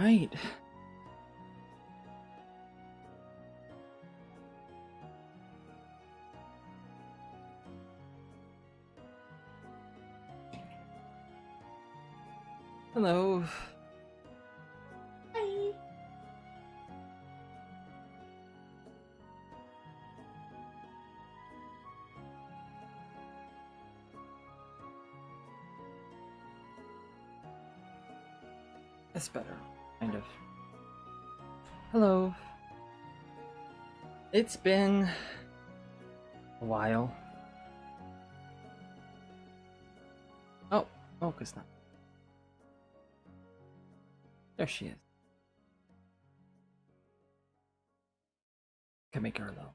right. Hello. Hi. That's better, kind of. Hello. It's been a while. Oh, focus now. There she is. Can make her low.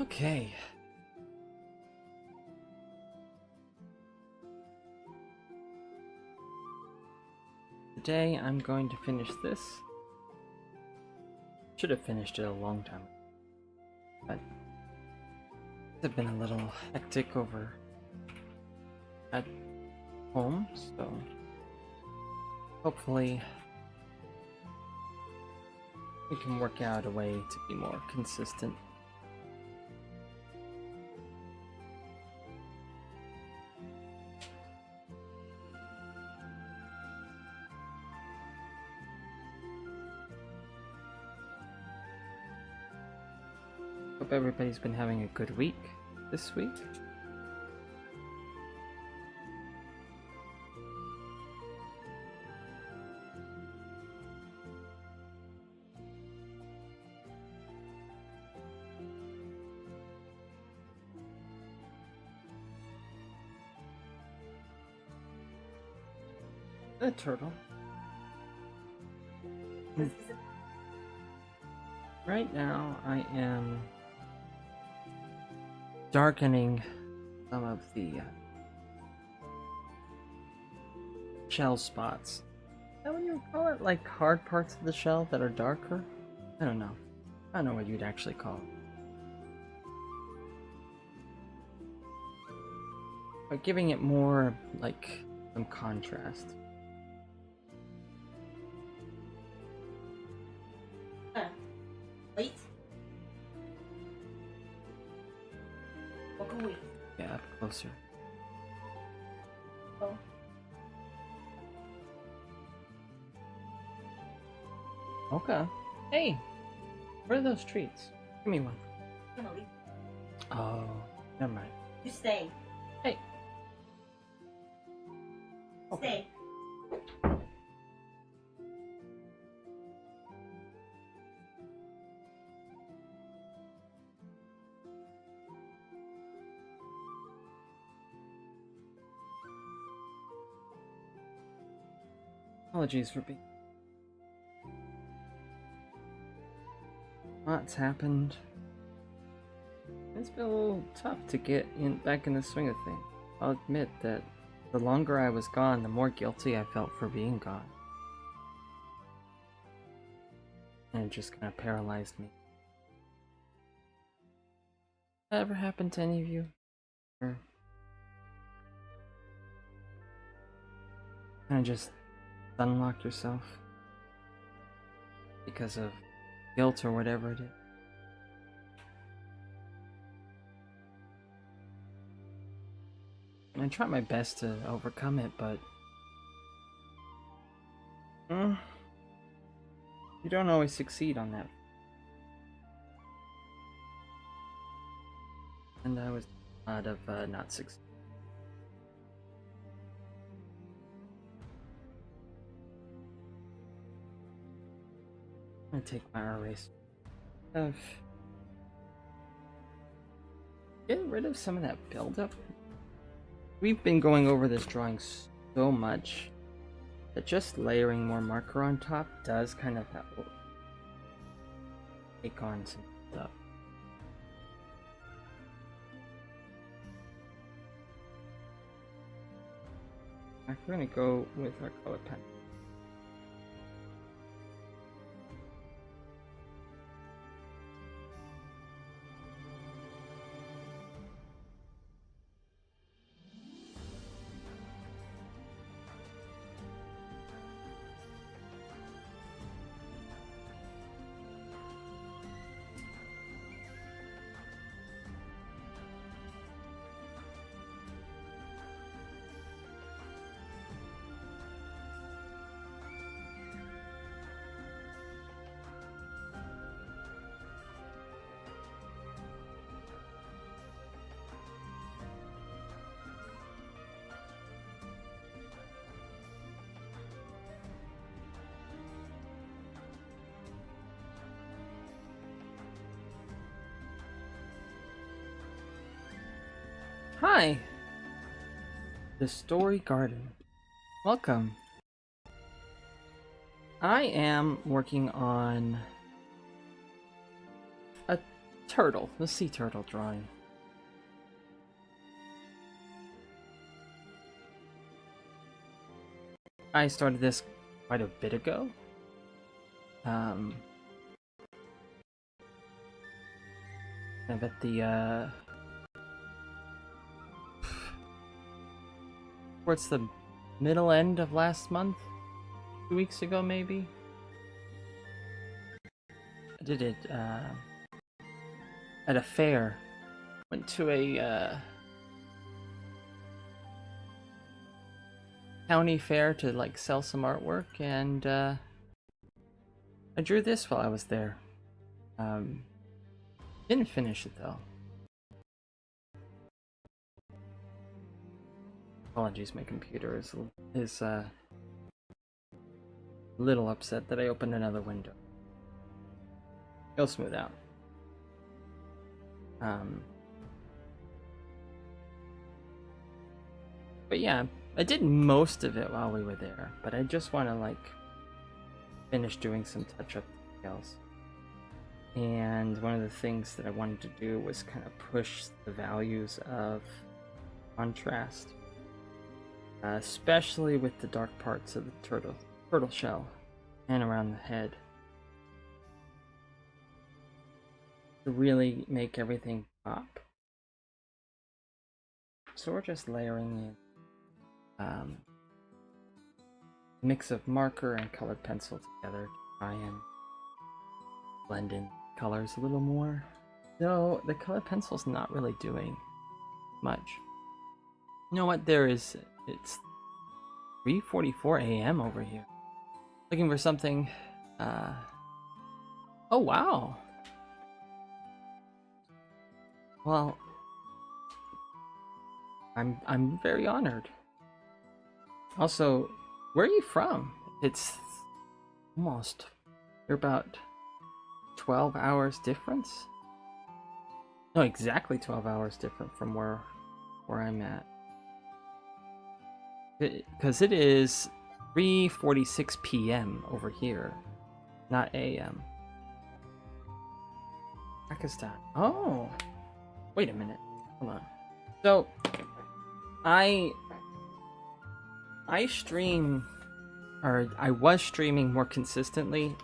Okay. Today I'm going to finish this. Should have finished it a long time ago, but it's been a little hectic over at home, so hopefully we can work out a way to be more consistent. Hope everybody's been having a good week this week. A turtle. Right now I am darkening some of the shell spots. Is that what you would call it? Like hard parts of the shell that are darker? I don't know. I don't know what you'd actually call it. But giving it more, like, some contrast. Wait. Walk away. Yeah, up closer. Oh. Okay. Hey! Where are those treats? Give me one. I'm gonna leave. Oh, never mind. You stay. Hey! Okay. Stay. Apologies for being... Lots happened. It's been a little tough to get back in the swing of things. I'll admit that the longer I was gone, the more guilty I felt for being gone. And it just kind of paralyzed me. That ever happened to any of you? Or kind of just unlocked yourself because of guilt or whatever it is? I try my best to overcome it, but you don't always succeed on that. And I was glad of not succeeding. I'm gonna take my erase. Get rid of some of that buildup. We've been going over this drawing so much that just layering more marker on top does kind of help take on some stuff. We're gonna go with our color pen. Hi! The Story Garden. Welcome. I am working on a turtle, the sea turtle drawing. I started this quite a bit ago. Kind of at the towards the middle end of last month, 2 weeks ago maybe. I did it at a fair. Went to a county fair to like sell some artwork, and I drew this while I was there. Didn't finish it though. Apologies, my computer is a little upset that I opened another window. It'll smooth out. But yeah, I did most of it while we were there, but I just want to like finish doing some touch-up details. And one of the things that I wanted to do was kind of push the values of contrast. Especially with the dark parts of the turtle shell and around the head, to really make everything pop. So we're just layering in a mix of marker and colored pencil together to try and blend in colors a little more. Though the colored pencil's not really doing much. You know what? It's 3:44 a.m. over here. Looking for something. Oh wow. Well, I'm very honored. Also, where are you from? It's almost, you're about 12 hours difference? No, exactly 12 hours different from where I'm at. Because it is 3:46 p.m. over here, not a.m. Pakistan. Oh, wait a minute. Hold on. So, I stream, or I was streaming more consistently.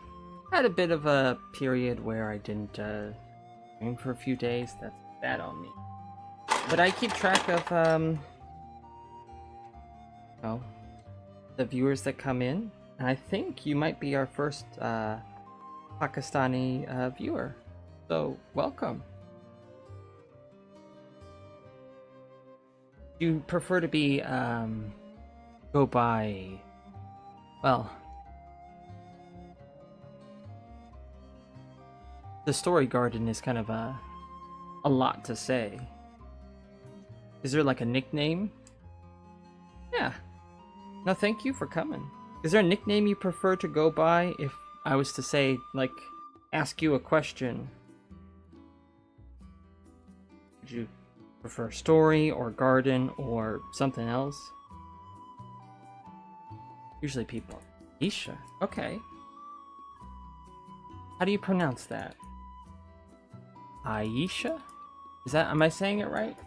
Had a bit of a period where I didn't stream for a few days. That's bad on me. But I keep track of the viewers that come in, and I think you might be our first Pakistani viewer, so welcome. You prefer to be go by, well, the Story Garden is kind of a lot to say. Is there like a nickname? Yeah. No, thank you for coming. Is there a nickname you prefer to go by if I was to say, like, ask you a question? Would you prefer Story or Garden or something else? Usually people. Isha. Okay. How do you pronounce that? Aisha? Is that, am I saying it right?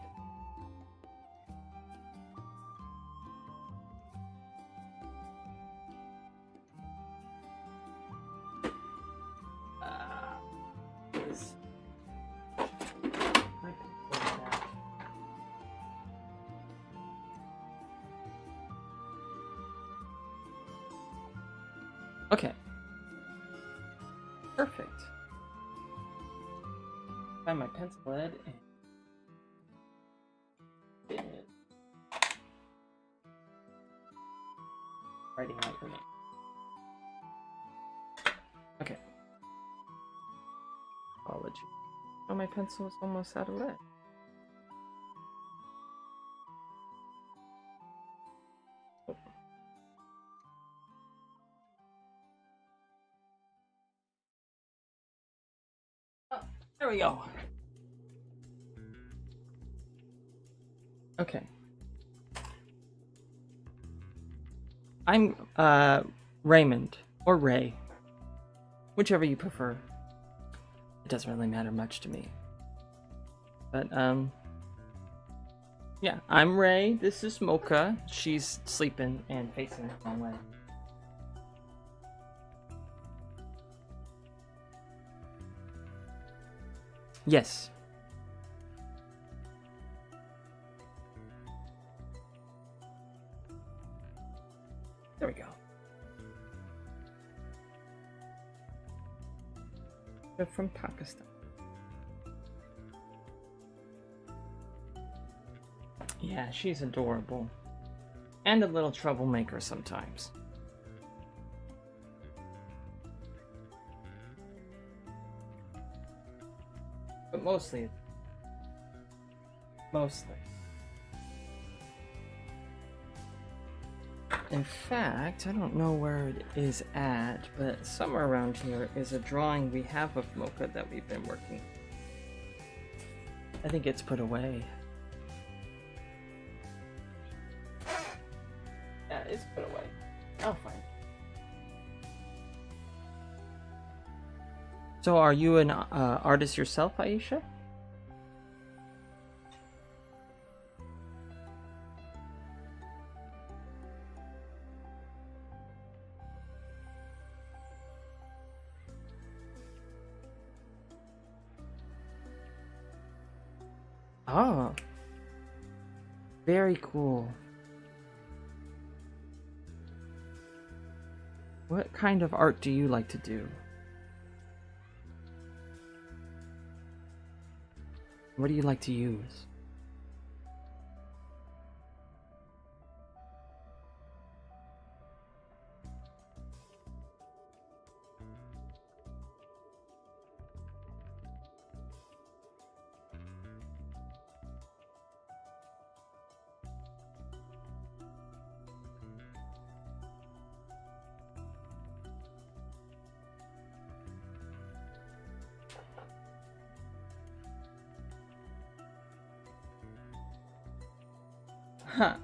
Okay. Perfect. Find my pencil lead and writing out your name. Okay. I'll let you. Oh, my pencil is almost out of lead. Oh, there we go. Okay. I'm Raymond or Ray, whichever you prefer. It doesn't really matter much to me. But yeah, I'm Ray. This is Mocha. She's sleeping and facing the wrong way. Yes. There we go. They're from Pakistan. Yeah, she's adorable. And a little troublemaker sometimes. But mostly. In fact, I don't know where it is at, but somewhere around here is a drawing we have of Mocha that we've been working. I think it's put away. Yeah, it's put away. I'll find it. So are you an artist yourself, Aisha? Oh, very cool. What kind of art do you like to do? What do you like to use? Huh.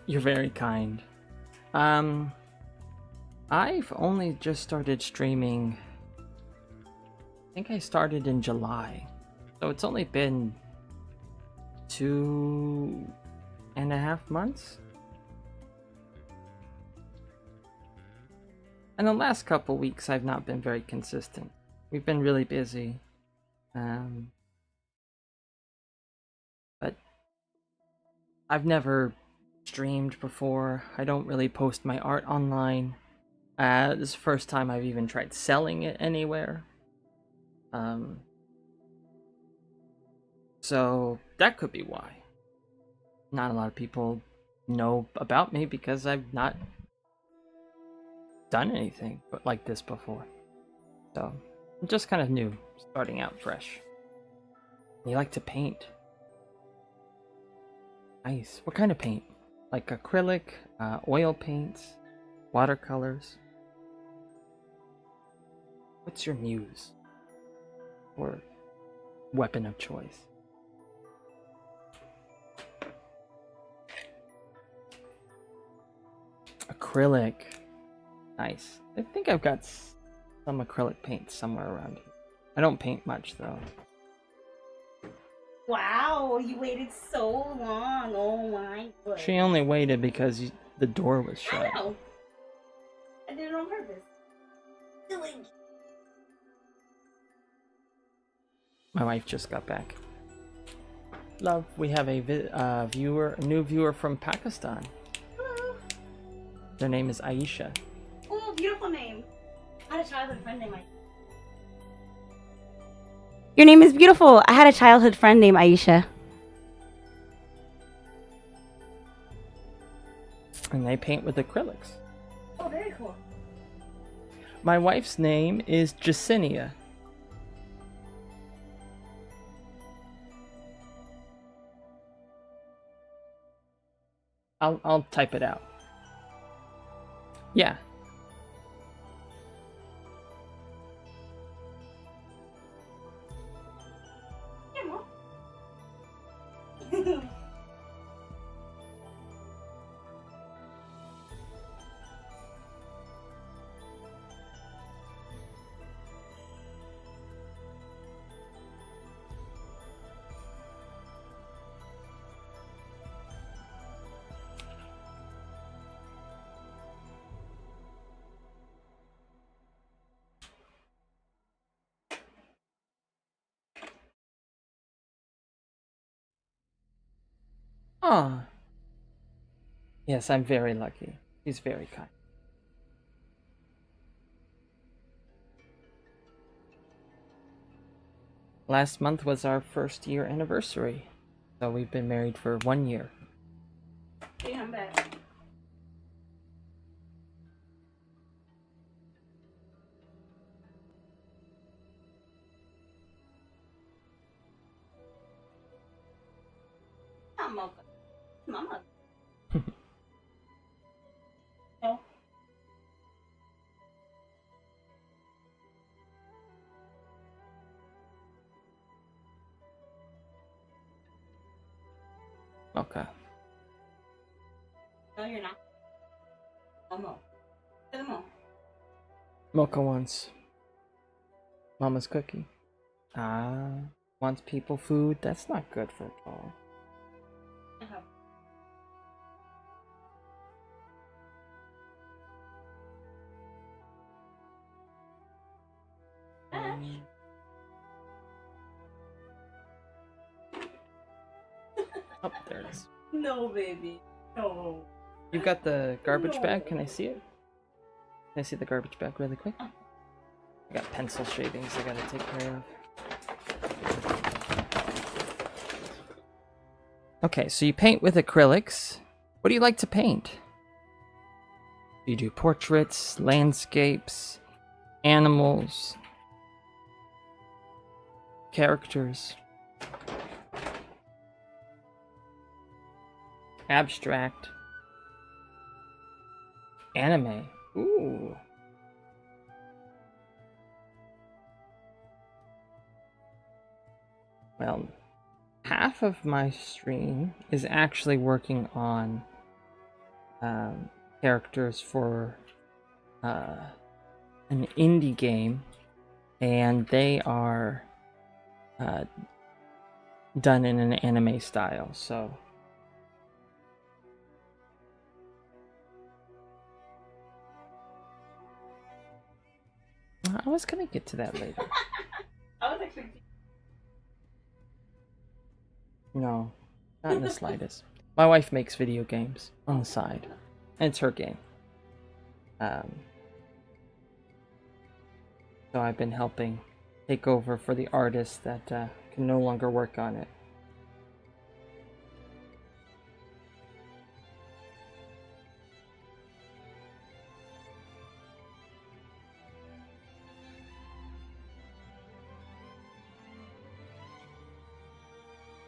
You're very kind. I've only just started streaming. I think I started in July. So it's only been 2.5 months. And the last couple weeks I've not been very consistent. We've been really busy. But I've never streamed before. I don't really post my art online. This is the first time I've even tried selling it anywhere. So that could be why. Not a lot of people know about me because I've not done anything but like this before. So I'm just kind of new, starting out fresh. You like to paint? Nice. What kind of paint? Like acrylic, oil paints, watercolors? What's your muse? Or weapon of choice? Acrylic. Nice. I think I've got some acrylic paint somewhere around here. I don't paint much though. Wow, you waited so long. Oh my god. She only waited because the door was I shut. know. I did it on purpose. Doing. My wife just got back. Love, we have a new viewer from Pakistan. Hello. Their name is Aisha. Oh, beautiful name. I had a childhood friend named Aisha. Your name is beautiful. I had a childhood friend named Aisha. And they paint with acrylics. Oh, very cool. My wife's name is Jacinia. I'll type it out. Yeah. Yeah, Mom. Ah. Yes, I'm very lucky. He's very kind. Last month was our first year anniversary. So we've been married for 1 year. Yeah, I'm back. Not Mocha. Mama. No. Okay. No, you're not. Momo. Say the Mo. Mocha wants Mama's cookie. Wants people food. That's not good for a dog. Uh-huh. Oh, there it is. No, baby. No. You got the garbage No. bag? Can I see it? Can I see the garbage bag really quick? I got pencil shavings I gotta take care of. Okay, so you paint with acrylics. What do you like to paint? You do portraits, landscapes, animals, characters, abstract, anime. Ooh. Well, half of my stream is actually working on characters for an indie game, and they are done in an anime style, so I was gonna get to that later. I was expecting. No, not in the slightest. My wife makes video games on the side. It's her game. So I've been helping take over for the artist that can no longer work on it.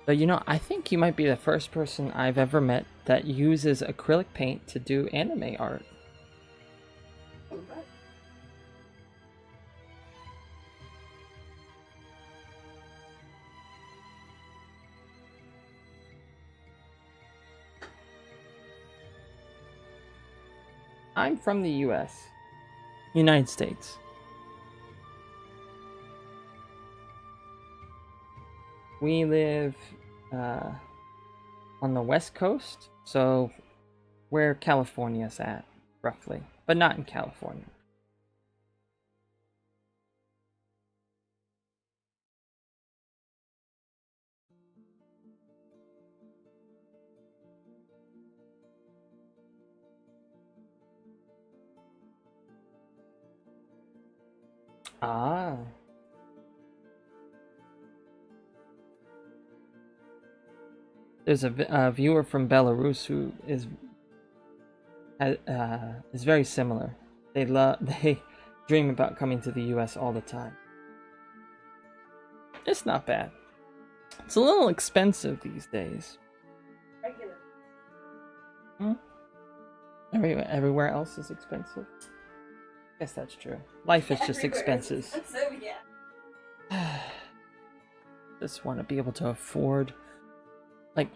But you know, I think you might be the first person I've ever met that uses acrylic paint to do anime art. I'm from the US, United States. We live on the West Coast, so where California's at, roughly, but not in California. Ah. There's a viewer from Belarus who is very similar. They dream about coming to the U.S. all the time. It's not bad. It's a little expensive these days. Regular. Everywhere else is expensive. Guess that's true. Life is just expensive. Yeah. Just want to be able to afford, like,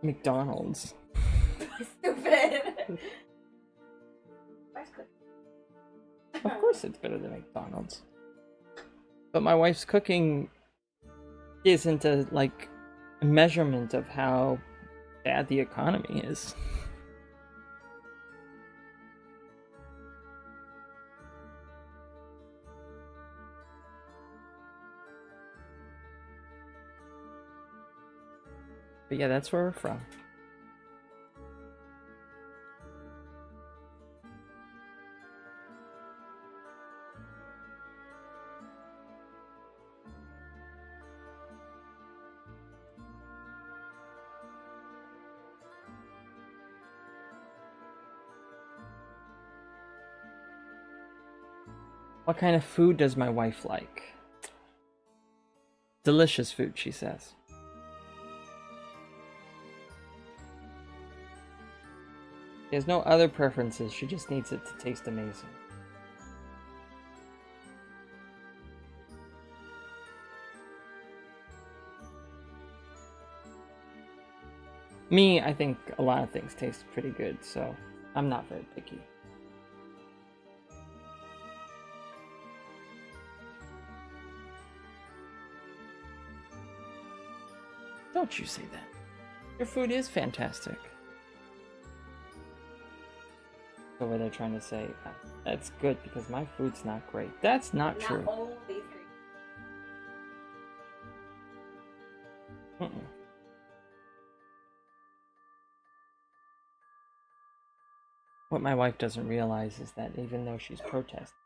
McDonald's. Stupid. Of course it's better than McDonald's. But my wife's cooking isn't a measurement of how bad the economy is. But yeah, that's where we're from. What kind of food does my wife like? Delicious food, she says. She has no other preferences, she just needs it to taste amazing. Me, I think a lot of things taste pretty good, so I'm not very picky. Don't you say that. Your food is fantastic. So what they're trying to say, that's good because my food's not great. That's not true. Always great. What my wife doesn't realize is that even though she's protesting,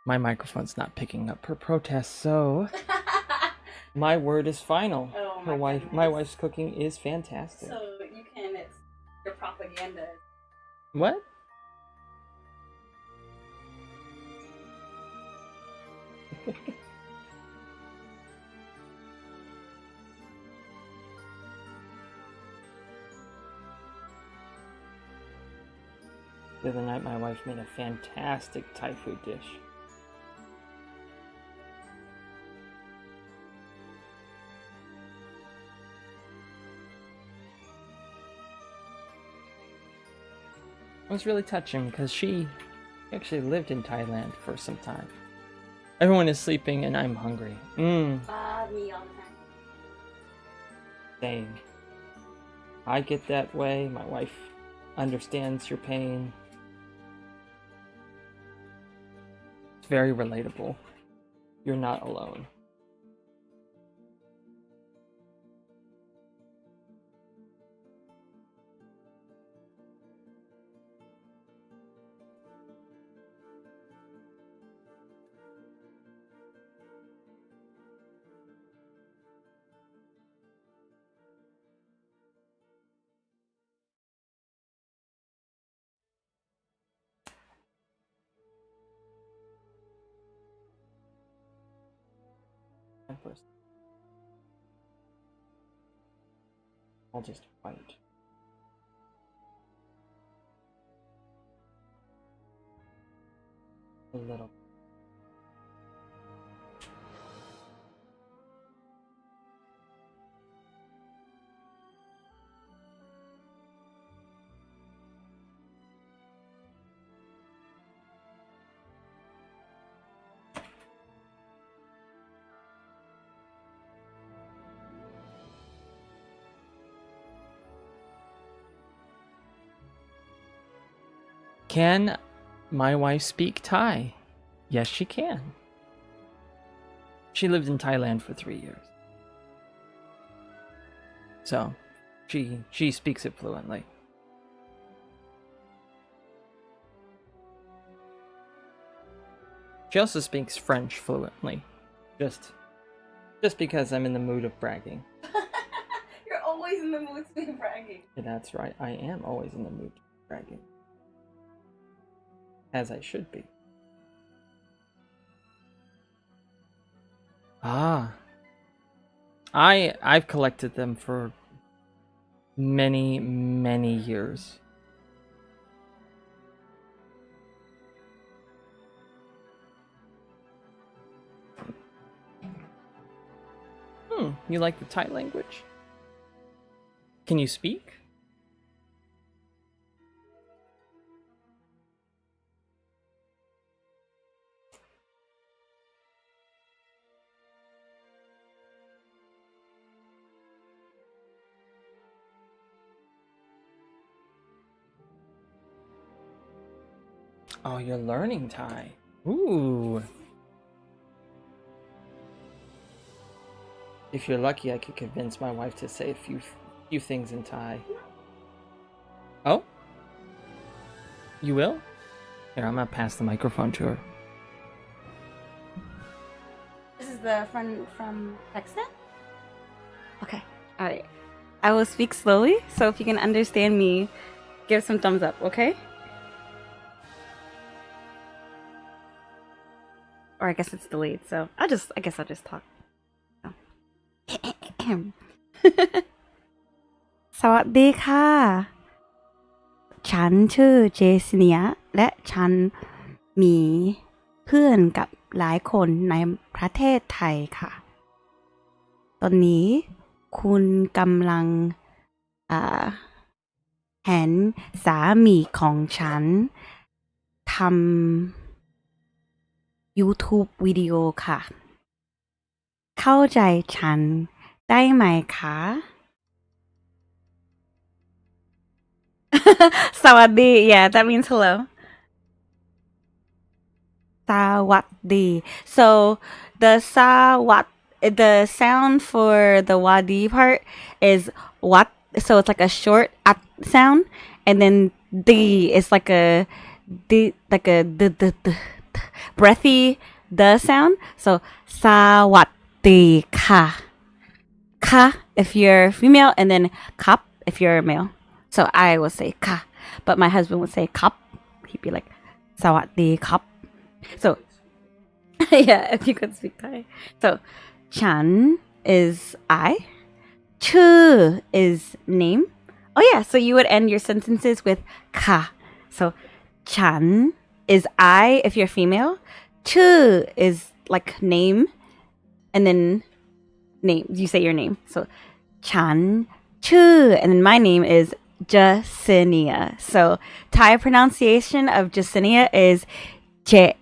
my microphone's not picking up her protest, so my word is final. Oh, My wife's cooking is fantastic. So you can, it's your propaganda. What? The other night my wife made a fantastic Thai food dish. It was really touching because she actually lived in Thailand for some time. Everyone is sleeping and I'm hungry. Me all the time. Same. I get that way. My wife understands your pain. It's very relatable. You're not alone. I'll just wait. A little. Can my wife speak Thai? Yes, she can. She lived in Thailand for 3 years. So, she speaks it fluently. She also speaks French fluently. Just because I'm in the mood of bragging. You're always in the mood to be bragging. Yeah, that's right. I am always in the mood of bragging. As I should be. Ah. I've collected them for many, many years. You like the Thai language? Can you speak? Oh, you're learning Thai. Ooh. If you're lucky, I could convince my wife to say a few things in Thai. Oh? You will? Here, I'm gonna pass the microphone to her. This is the friend from Texas? Okay. Alright. I will speak slowly, so if you can understand me, give some thumbs up, okay? Or I guess it's delayed, so I guess I'll just talk. Oh. สวัสดีค่ะ ฉันชื่อเจสเนีย และฉันมีเพื่อนกับหลายคนในประเทศไทยค่ะ ตอนนี้คุณกำลังเห็นสามีของฉันทำ YouTube วิดีโอค่ะ เข้าใจฉันได้ไหมคะ สวัสดี yeah that means hello สวัสดี so the the sound for the wadi part is what, so it's like a short at sound, and then the is like a the breathy the sound, so สวัสดีค่ะ ka if you're female, and then kap if you're male. So I will say ka, but my husband would say kap. He'd be like สวัสดีครับ so yeah, if you could speak Thai. So ฉัน is I, ชื่อ is name. Oh yeah, so you would end your sentences with ka. So ฉัน is I if you're female. ชื่อ is like name, and then name, you say your name. So ฉันชื่อ, and then my name is Jacinia. So Thai pronunciation of Jacinia is Jesinia,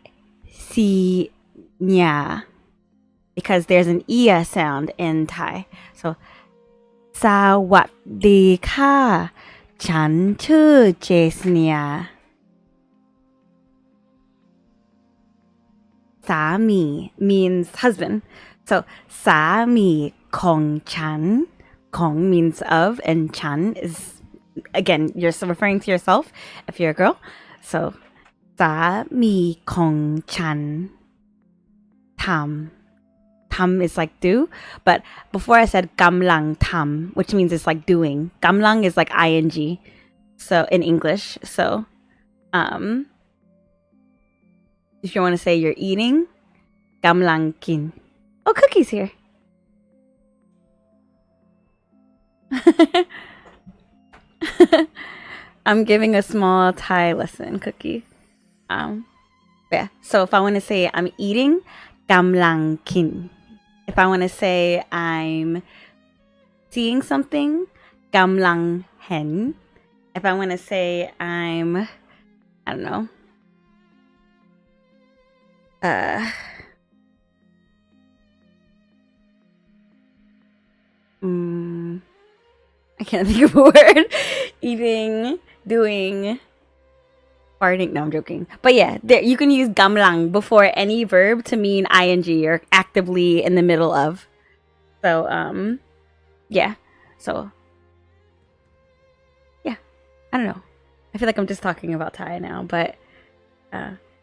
because there's an ia sound in Thai. So สวัสดีค่ะ ฉันชื่อเจสเนีย สามี means husband. So สามีของฉัน ของ means of, and ฉัน is again you're referring to yourself if you're a girl. So สามีของฉันทำis like do, but before I said กำลังทำ, which means it's like doing. กำลัง is like ing, so in English. So if you want to say you're eating, กำลังกิน. Oh, Cookie's here. I'm giving a small Thai lesson, Cookie. Yeah. So if I want to say I'm eating, กำลังกิน. If I want to say I'm seeing something, กำลังเห็น. If I want to say I'm, I don't know, I can't think of a word. Eating, doing, farting. No, I'm joking. But yeah, there you can use gamlang before any verb to mean ing or actively in the middle of. So yeah. So yeah. I don't know. I feel like I'm just talking about Thai now, but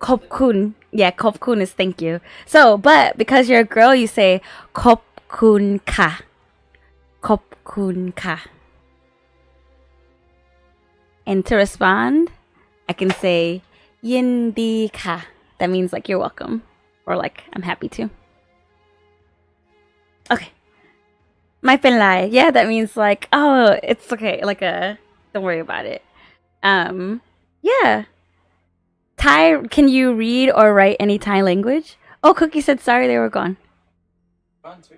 Kopkun. Yeah, kopkun is thank you. So, but because you're a girl, you say kopkun ka. Kopkun ka. And to respond, I can say yindi ka. That means like you're welcome. Or like I'm happy to. Okay. My penlai. Yeah, that means like, oh, it's okay. Like don't worry about it. Yeah. Thai, can you read or write any Thai language? Oh, Cookie said sorry they were gone. Gone too.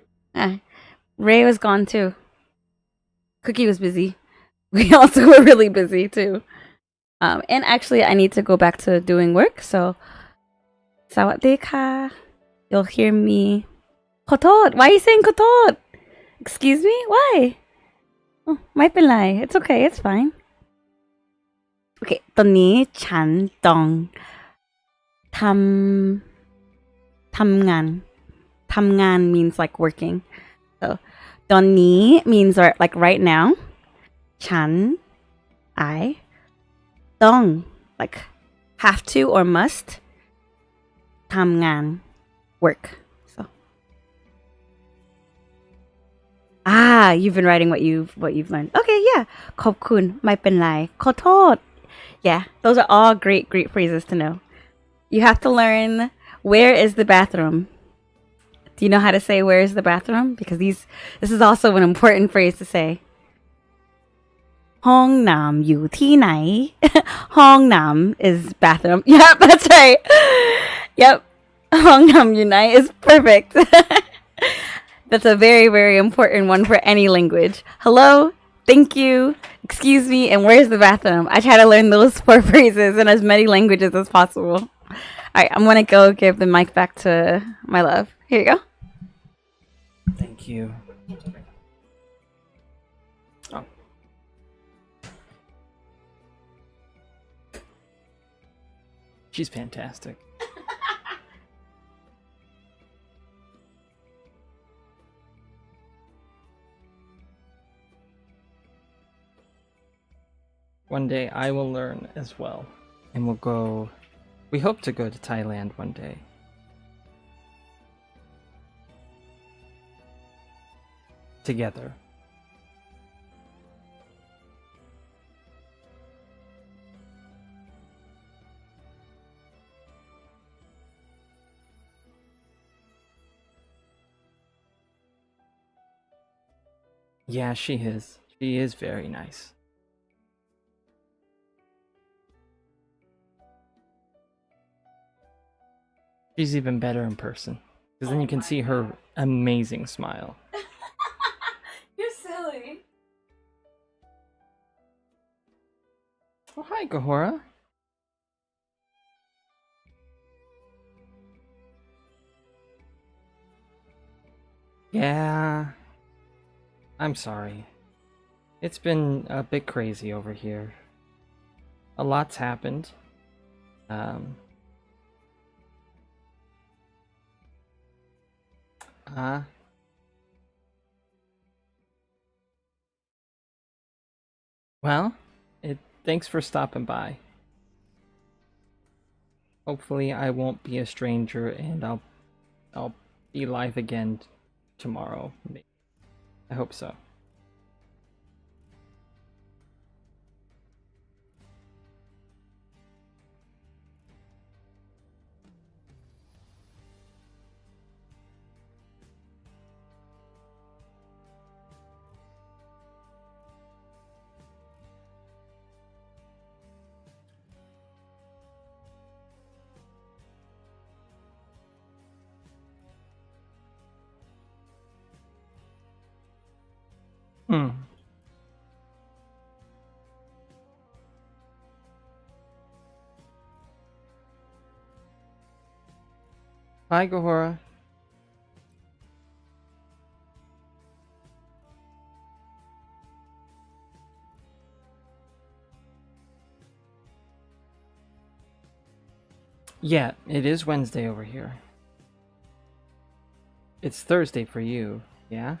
Ray was gone too. Cookie was busy. We also were really busy too. And actually, I need to go back to doing work. So, sawadee. You'll hear me. Khotod. Why are you saying khotod? Excuse me? Why? Oh, ไม่เป็นไร It's okay. It's fine. Okay. ตอนนี้ฉันต้องทำงาน ทำงาน means like working. So ตอนนี้ means like right now. ฉัน I ต้อง like have to or must ทำงาน work. So you've been writing what you've learned. Okay, yeah. ขอบคุณ ไม่เป็นไร ขอโทษ Yeah, those are all great phrases to know. You have to learn where is the bathroom. Do you know how to say where is the bathroom? Because this is also an important phrase to say. ห้องน้ำอยู่ที่ไหน ห้องน้ำ is bathroom. Yep, that's right. Yep. ห้องน้ำอยู่ไหน is perfect. That's a very, very important one for any language. Hello, thank you, excuse me, and where's the bathroom? I try to learn those 4 phrases in as many languages as possible. All right, I'm going to go give the mic back to my love. Here you go. Thank you. Oh. She's fantastic. One day I will learn as well. And we hope to go to Thailand one day. Together. Yeah, she is. She is very nice. She's even better in person. Because then you can see her amazing smile. You're silly. Oh, hi, Gahora. Yeah. I'm sorry. It's been a bit crazy over here. A lot's happened. Well, thanks for stopping by. Hopefully I won't be a stranger and I'll be live again tomorrow. Maybe. I hope so. Hi, Gahora. Yeah, it is Wednesday over here. It's Thursday for you, yeah?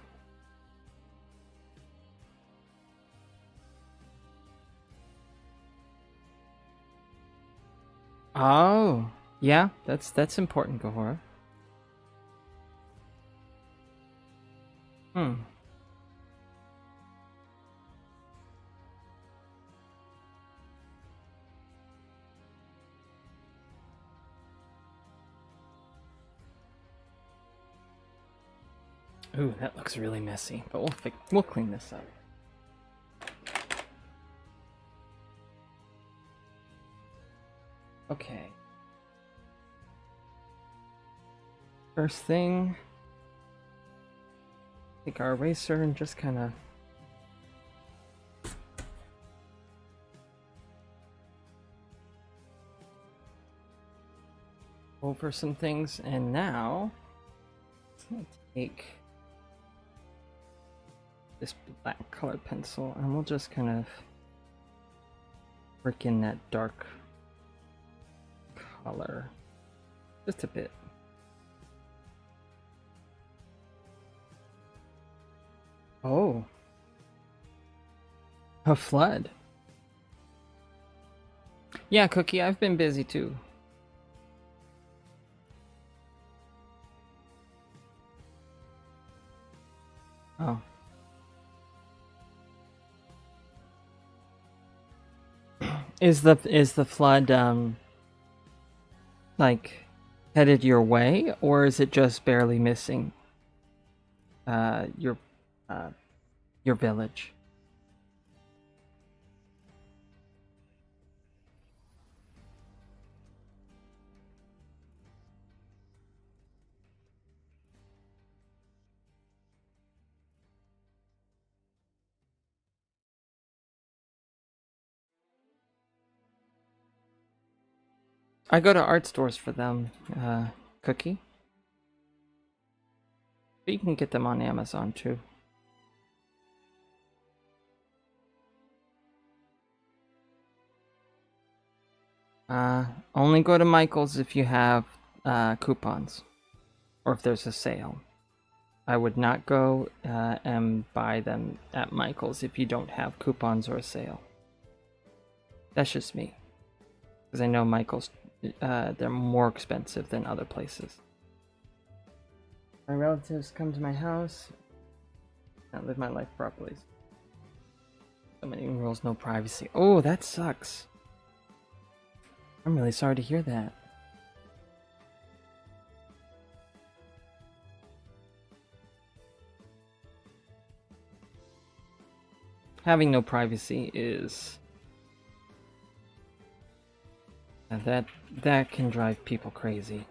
Oh, Yeah, that's important, Gahora. Hmm. Ooh, that looks really messy, but we'll clean this up. Okay. First thing, take our eraser and just kind of over some things, and now let's take this black colored pencil and we'll just kind of work in that dark color just a bit. Oh, a flood. Yeah, Cookie, I've been busy too. Oh. Is the flood like headed your way, or is it just barely missing your village? I go to art stores for them, Cookie. But you can get them on Amazon too. Only go to Michael's if you have coupons, or if there's a sale. I would not go and buy them at Michael's if you don't have coupons or a sale. That's just me, because I know Michael's they're more expensive than other places. My relatives come to my house. Can't live my life properly. So many rules, no privacy. Oh, that sucks. I'm really sorry to hear that. Having no privacy is that can drive people crazy.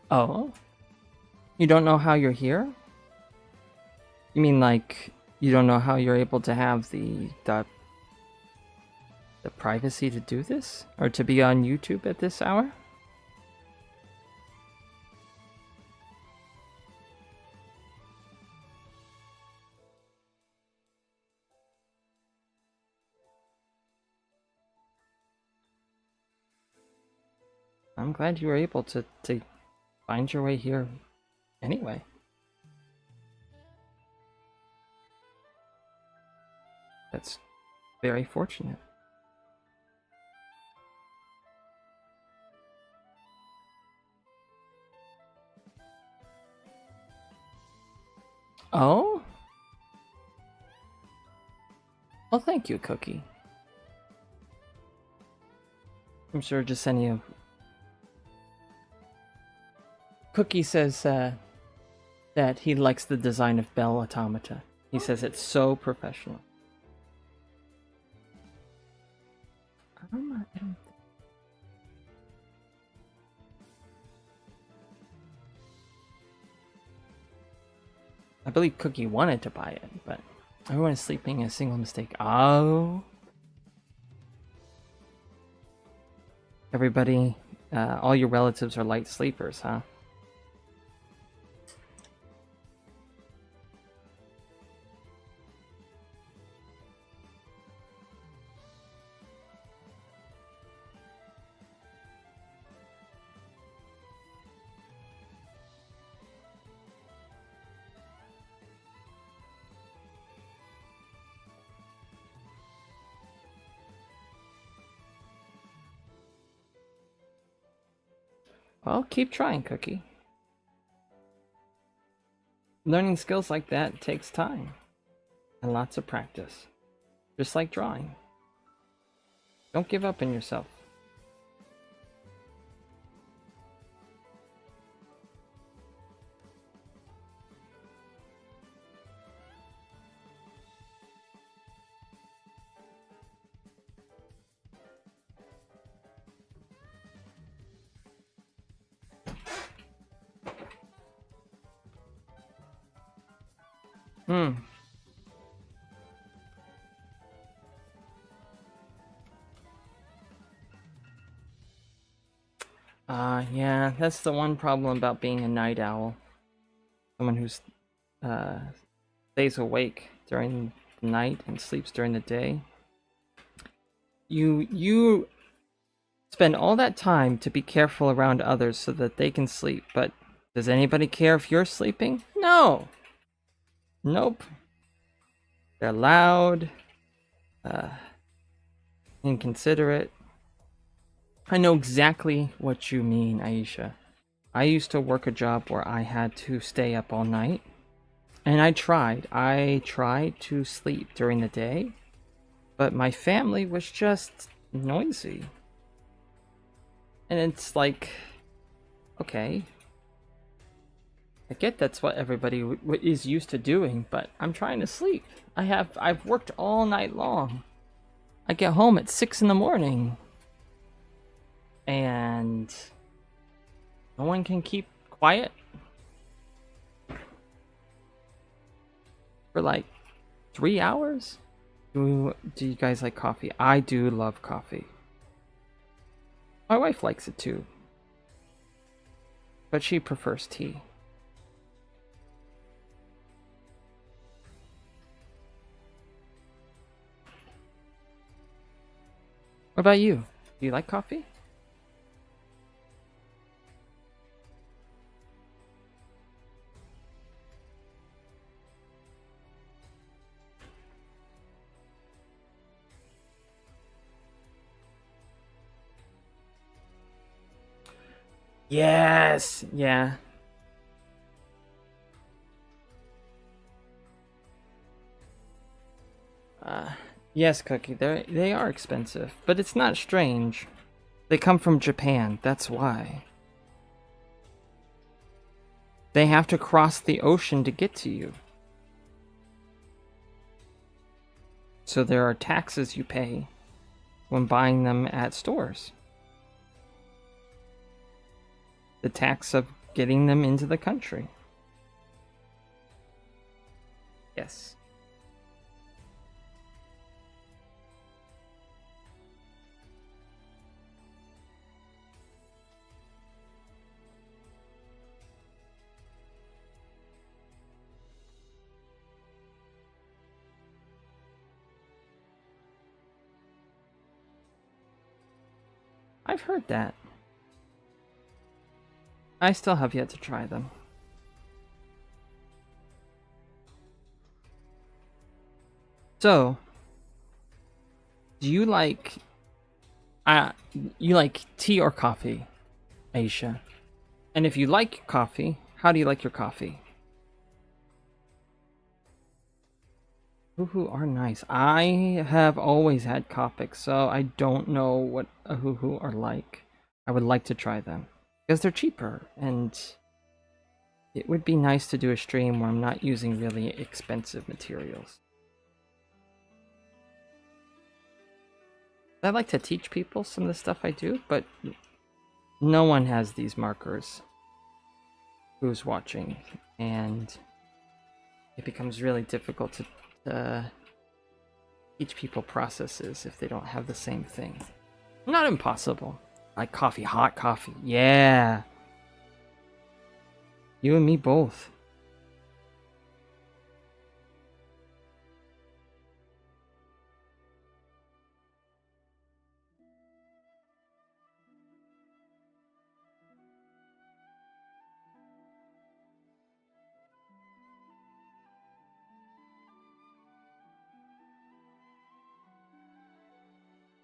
Oh? You don't know how you're here? You mean like you don't know how you're able to have the privacy to do this? Or to be on YouTube at this hour? I'm glad you were able to find your way here anyway. That's very fortunate. Oh? Well, thank you, Cookie. I'm sure just any of... Cookie says that he likes the design of Bell Automata. He says it's so professional. I believe Cookie wanted to buy it, but everyone is sleeping, a single mistake. Oh. Everybody, all your relatives are light sleepers, huh? Well, keep trying, Cookie. Learning skills like that takes time and lots of practice, just like drawing. Don't give up on yourself. Yeah, that's the one problem about being a night owl. Someone who's stays awake during the night and sleeps during the day. You spend all that time to be careful around others so that they can sleep, but does anybody care if you're sleeping? No. Nope. They're loud, inconsiderate. I know exactly what you mean, Aisha. I used to work a job where I had to stay up all night, and I tried to sleep during the day, but my family was just noisy. And it's like, okay, I get that's what everybody is used to doing, but I'm trying to sleep. I've worked all night long. I get home at 6 in the morning. And no one can keep quiet for like 3 hours? Do you guys like coffee? I do love coffee. My wife likes it too, but she prefers tea. What about you? Do you like coffee? Yes, yeah. Yes, Cookie, they are expensive, but it's not strange. They come from Japan, that's why. They have to cross the ocean to get to you. So there are taxes you pay when buying them at stores. The tax of getting them into the country. Yes. I've heard that. I still have yet to try them. So, do you like tea or coffee, Aisha? And if you like coffee, how do you like your coffee? Hoo-hoo are nice. I have always had Copic, so I don't know what a hoo-hoo are like. I would like to try them because they're cheaper, and it would be nice to do a stream where I'm not using really expensive materials. I like to teach people some of the stuff I do, but no one has these markers who's watching, and it becomes really difficult to teach people processes if they don't have the same thing. Not impossible. Like coffee, hot coffee. Yeah. You and me both.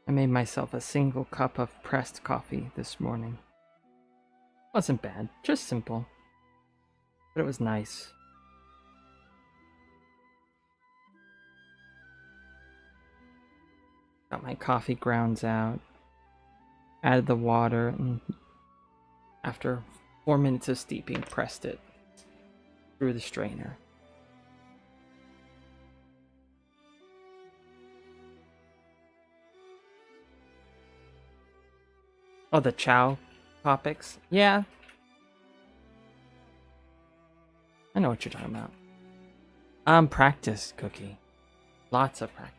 I made myself a single cup of pressed coffee this morning. Wasn't bad, just simple. But it was nice. Got my coffee grounds out. Added the water, and after 4 minutes of steeping, pressed it through the strainer. Oh, the chow Copics? Yeah. I know what you're talking about. Practice, Cookie. Lots of practice.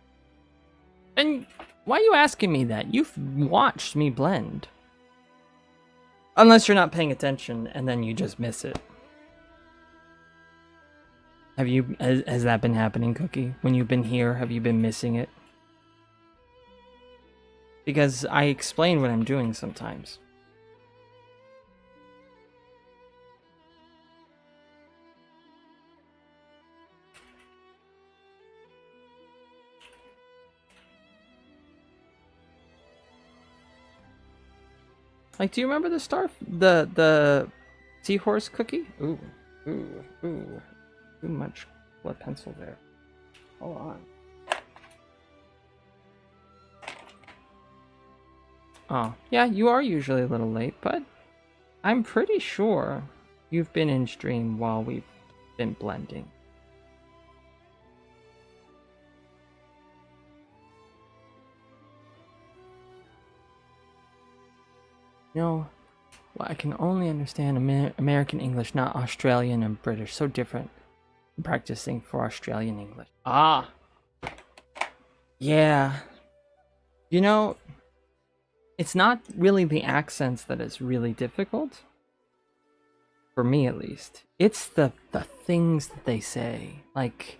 And why are you asking me that? You've watched me blend. Unless you're not paying attention and then you just miss it. Has that been happening, Cookie? When you've been here, have you been missing it? Because I explain what I'm doing sometimes. Like, do you remember the seahorse cookie? Ooh. Too much blood pencil there. Hold on. Oh, yeah, you are usually a little late, but I'm pretty sure you've been in stream while we've been blending. No, well, I can only understand American English, not Australian and British. So different. I'm practicing for Australian English. Ah! Yeah. You know, it's not really the accents that is really difficult. For me, at least. It's the things that they say. Like,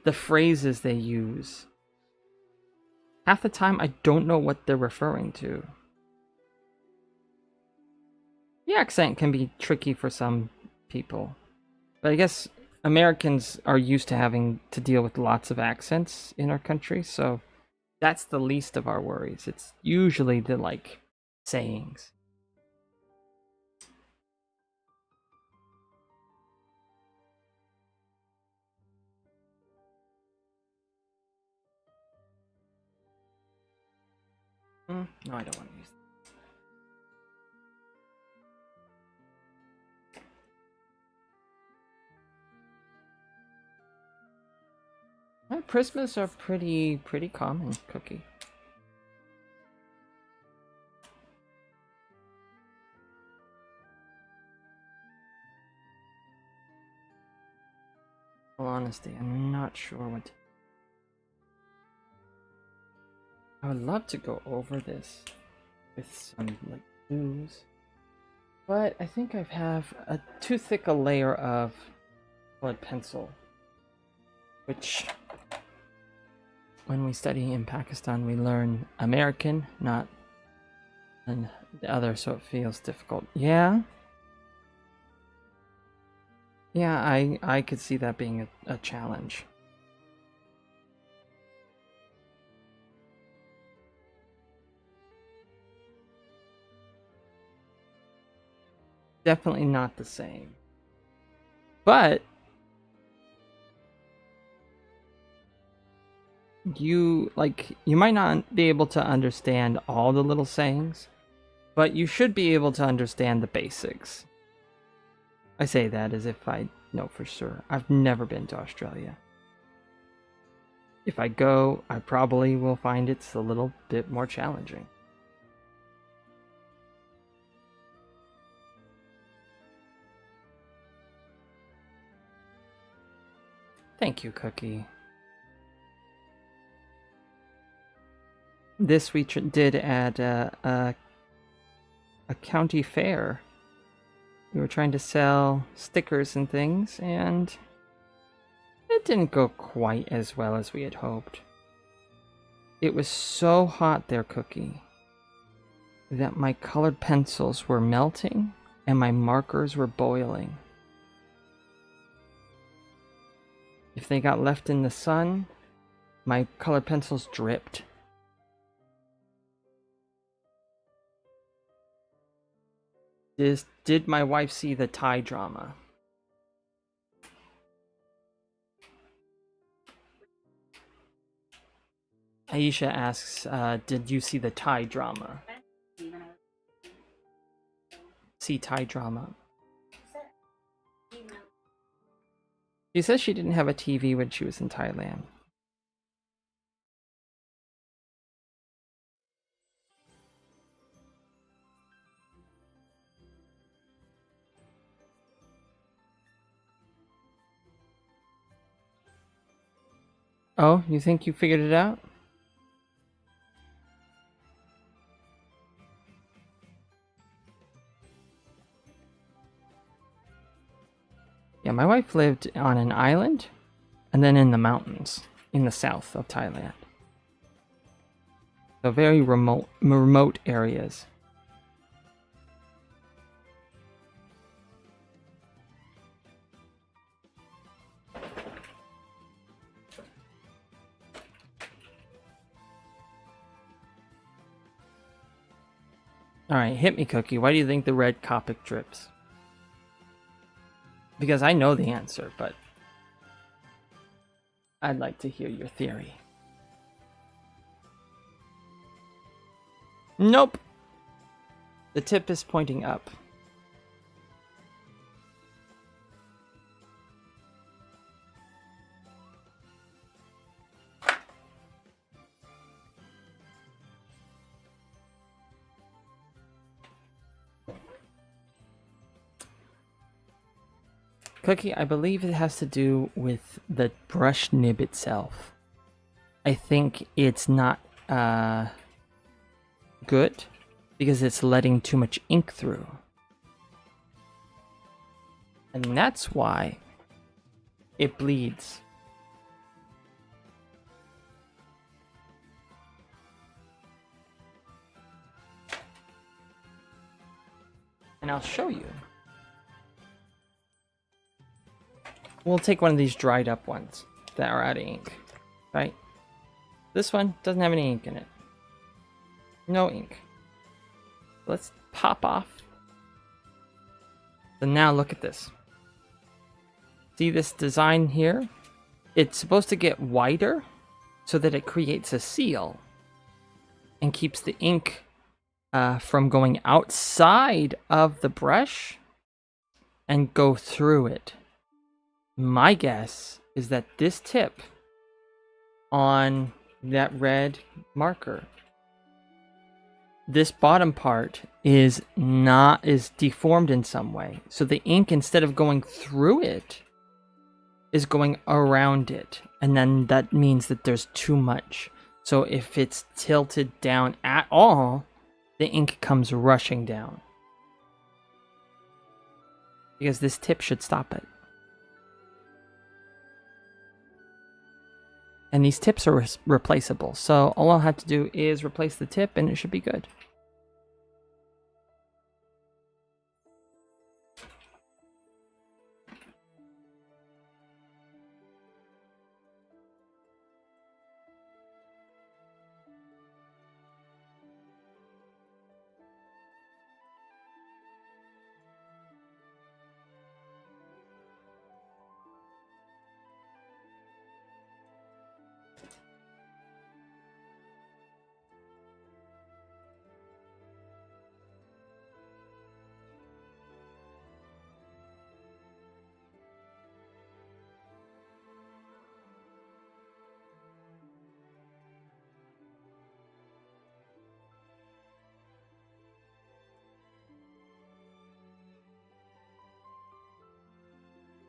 the phrases they use. Half the time, I don't know what they're referring to. The accent can be tricky for some people. But I guess Americans are used to having to deal with lots of accents in our country, so that's the least of our worries. It's usually the, like, sayings. No, I don't want to use that. Prismas are pretty common, Cookie. In all honesty, I'm not sure what to... I would love to go over this with some, like, blues. But I think I have too thick a layer of colored pencil. Which, when we study in Pakistan, we learn American, not and the other, so it feels difficult. Yeah? Yeah, I could see that being a challenge. Definitely not the same. But you might not be able to understand all the little sayings, but you should be able to understand the basics. I say that as if I know for sure. I've never been to Australia. If I go, I probably will find it's a little bit more challenging. Thank you, Cookie. This we did at a county fair. We were trying to sell stickers and things, and it didn't go quite as well as we had hoped. It was so hot there, Cookie, that my colored pencils were melting and my markers were boiling. If they got left in the sun, my colored pencils dripped. Did my wife see the Thai drama? Aisha asks, did you see the Thai drama? See Thai drama. She says she didn't have a TV when she was in Thailand. Oh, you think you figured it out? Yeah, my wife lived on an island and then in the mountains in the south of Thailand. So very remote areas. Alright, hit me, Cookie. Why do you think the red Copic drips? Because I know the answer, but I'd like to hear your theory. Nope. The tip is pointing up. Cookie, I believe it has to do with the brush nib itself. I think it's not good because it's letting too much ink through. And that's why it bleeds. And I'll show you. We'll take one of these dried up ones that are out of ink, right? This one doesn't have any ink in it. No ink. Let's pop off. So now look at this. See this design here? It's supposed to get wider so that it creates a seal and keeps the ink from going outside of the brush and go through it. My guess is that this tip on that red marker, this bottom part is deformed in some way. So the ink, instead of going through it, is going around it. And then that means that there's too much. So if it's tilted down at all, the ink comes rushing down. Because this tip should stop it. And these tips are replaceable, so all I'll have to do is replace the tip and it should be good.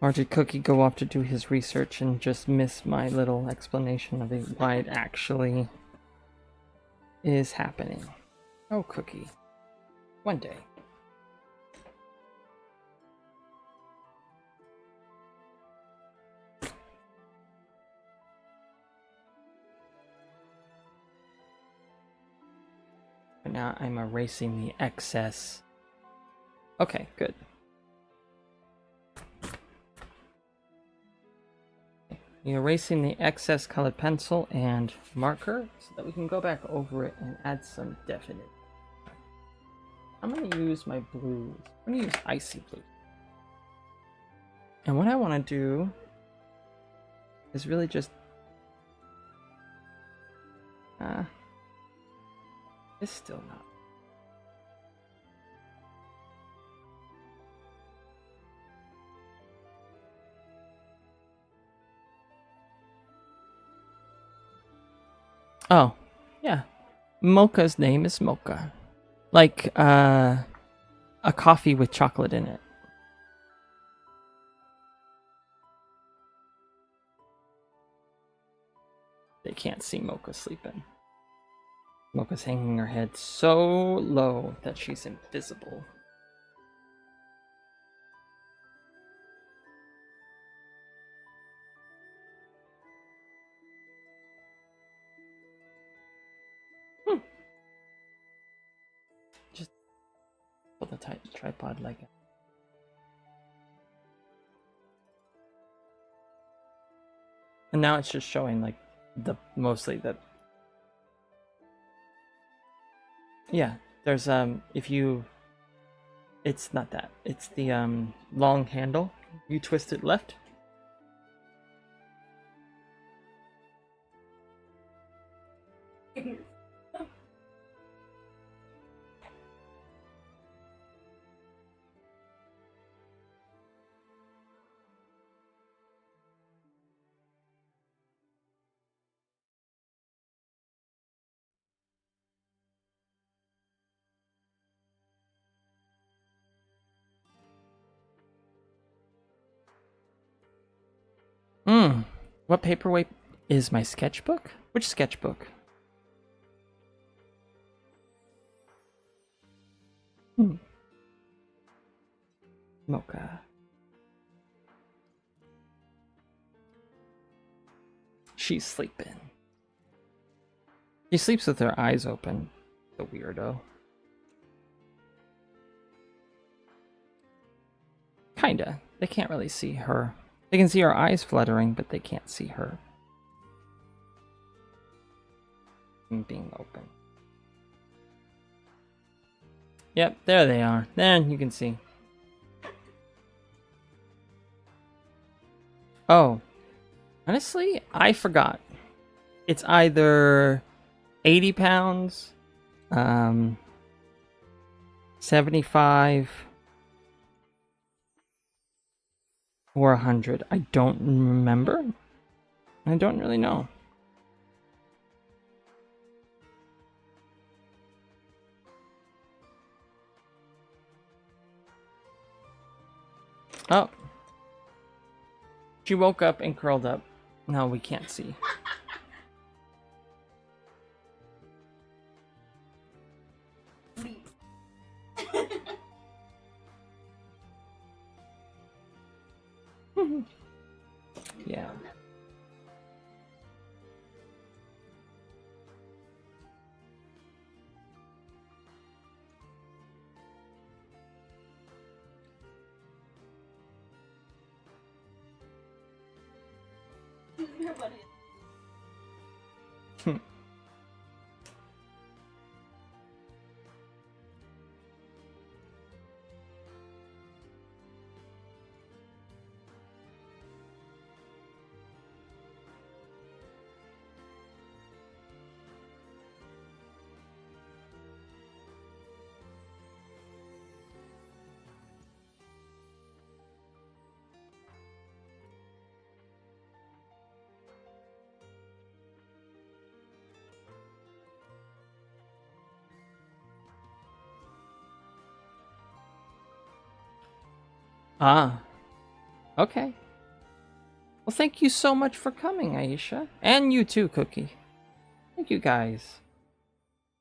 Or did Cookie go off to do his research and just miss my little explanation of why it actually is happening? Oh, Cookie. One day. But now I'm erasing the excess. Okay, good. Erasing the excess colored pencil and marker so that we can go back over it and add some definite. I'm gonna use my blues. I'm gonna use icy blue. And what I want to do is really just it's still not. Oh, yeah. Mocha's name is Mocha. Like a coffee with chocolate in it. They can't see Mocha sleeping. Mocha's hanging her head so low that she's invisible. Just put the tripod like it. And now it's just showing like mostly that. Yeah, there's if you, it's not that. It's the long handle. You twist it left. What paperweight is my sketchbook? Which sketchbook? Mocha. She's sleeping. She sleeps with her eyes open. The weirdo. Kinda. They can't really see her. They can see her eyes fluttering, but they can't see her being open. Yep, there they are. Then you can see. Oh, honestly, I forgot. It's either 80 pounds, 75, or 100. I don't remember. I don't really know. Oh. She woke up and curled up. No, we can't see. Yeah. Ah. Okay. Well, thank you so much for coming, Aisha. And you too, Cookie. Thank you guys.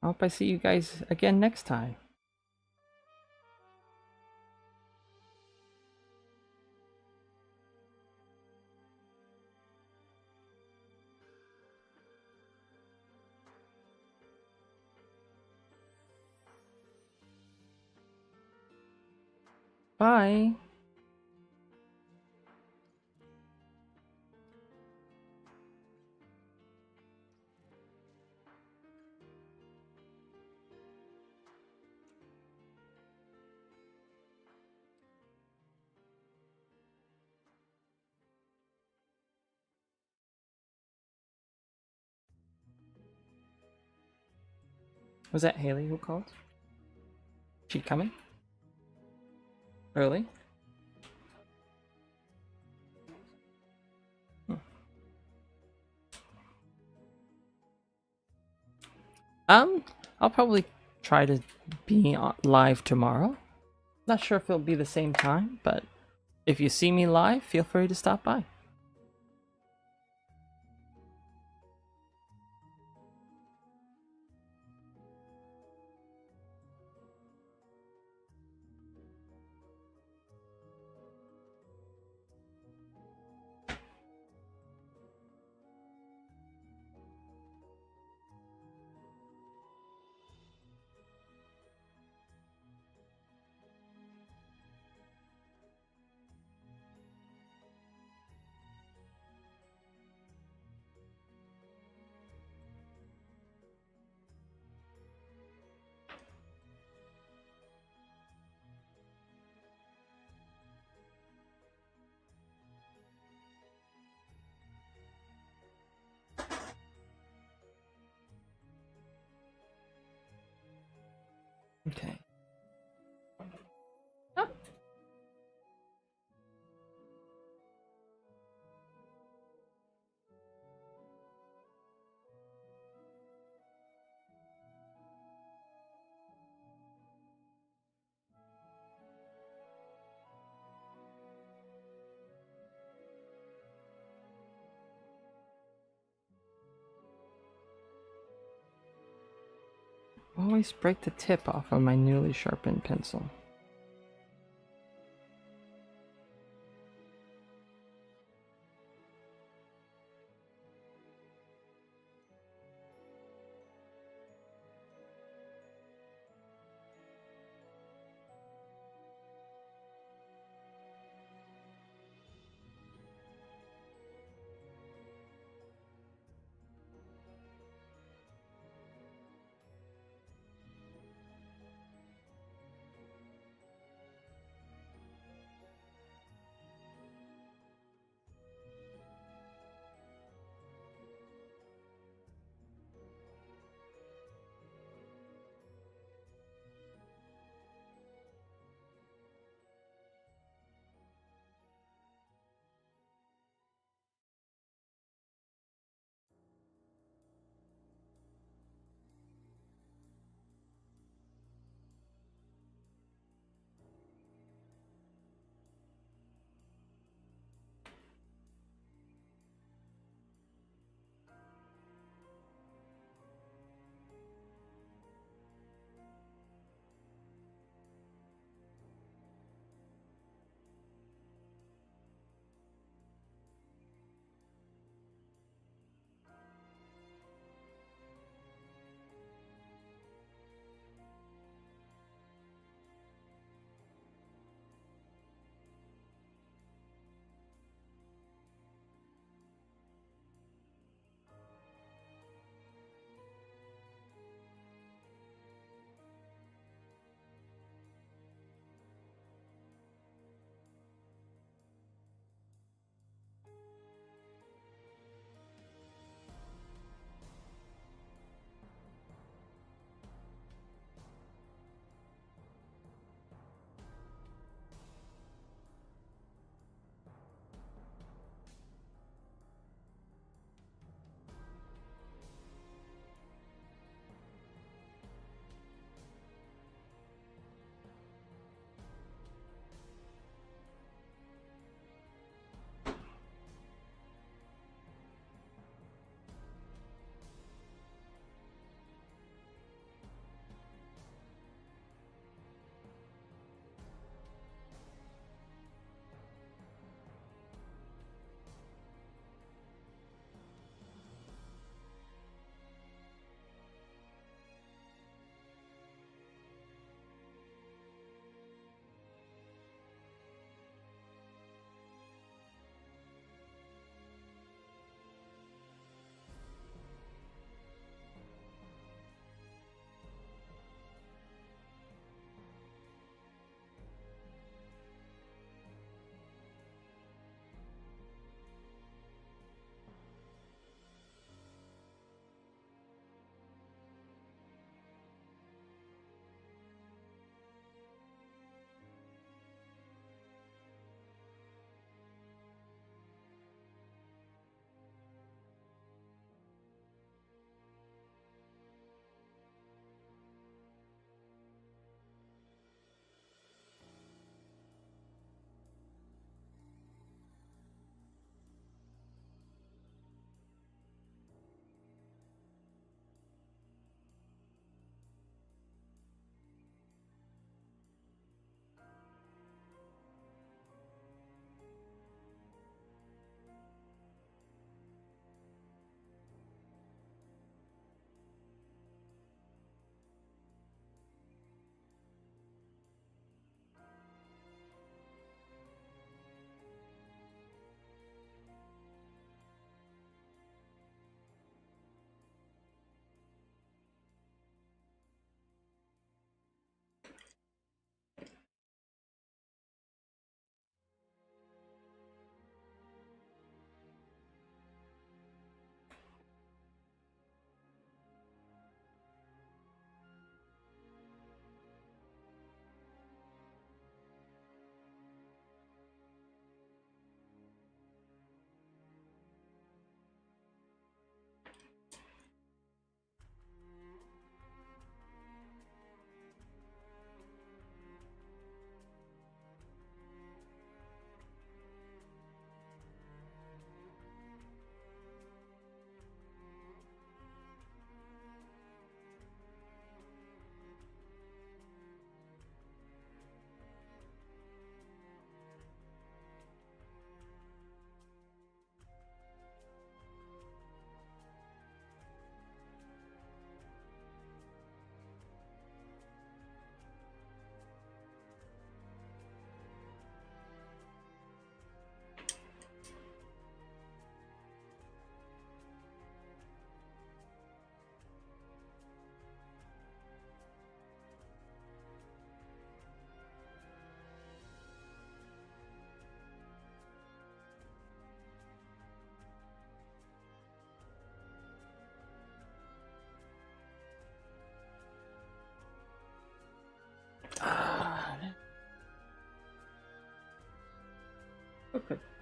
I hope I see you guys again next time. Bye. Was that Haley who called? She coming? Early? I'll probably try to be live tomorrow. Not sure if it'll be the same time, but if you see me live, feel free to stop by. Okay. Oh. Always break the tip off of my newly sharpened pencil.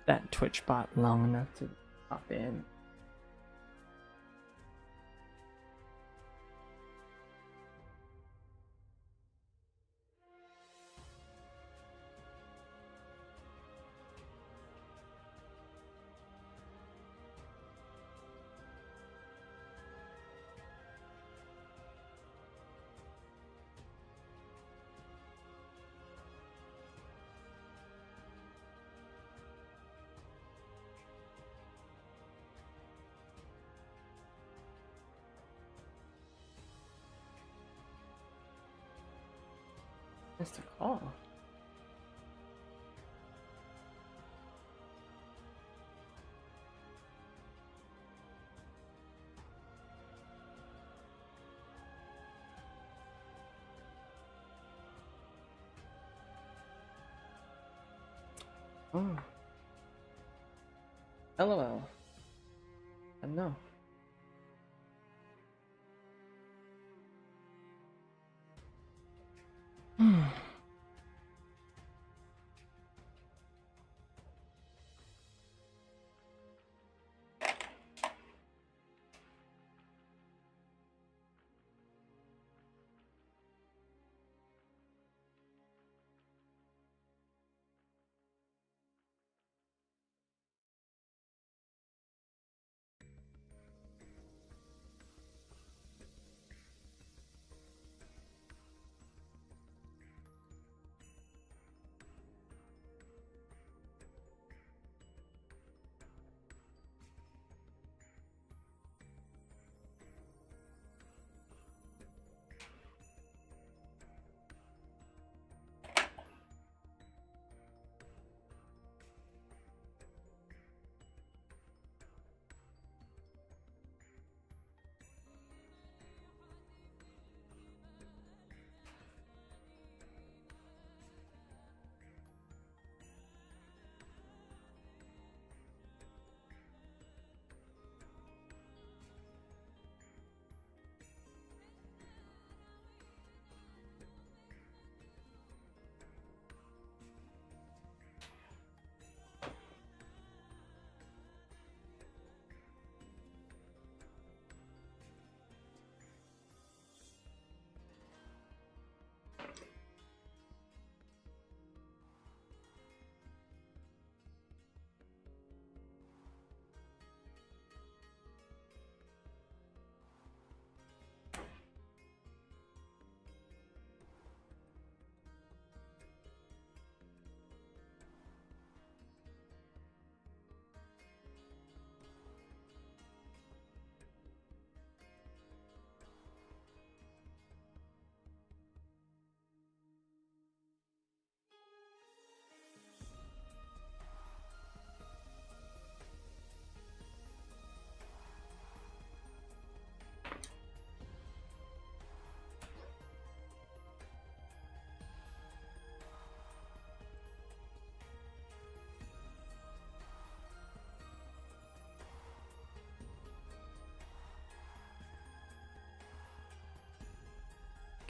that Twitch bot long enough to pop in. Missed a call. Oh. LOL. I know.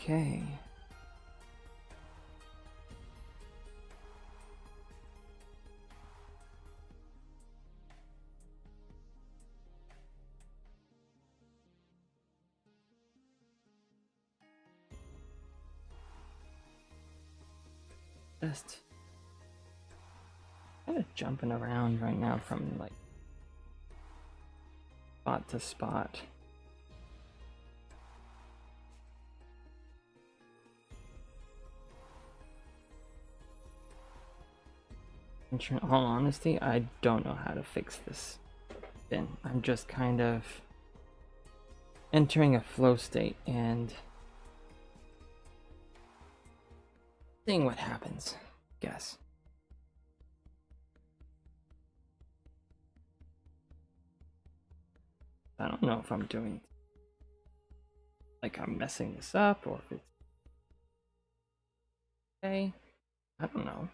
Okay. Just kind of jumping around right now from like spot to spot. In all honesty, I don't know how to fix this spin. I'm just kind of entering a flow state and seeing what happens, guess. I don't know if I'm doing like I'm messing this up or if it's okay. I don't know.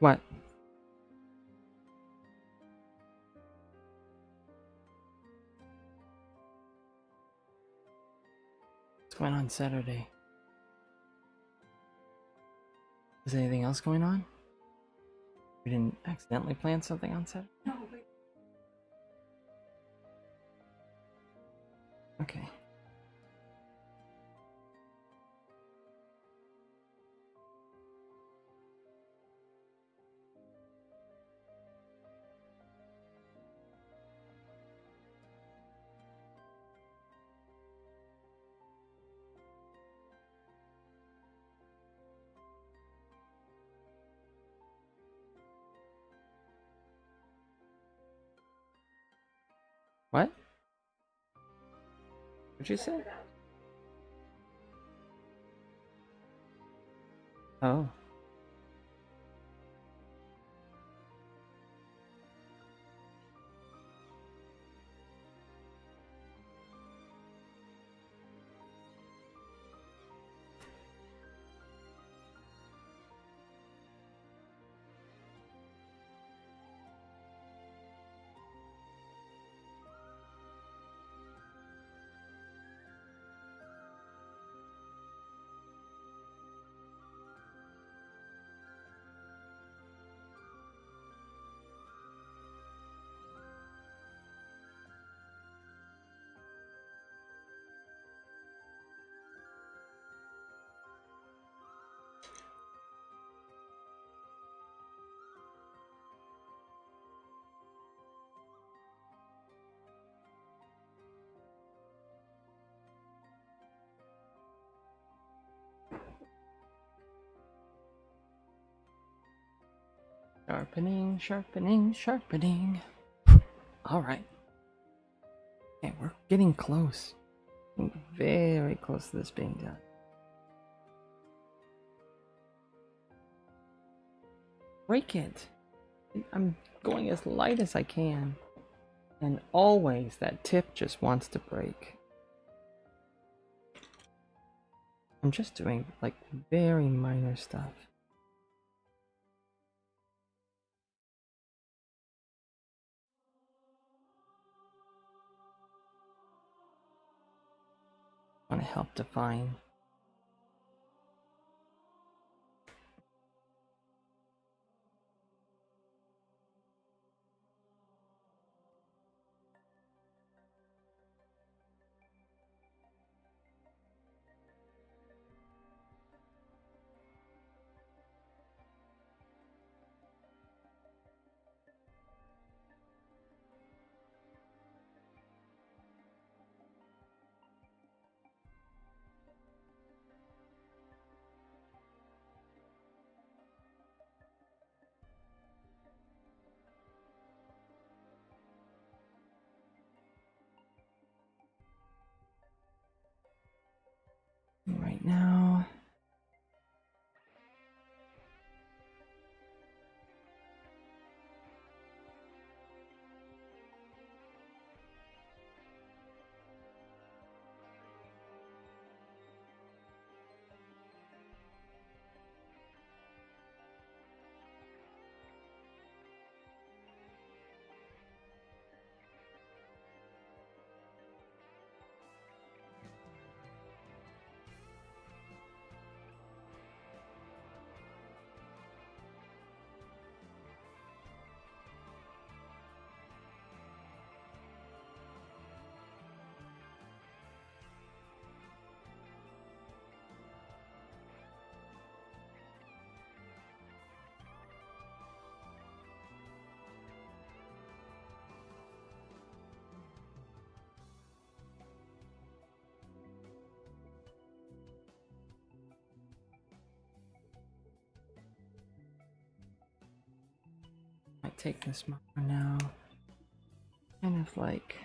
What? What's going on Saturday? Is anything else going on? We didn't accidentally plan something on Saturday? No, wait. Okay. What? What'd you say? Oh. Sharpening, sharpening, sharpening. Alright. Okay, we're getting close. Very close to this being done. Break it. I'm going as light as I can. And always that tip just wants to break. I'm just doing like very minor stuff. I want to help define. Right now. I take this marker now. Kind of like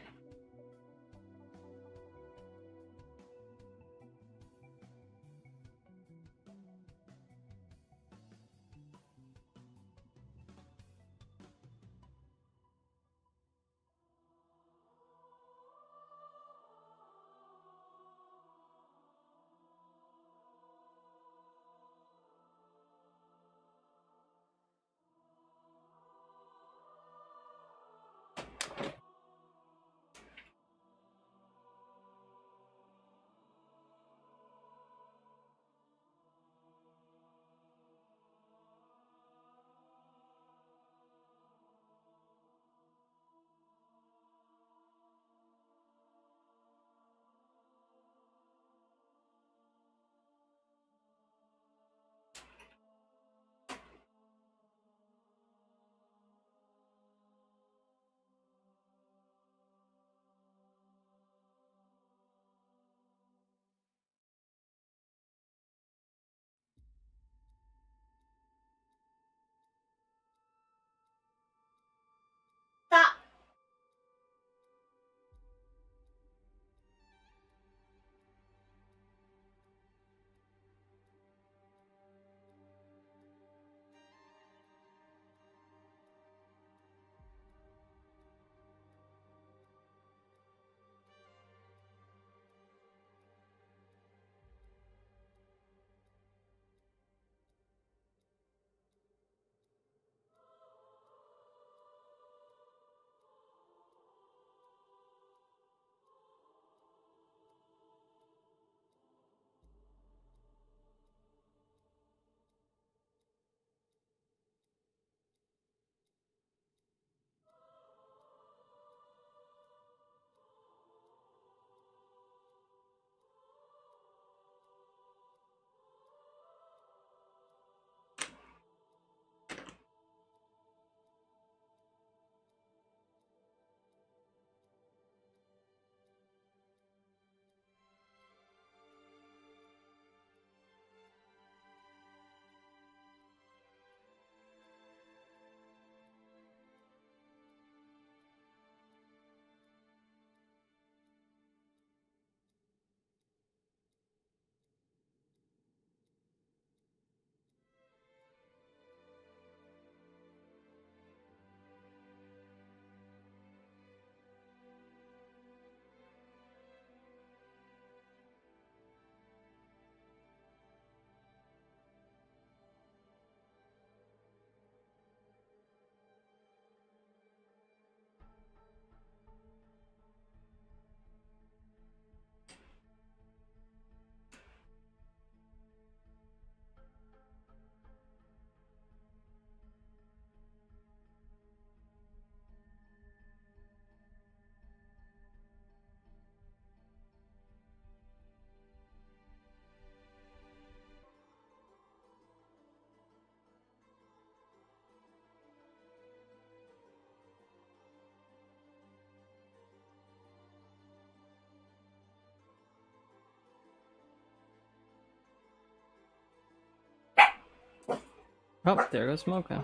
Oh, there goes Mocha.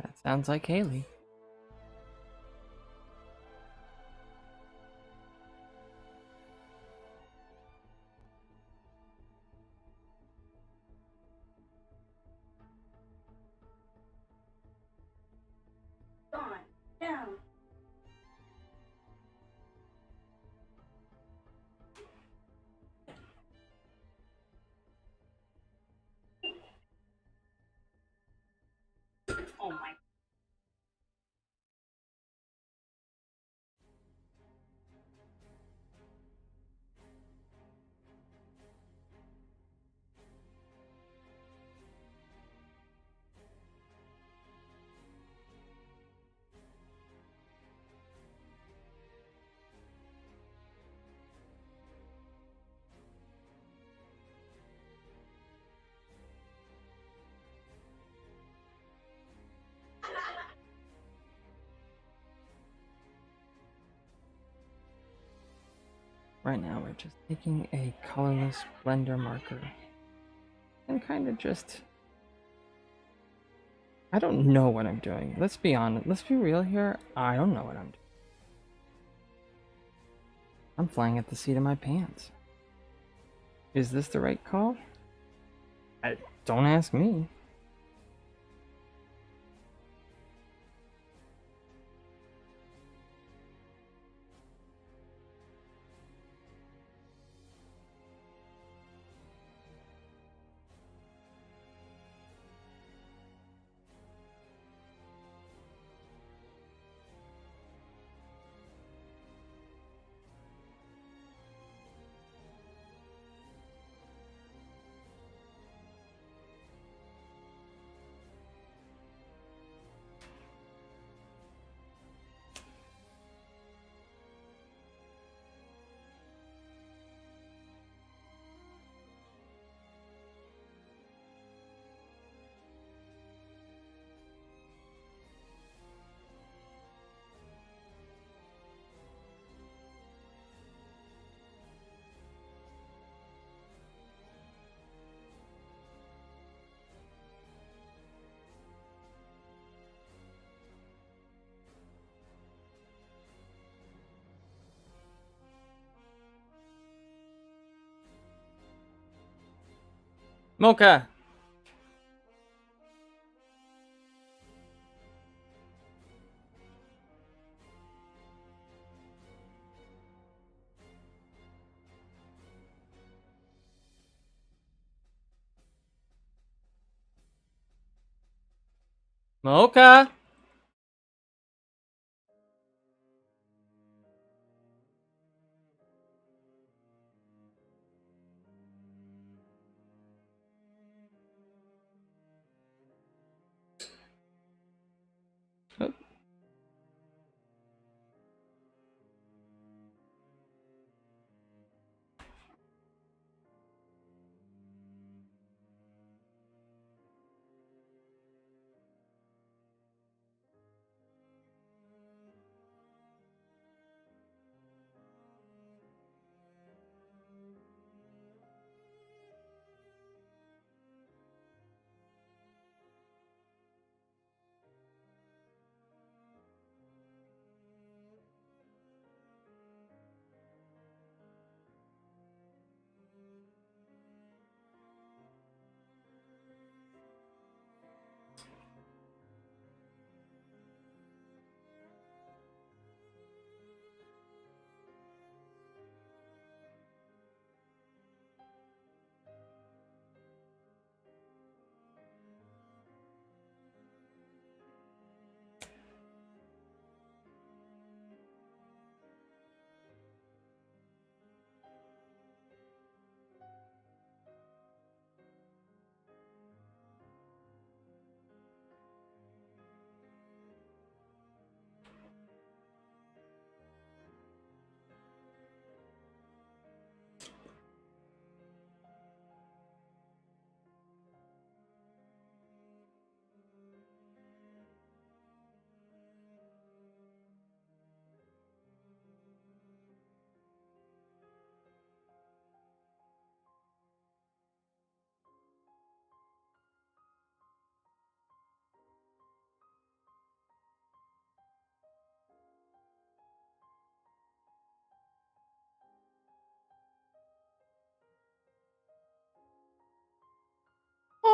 That sounds like Haley. Gone. Down. Oh my. Right now, we're just taking a colorless blender marker and kind of just. I don't know what I'm doing. Let's be honest. Let's be real here. I don't know what I'm doing. I'm flying at the seat of my pants. Is this the right call? Don't ask me. Mocha! Mocha! Oh.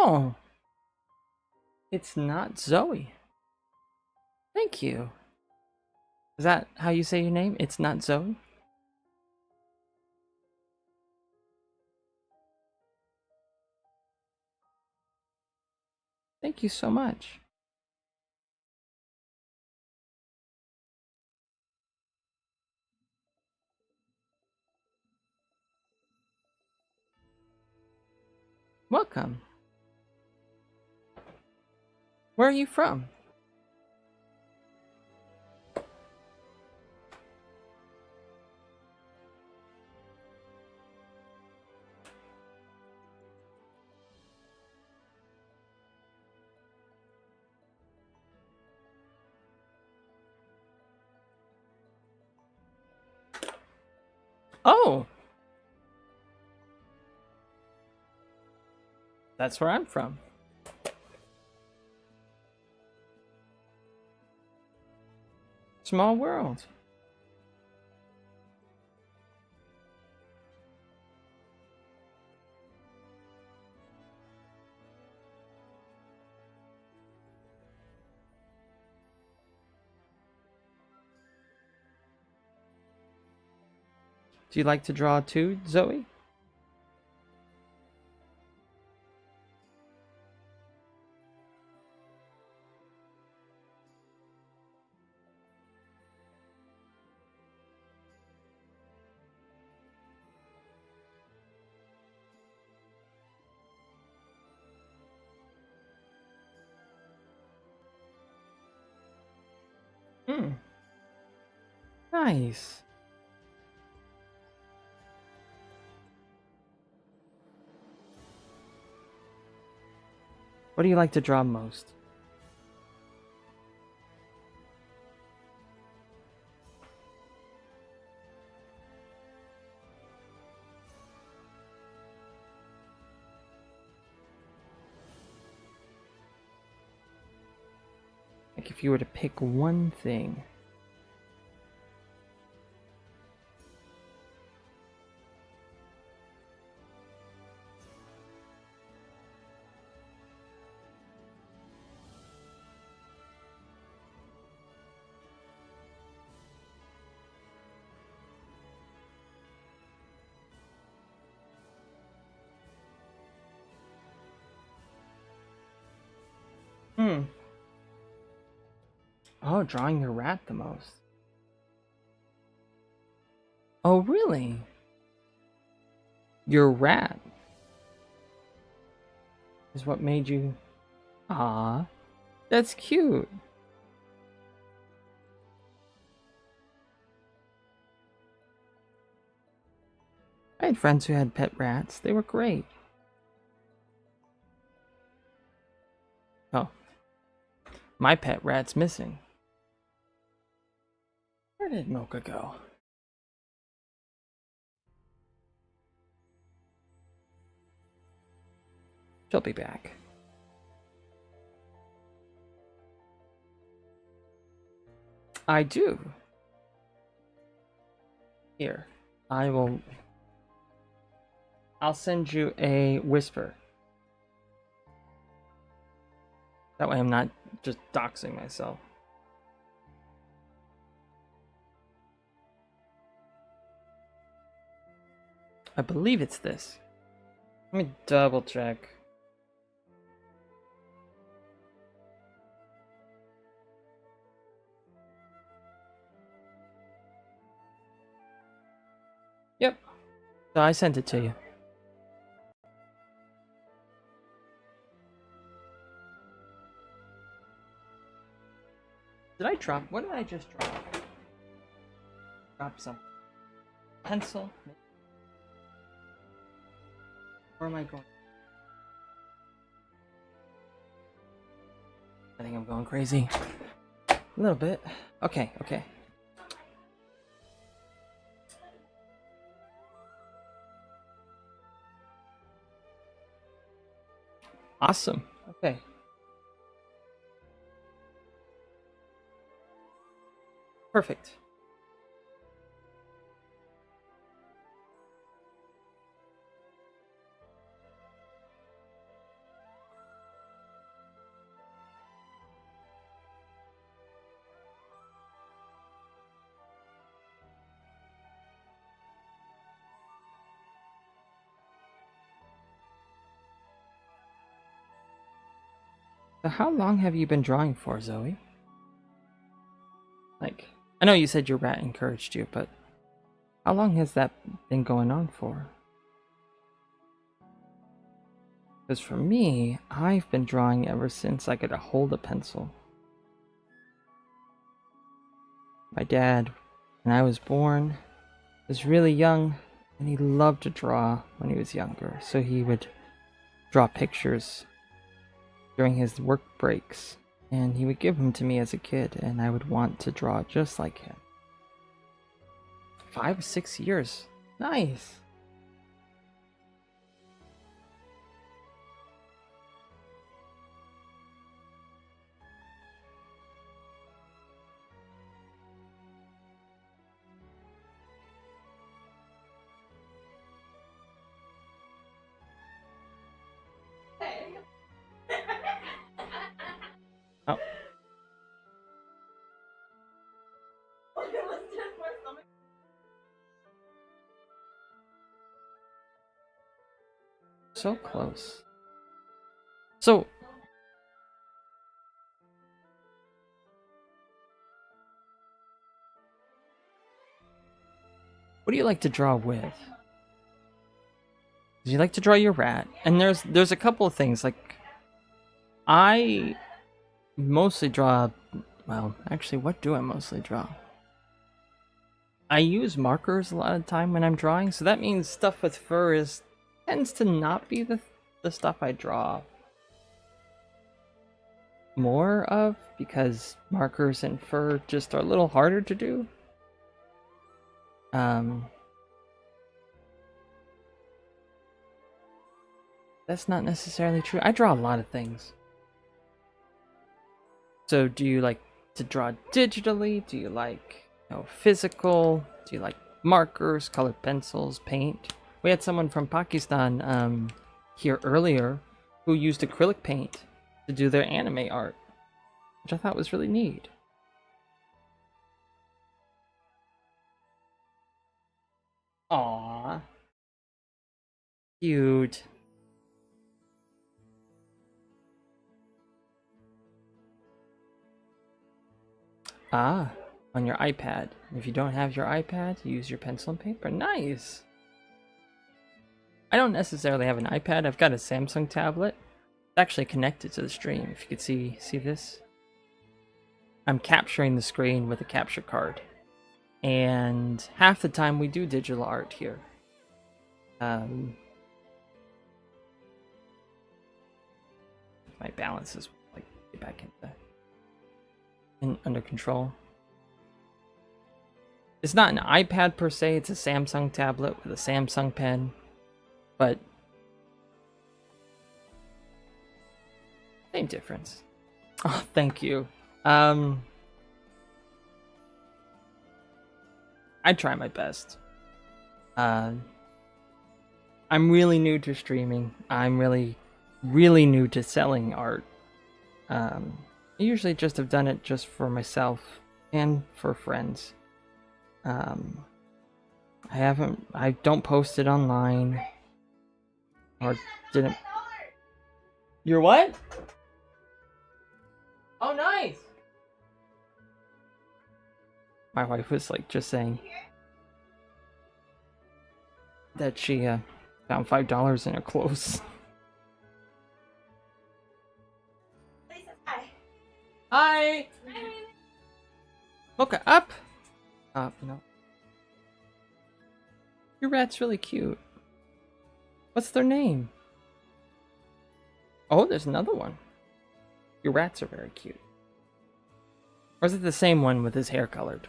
Oh, it's not Zoe. Thank you. Is that how you say your name? It's not Zoe? Thank you so much. Welcome. Where are you from? Oh! That's where I'm from. Small world. Do you like to draw too, Zoe? Hmm. Nice. What do you like to draw most? Like if you were to pick one thing. Hmm. Oh, drawing your rat the most. Oh, really? Your rat is what made you... Ah, that's cute. I had friends who had pet rats. They were great. Oh, my pet rat's missing. Where did Mocha go? She'll be back. I do. Here, I will... I'll send you a whisper. That way I'm not just doxing myself. I believe it's this. Let me double check. Yep. So I sent it to you. Did I drop? What did I just drop? Drop some pencil. Where am I going? I think I'm going crazy. A little bit. Okay, okay. Awesome. Okay. Perfect. So how long have you been drawing for, Zoe? Like, I know you said your rat encouraged you, but how long has that been going on for? Because for me, I've been drawing ever since I could hold a pencil. My dad, when I was born, was really young, and he loved to draw when he was younger. So he would draw pictures during his work breaks, and he would give them to me as a kid, and I would want to draw just like him. 5 or 6 years. Nice. Oh. So close. So, what do you like to draw with? Do you like to draw your rat? And there's a couple of things. Like, I mostly draw. Well, actually, what do I mostly draw? I use markers a lot of the time when I'm drawing, so that means stuff with fur tends to not be the stuff I draw more of, because markers and fur just are a little harder to do. That's not necessarily true. I draw a lot of things. So do you like to draw digitally? Do you like, physical? Do you like markers, colored pencils, paint? We had someone from Pakistan here earlier who used acrylic paint to do their anime art, which I thought was really neat. Aww. Cute. Ah, on your iPad. If you don't have your iPad, use your pencil and paper. Nice! I don't necessarily have an iPad. I've got a Samsung tablet. It's actually connected to the stream. If you could see this. I'm capturing the screen with a capture card. And half the time we do digital art here. My balance is like get back under control. It's not an iPad per se, it's a Samsung tablet with a Samsung pen, but same difference. Oh, thank you. I try my best. I'm really new to streaming. I'm really new to selling art. I usually just have done it just for myself and for friends. I don't post it online. Or didn't. You're what? Oh, nice! My wife was like just saying that she found $5 in her clothes. Hi! Mocha, up! Up, no. Your rat's really cute. What's their name? Oh, there's another one. Your rats are very cute. Or is it the same one with his hair colored?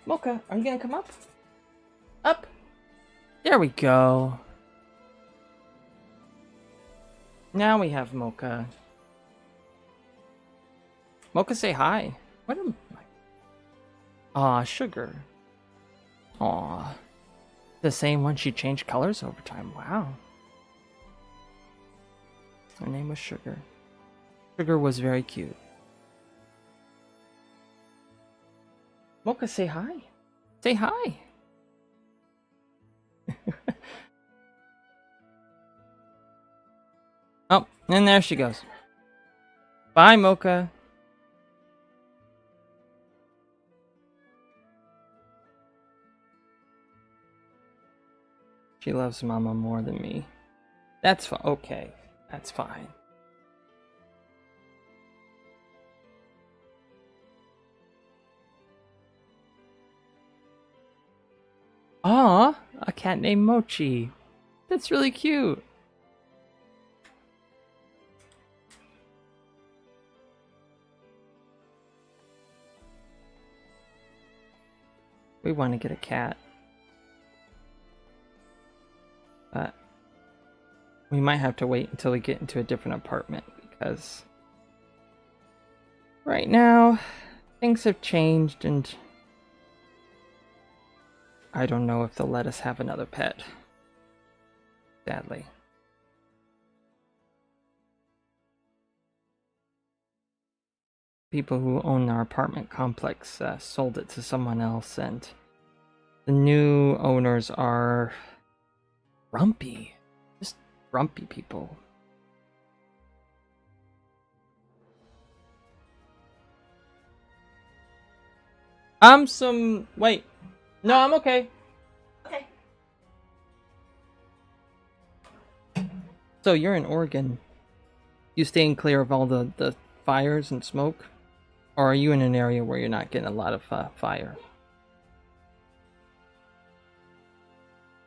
Mocha, are you gonna come up? Up! There we go. Now we have Mocha. Mocha, say hi. What am I? Aw, Sugar. Aw. The same one, she changed colors over time. Wow. Her name was Sugar. Sugar was very cute. Mocha, say hi. Say hi. Oh, and there she goes. Bye, Mocha. She loves Mama more than me. That's fine. Okay, that's fine. Aw, a cat named Mochi. That's really cute. We want to get a cat. But we might have to wait until we get into a different apartment because right now things have changed and I don't know if they'll let us have another pet. Sadly. People who own our apartment complex sold it to someone else, and the new owners are grumpy. Just grumpy people. Wait. No, I'm okay. Okay. So you're in Oregon. You staying clear of all the fires and smoke? Or are you in an area where you're not getting a lot of fire?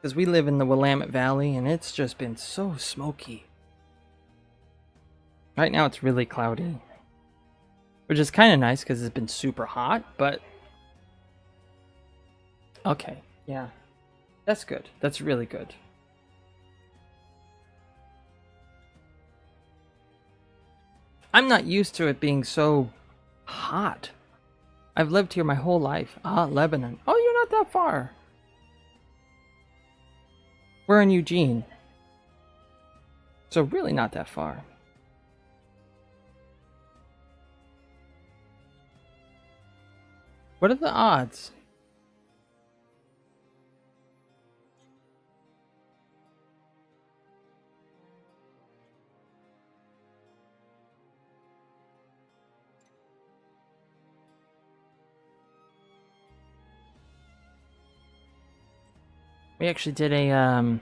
Because we live in the Willamette Valley and it's just been so smoky. Right now it's really cloudy. Which is kind of nice because it's been super hot, but... Okay, yeah. That's good. That's really good. I'm not used to it being so hot. I've lived here my whole life. Ah, Lebanon. Oh, you're not that far. We're in Eugene. So really not that far. What are the odds? We actually did a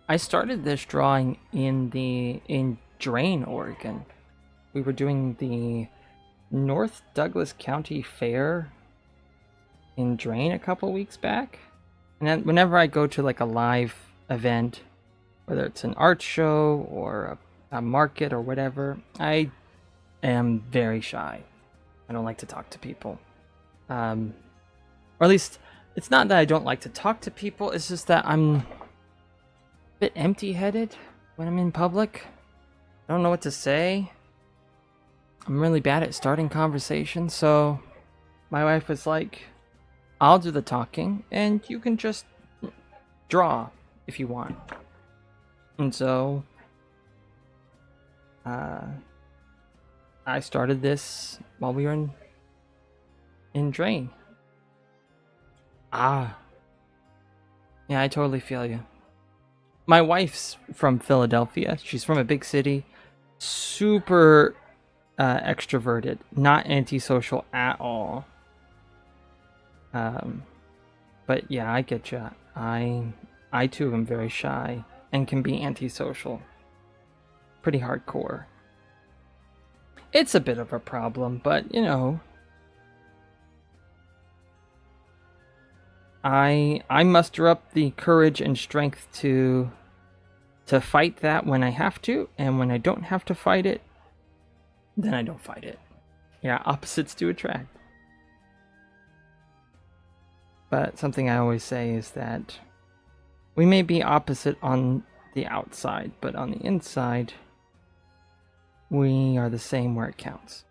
I started this drawing in Drain, Oregon. We were doing the North Douglas County Fair in Drain a couple weeks back. And then whenever I go to like a live event, whether it's an art show or a market or whatever, I am very shy. I don't like to talk to people. Or at least, it's not that I don't like to talk to people, it's just that I'm a bit empty-headed when I'm in public. I don't know what to say. I'm really bad at starting conversations, so my wife was like, I'll do the talking, and you can just draw if you want. And so, I started this while we were in Drain. Ah. Yeah, I totally feel you. My wife's from Philadelphia. She's from a big city. Super extroverted. Not antisocial at all. But yeah, I get you. I too am very shy and can be antisocial. Pretty hardcore. It's a bit of a problem, but you know, I muster up the courage and strength to fight that when I have to, and when I don't have to fight it, then I don't fight it. Yeah, opposites do attract. But something I always say is that we may be opposite on the outside, but on the inside, we are the same where it counts.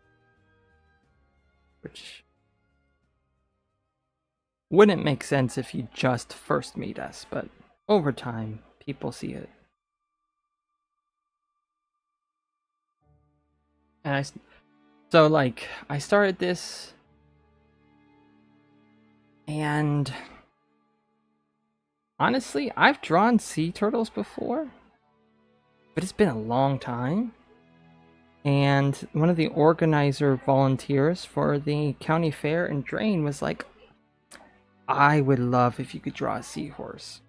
Which wouldn't make sense if you just first meet us, but over time, people see it. And I started this And honestly, I've drawn sea turtles before, but it's been a long time. And one of the organizer volunteers for the county fair in Drain was like, I would love if you could draw a seahorse.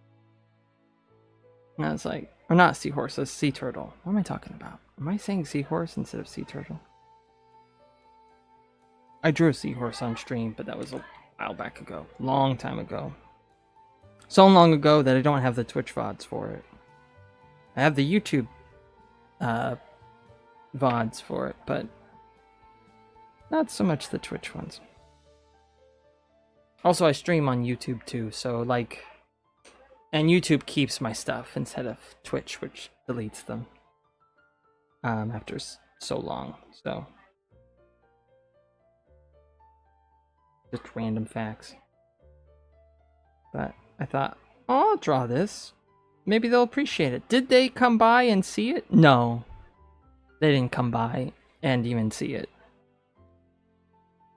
And I was like, or not a seahorse, a sea turtle. What am I talking about? Am I saying seahorse instead of sea turtle? I drew a seahorse on stream, but that was a while back ago. Long time ago. So long ago that I don't have the Twitch VODs for it. I have the YouTube VODs for it, but not so much the Twitch ones. Also, I stream on YouTube too, so like, and YouTube keeps my stuff instead of Twitch, which deletes them after so long. So just random facts. But I thought, oh, I'll draw this. Maybe they'll appreciate it. Did they come by and see it? No. They didn't come by and even see it.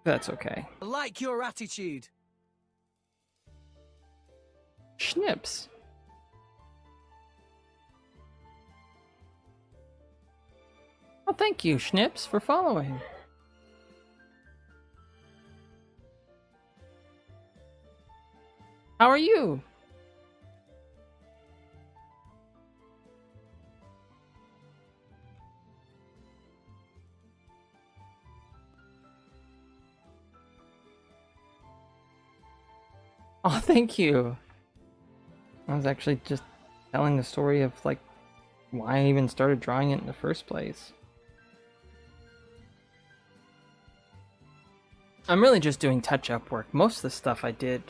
That's okay. I like your attitude. Schnips. Well, thank you, Schnips, for following. How are you? Oh, thank you. I was actually just telling the story of like why I even started drawing it in the first place. I'm really just doing touch-up work. Most of the stuff I did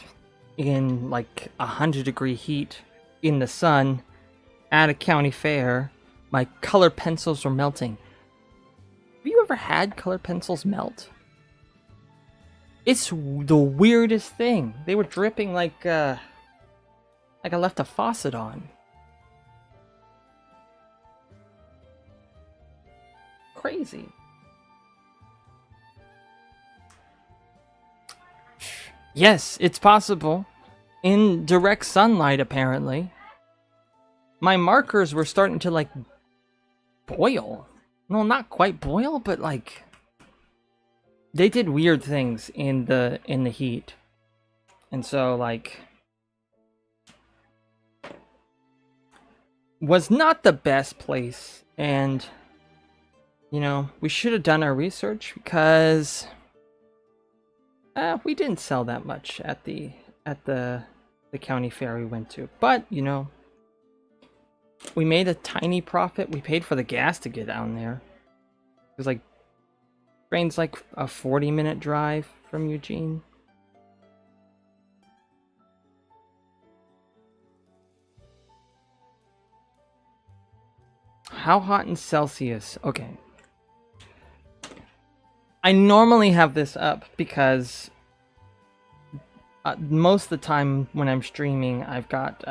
in like 100-degree heat in the sun at a county fair. My color pencils were melting. Have you ever had color pencils melt? It's the weirdest thing. They were dripping like I left a faucet on. Crazy. Yes, it's possible. In direct sunlight, apparently. My markers were starting to like boil. No, not quite boil, but like they did weird things in the heat. And so like was not the best place, and you know, we should have done our research because we didn't sell that much at the county fair we went to. But, you know, we made a tiny profit. We paid for the gas to get down there. It was like train's like a 40-minute drive from Eugene. How hot in Celsius? Okay. I normally have this up because most of the time when I'm streaming, I've got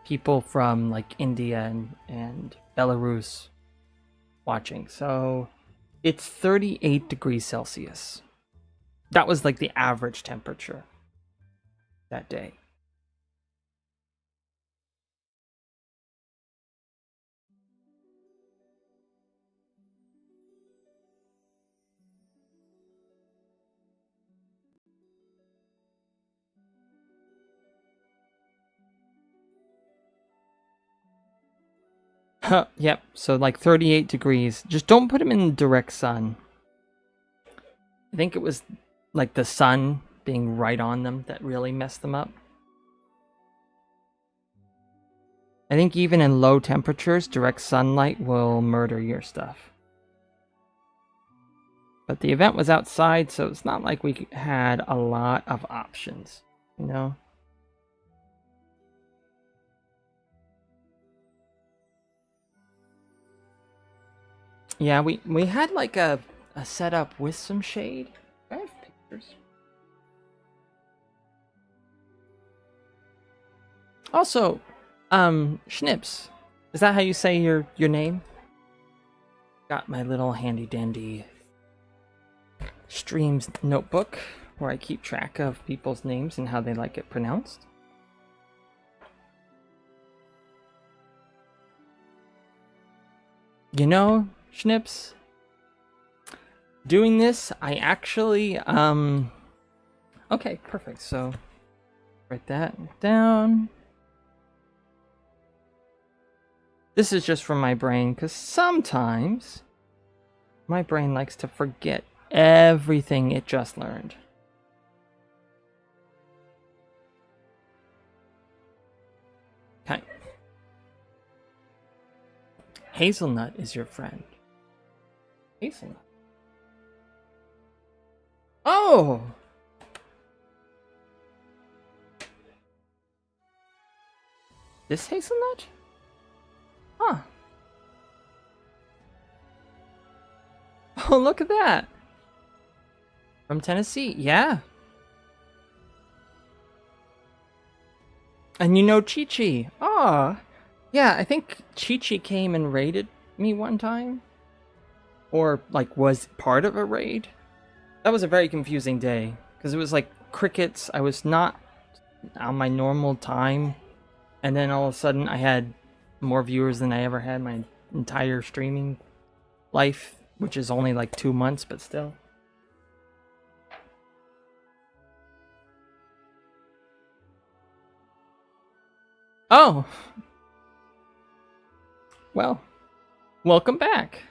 people from like India and Belarus watching. So it's 38 degrees Celsius. That was like the average temperature that day. Yep, so like 38 degrees. Just don't put them in direct sun. I think it was like the sun being right on them that really messed them up. I think even in low temperatures, direct sunlight will murder your stuff. But the event was outside, so it's not like we had a lot of options, you know? Yeah, we had like a setup with some shade. I have pictures. Also, Schnips, is that how you say your name? Got my little handy dandy streams notebook where I keep track of people's names and how they like it pronounced. You know, Schnips, doing this, I actually, okay, perfect. So, write that down. This is just from my brain, because sometimes my brain likes to forget everything it just learned. Okay. Hazelnut is your friend. Hazelnut. Oh! This hazelnut? Huh. Oh, look at that. From Tennessee, yeah. And you know Chi-Chi. Oh, yeah, I think Chi-Chi came and raided me one time. Or, like, was part of a raid. That was a very confusing day. Because it was like crickets. I was not on my normal time. And then all of a sudden I had more viewers than I ever had my entire streaming life. Which is only like 2 months, but still. Oh! Well, welcome back.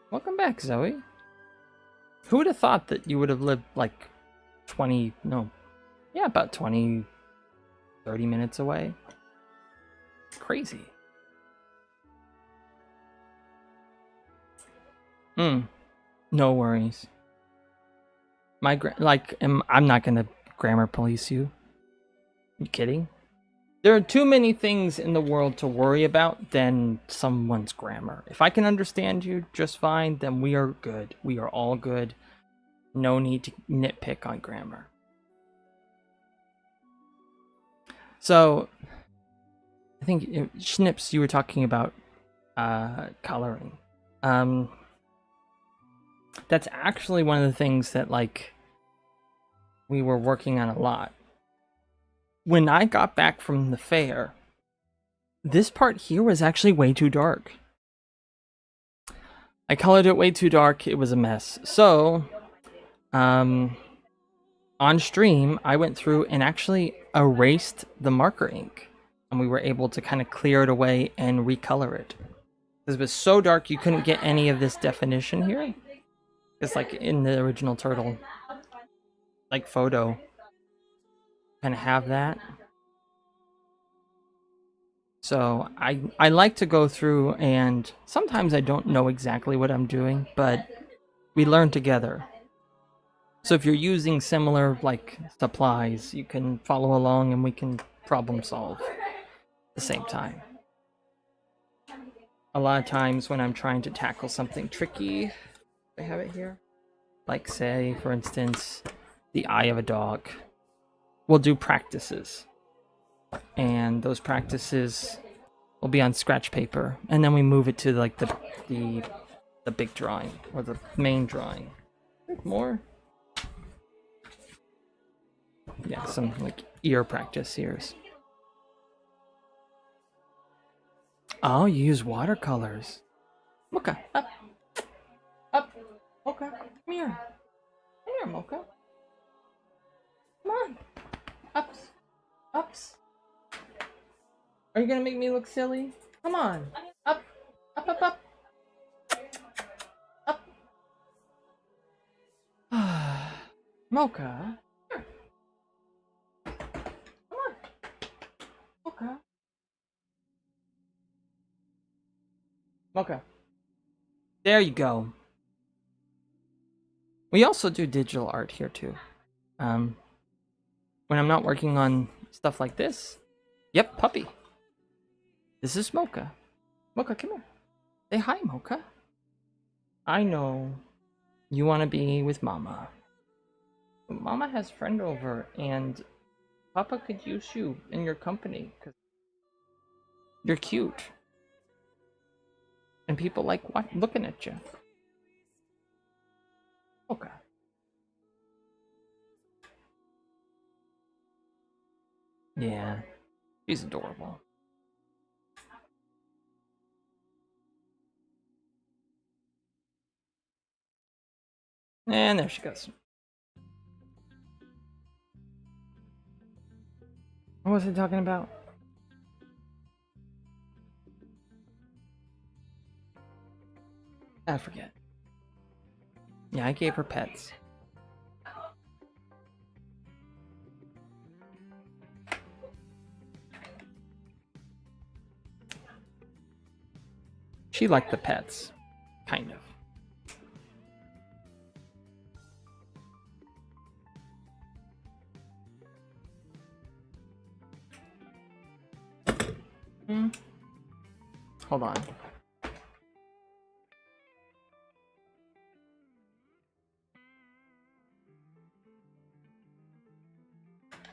Welcome back, Zoe. Who would have thought that you would have lived like 20, no, yeah, about 20, 30 minutes away? Crazy. No worries. I'm not gonna grammar police you. You kidding? There are too many things in the world to worry about than someone's grammar. If I can understand you just fine, then we are good. We are all good. No need to nitpick on grammar. So, I think, Schnips, you were talking about coloring. That's actually one of the things that, like, we were working on a lot. When I got back from the fair, this part here was actually way too dark. I colored it way too dark. It was a mess. So, on stream, I went through and actually erased the marker ink. And we were able to kind of clear it away and recolor it. Because it was so dark, you couldn't get any of this definition here. It's like in the original Turtle, like, photo. Kind of have that. So I like to go through, and sometimes I don't know exactly what I'm doing, but we learn together. So if you're using similar, like, supplies, you can follow along and we can problem solve at the same time. A lot of times when I'm trying to tackle something tricky, I have it here. Like, say, for instance, the eye of a dog. We'll do practices. And those practices will be on scratch paper. And then we move it to, like, the big drawing, or the main drawing. More? Yeah, some, like, ear practice ears. Oh, you use watercolors. Mocha, up. Up. Mocha, come here. Come here, Mocha. Come on. Ups. Ups. Are you gonna make me look silly? Come on. Up. Up, up, up. Up. Mocha. Here. Come on. Mocha. Mocha. There you go. We also do digital art here too. When I'm not working on stuff like this. Yep, puppy. This is Mocha. Mocha, come here. Say hi, Mocha. I know you want to be with Mama. But Mama has friend over, and Papa could use you in your company because you're cute. And people like looking at you. Okay. Yeah, she's adorable. And there she goes. What was I talking about? I forget. Yeah, I gave her pets. She liked the pets, kind of. Hold on.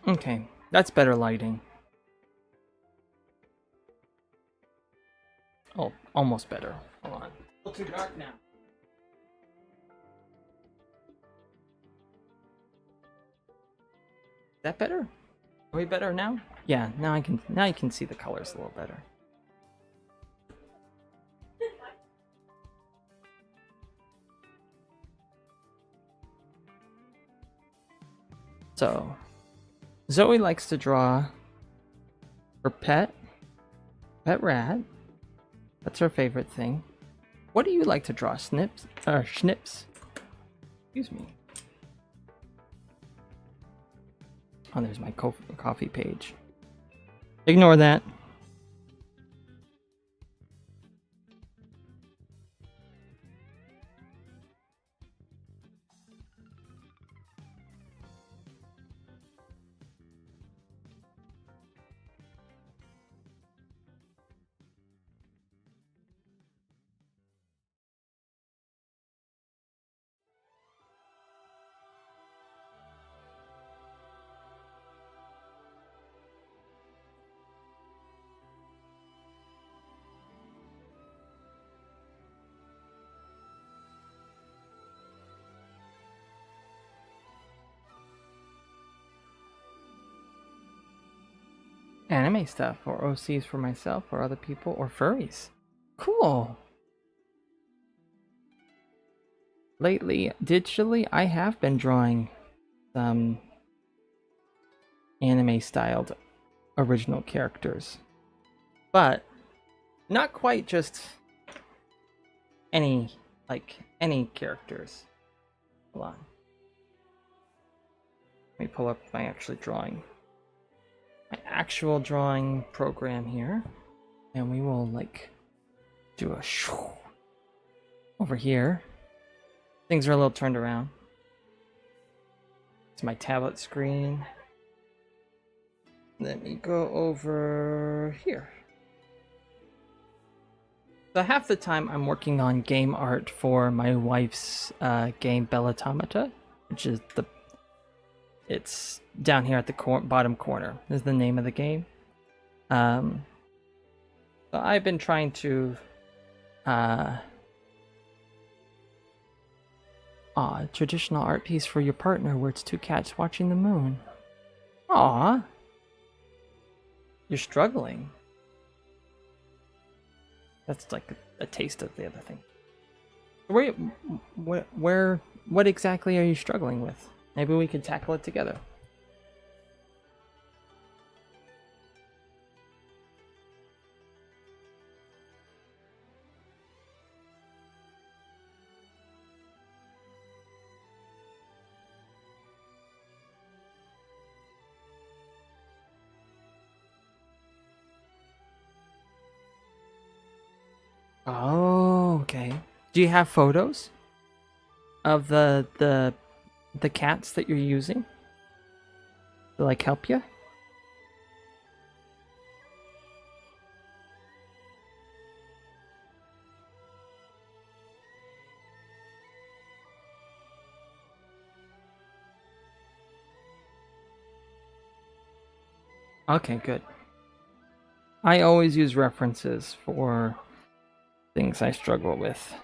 Okay, that's better lighting. Oh, almost better. Hold on. A little too dark now. Is that better? Are we better now? Yeah, now you can see the colors a little better. So, Zoe likes to draw her pet rat. That's her favorite thing. What do you like to draw? Snips? Or schnips? Excuse me. Oh, there's my coffee page. Ignore that. Anime stuff, or OCs for myself, or other people, or furries. Cool. Lately, digitally, I have been drawing some anime-styled original characters. But not quite just any characters. Hold on. Let me pull up my actual drawing program here, and we will do a shoo over here. Things are a little turned around. It's my tablet screen. Let me go over here. So half the time I'm working on game art for my wife's game Belautomata, which is it's down here at the bottom corner is the name of the game. So I've been trying to traditional art piece for your partner where it's two cats watching the moon. Aw. You're struggling. That's like a taste of the other thing. What exactly are you struggling with? Maybe we could tackle it together. Oh, okay. Do you have photos of the cats that you're using to help you? Okay, good. I always use references for things I struggle with,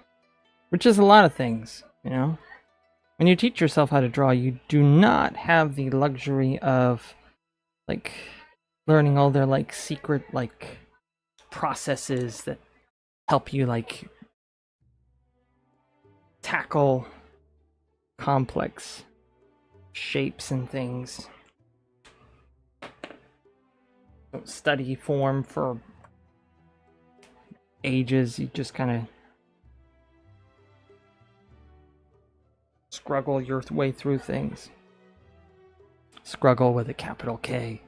which is a lot of things, you know? When you teach yourself how to draw, you do not have the luxury of learning all their like secret like processes that help you like tackle complex shapes and things. Don't study form for ages, you just kind of struggle your way through things. Struggle with a capital K.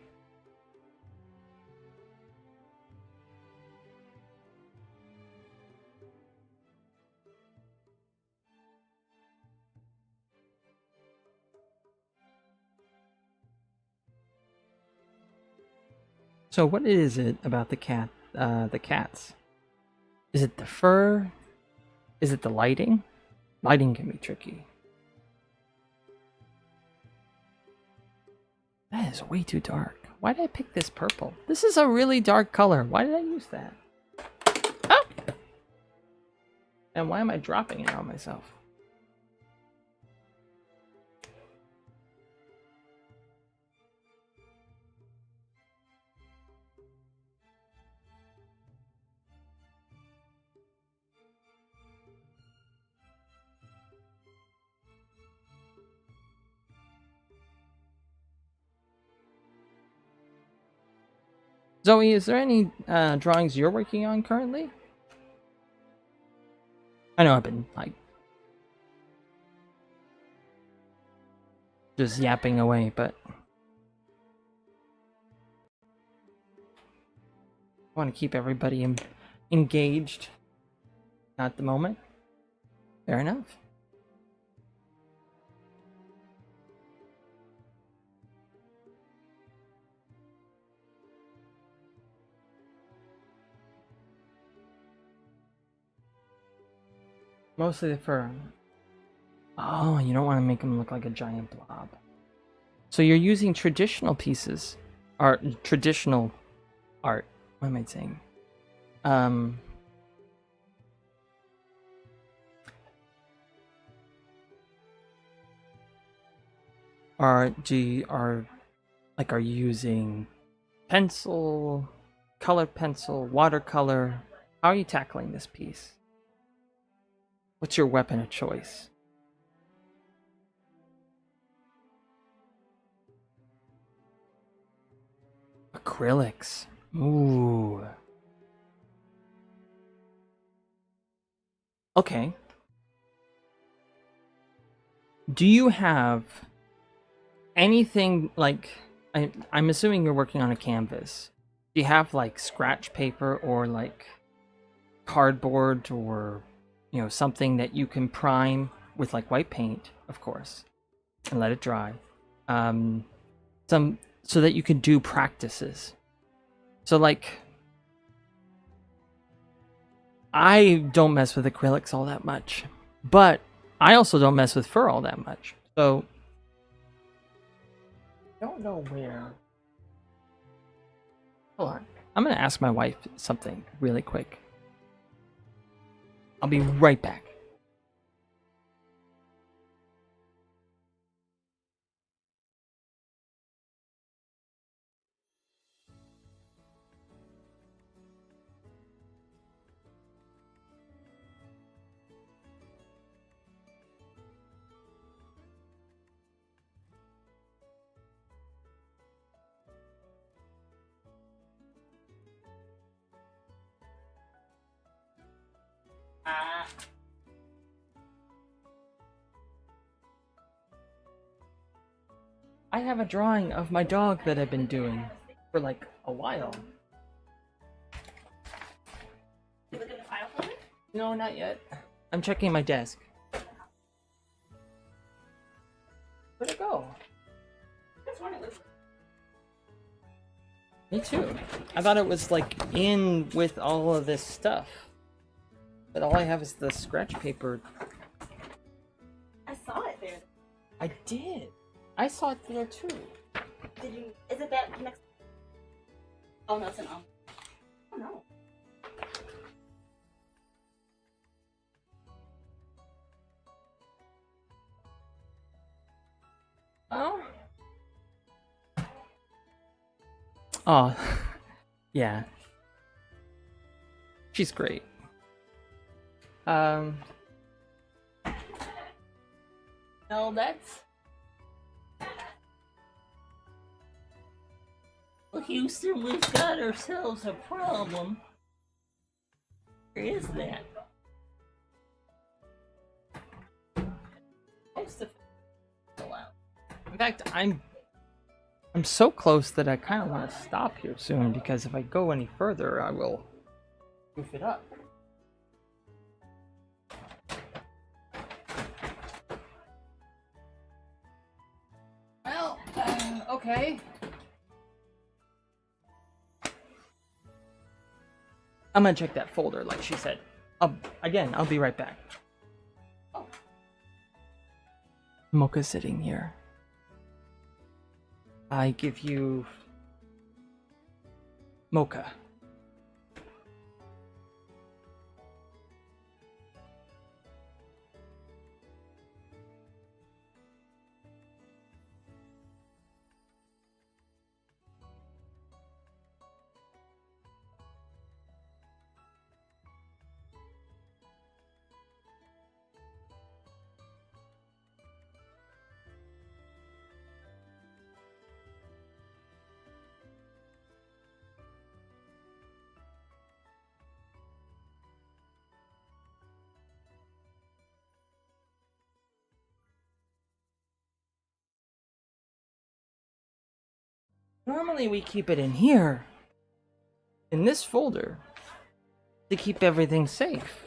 So what is it about the cats? Is it the fur? Is it the lighting? Lighting can be tricky. That is way too dark. Why did I pick this purple? This is a really dark color. Why did I use that? Oh! And why am I dropping it on myself? Zoe, is there any drawings you're working on currently? I know I've been like just yapping away, but I want to keep everybody engaged. Not at the moment. Fair enough. Mostly the fur. Oh, you don't want to make them look like a giant blob. So you're using traditional pieces, traditional art. What am I saying? Are you using pencil, colored pencil, watercolor? How are you tackling this piece? What's your weapon of choice? Acrylics. Ooh. Okay. Do you have anything like I'm assuming you're working on a canvas. Do you have like scratch paper or like cardboard or something that you can prime with like white paint, of course, and let it dry. Some so that you can do practices. So like I don't mess with acrylics all that much, but I also don't mess with fur all that much. So I don't know where. Hold on. I'm gonna ask my wife something really quick. I'll be right back. I have a drawing of my dog that I've been doing for like a while. You look at the file folder? No, not yet. I'm checking my desk. Where'd it go? That's one it looks like. Me too. I thought it was like in with all of this stuff. But all I have is the scratch paper. I saw it there. I did. I saw it there too. Did you? Is it that next? Oh no, it's an Oh no. Oh. Oh, yeah. She's great. Well, that's... Well, Houston, we've got ourselves a problem. Where is that? Most of it fell out. In fact, I'm so close that I kind of want to stop here soon, because if I go any further, I will goof it up. Well, okay. I'm gonna check that folder, like she said. I'll be right back. Oh. Mocha's sitting here. I give you Mocha. Normally we keep it in here, in this folder, to keep everything safe.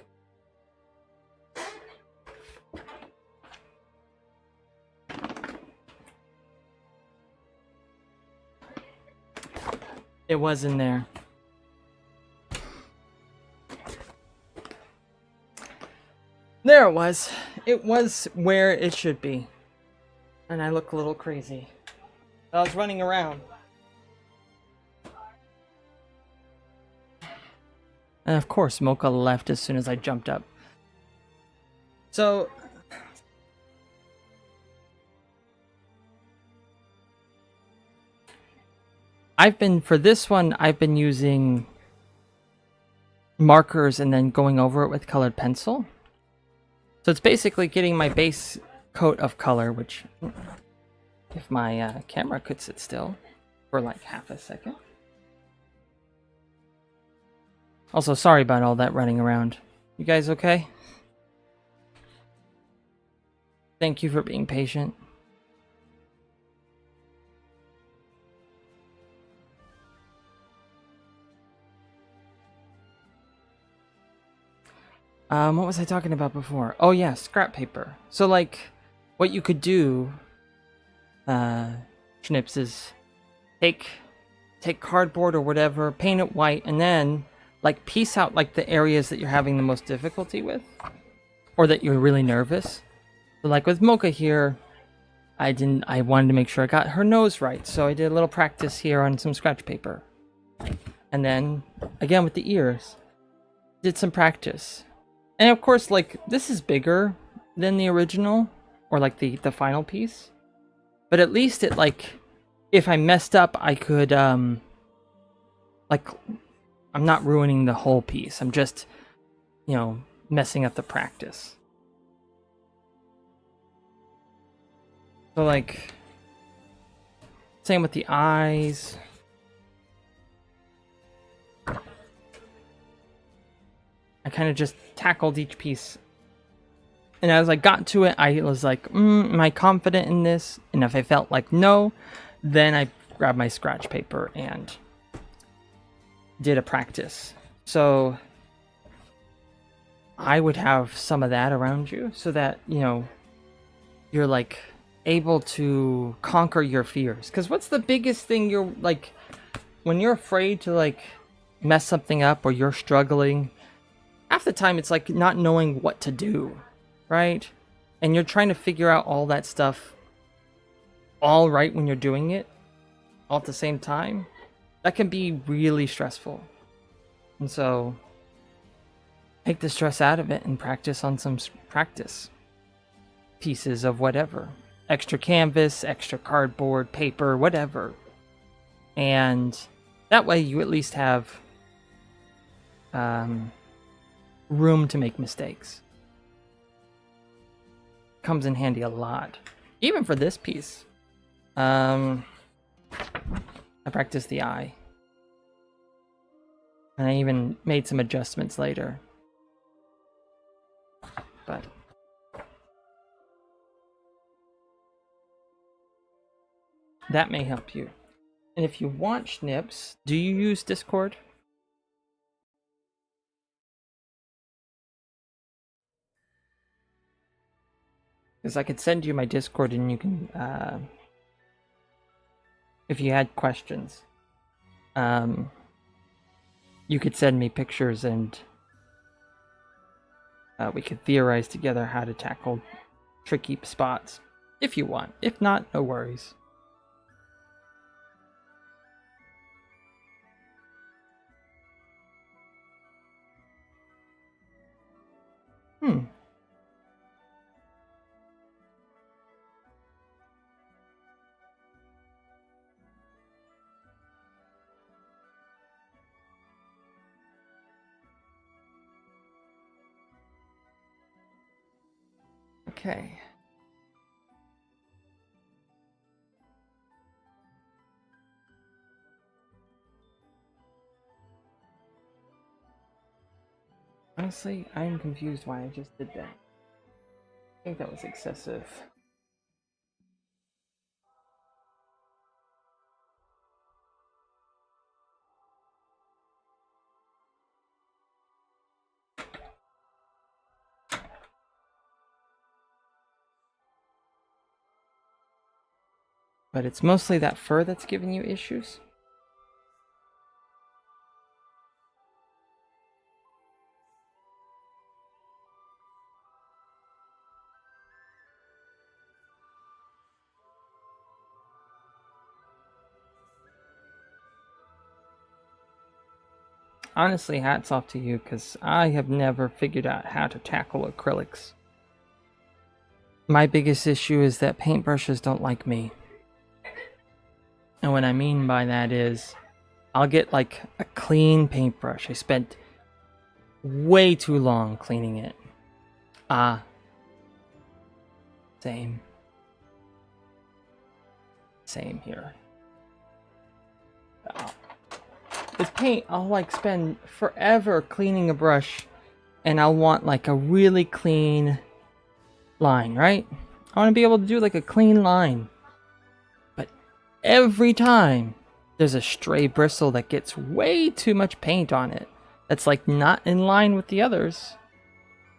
It was in there. There it was. It was where it should be. And I look a little crazy. I was running around. And of course, Mocha left as soon as I jumped up. So... for this one, I've been using markers and then going over it with colored pencil. So it's basically getting my base coat of color, which, if my camera could sit still for like half a second. Also, sorry about all that running around. You guys okay? Thank you for being patient. What was I talking about before? Oh yeah, scrap paper. So like, what you could do, Schnips, is take cardboard or whatever, paint it white, and then like piece out like the areas that you're having the most difficulty with, or that you're really nervous. So like with Mocha here, I wanted to make sure I got her nose right, so I did a little practice here on some scratch paper. And then again with the ears, did some practice. And of course, like, this is bigger than the original, or like the final piece. But at least it, like, if I messed up, I could, like, I'm not ruining the whole piece. I'm just, you know, messing up the practice. So, like, same with the eyes. I kind of just tackled each piece. And as I got to it, I was like, am I confident in this? And if I felt like no, then I grabbed my scratch paper and did a practice. So I would have some of that around you so that, you know, you're like able to conquer your fears. Because what's the biggest thing you're like, when you're afraid to like mess something up or you're struggling, half the time it's like not knowing what to do, right? And you're trying to figure out all that stuff all right when you're doing it all at the same time. That can be really stressful. And so take the stress out of it and practice on some practice pieces of whatever. Extra canvas, extra cardboard, paper, whatever. And That way you at least have room to make mistakes. Comes in handy a lot. Even for this piece. I practiced the eye. And I even made some adjustments later. But that may help you. And if you want Schnips, do you use Discord? Because I could send you my Discord and you can, if you had questions, you could send me pictures and we could theorize together how to tackle tricky spots. If you want. If not, no worries. Okay. Honestly, I'm confused why I just did that. I think that was excessive. But it's mostly that fur that's giving you issues. Honestly, hats off to you, because I have never figured out how to tackle acrylics. My biggest issue is that paintbrushes don't like me. And what I mean by that is, I'll get like a clean paintbrush. I spent way too long cleaning it. Same. Same here. With paint, I'll like spend forever cleaning a brush and I'll want like a really clean line, right? I want to be able to do like a clean line. But every time there's a stray bristle that gets way too much paint on it. That's like not in line with the others.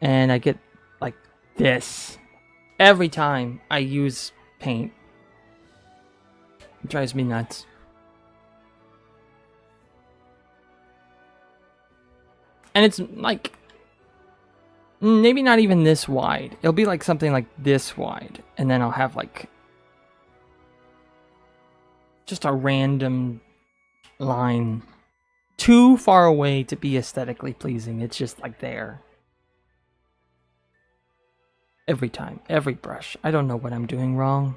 And I get like this every time I use paint. It drives me nuts. And it's like maybe not even this wide. It'll be like something like this wide. And then I'll have like just a random line too far away to be aesthetically pleasing. It's just like there. Every time, every brush. I don't know what I'm doing wrong.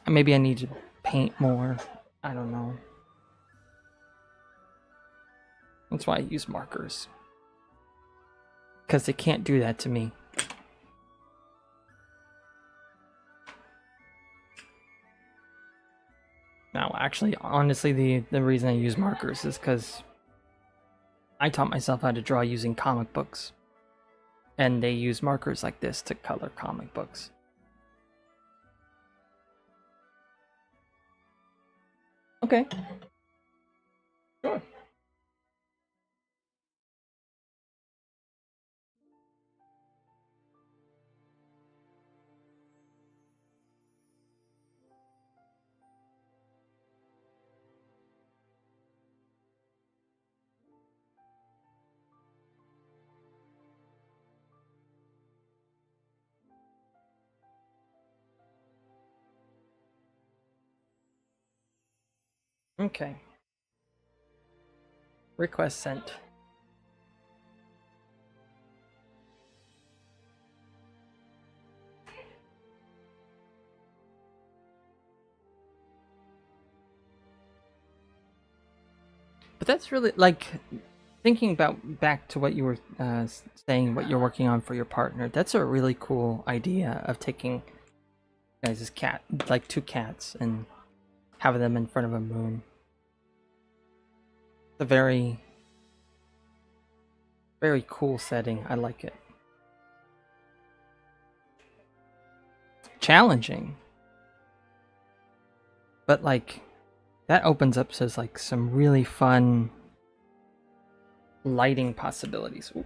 Maybe I need to paint more. I don't know. That's why I use markers. Because they can't do that to me. Now, actually, honestly, the reason I use markers is because I taught myself how to draw using comic books. And they use markers like this to color comic books. Okay. Sure. Okay. Request sent. that's really like thinking about back to what you were saying, what you're working on for your partner. That's a really cool idea of taking guys' cat, like 2 cats, and having them in front of a moon. It's a very, very cool setting. I like it. Challenging, but like that opens up to like some really fun lighting possibilities. Ooh.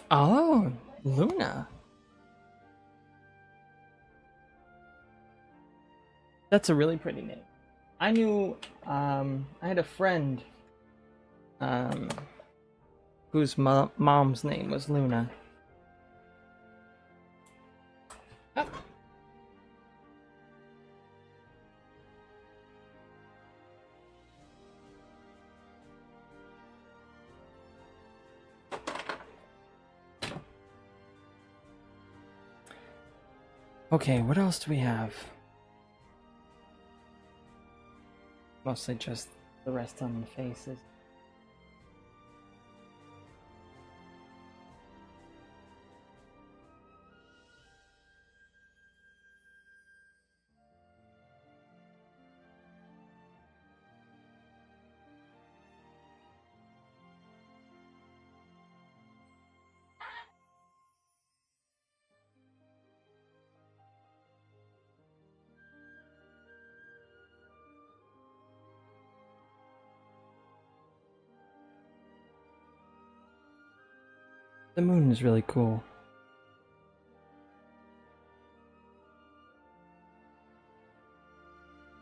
Oh, Luna. That's a really pretty name. I knew, I had a friend, whose mom's name was Luna. Oh. Okay, what else do we have? Mostly just the rest on the faces. The moon is really cool.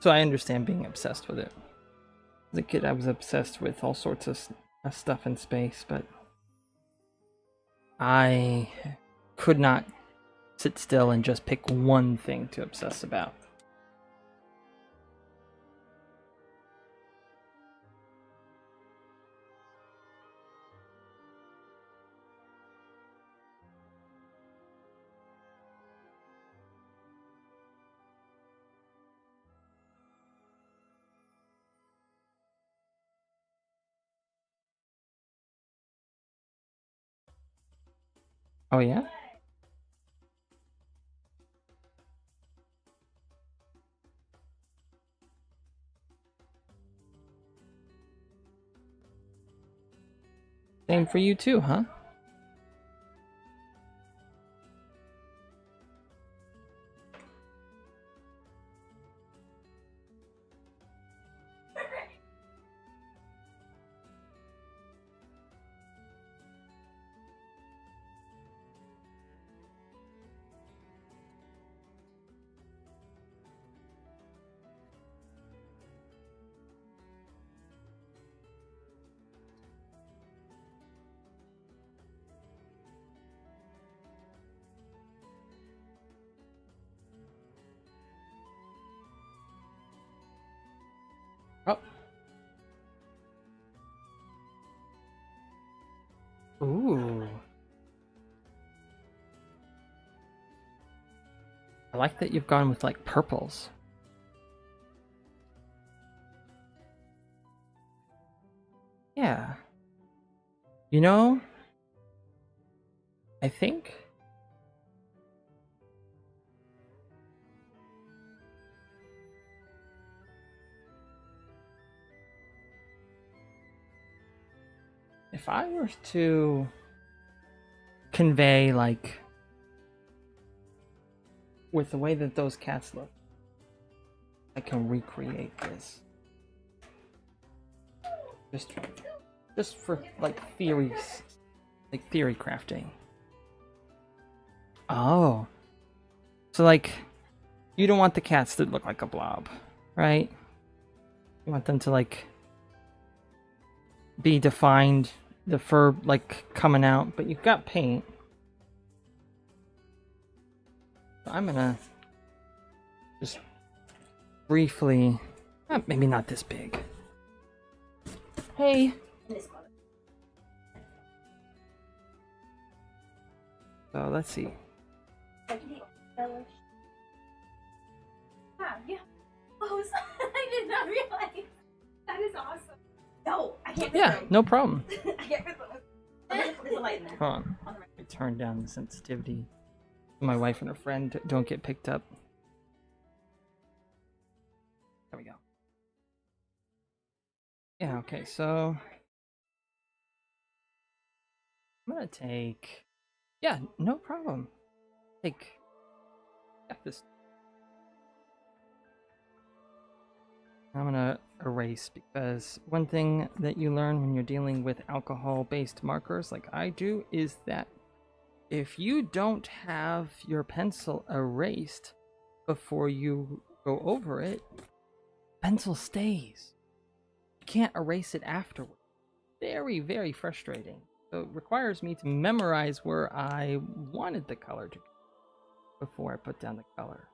So I understand being obsessed with it. As a kid, I was obsessed with all sorts of stuff in space, but I could not sit still and just pick one thing to obsess about. Oh yeah? Same for you too, huh? Oh. Ooh. I like that you've gone with like purples. Yeah. You know, I think if I were to convey like with the way that those cats look, I can recreate this. Just for like theories, like theory crafting. Oh. So like you don't want the cats to look like a blob, right? You want them to like be defined, the fur like coming out, but you've got paint. So I'm gonna just briefly, maybe not this big. Hey. So let's see. Yeah. Oh, I did not realize. That is awesome. No, I can't. Yeah, no problem. I can't. There's a light in there. Hold on. On the right. Let me turn down the sensitivity. My wife and her friend don't get picked up. There we go. Yeah, okay, so I'm gonna take, yeah, no problem. Got this. I'm gonna erase, because one thing that you learn when you're dealing with alcohol-based markers like I do is that if you don't have your pencil erased before you go over it, pencil stays. You can't erase it afterward. Very, very frustrating. So it requires me to memorize where I wanted the color to go before I put down the color.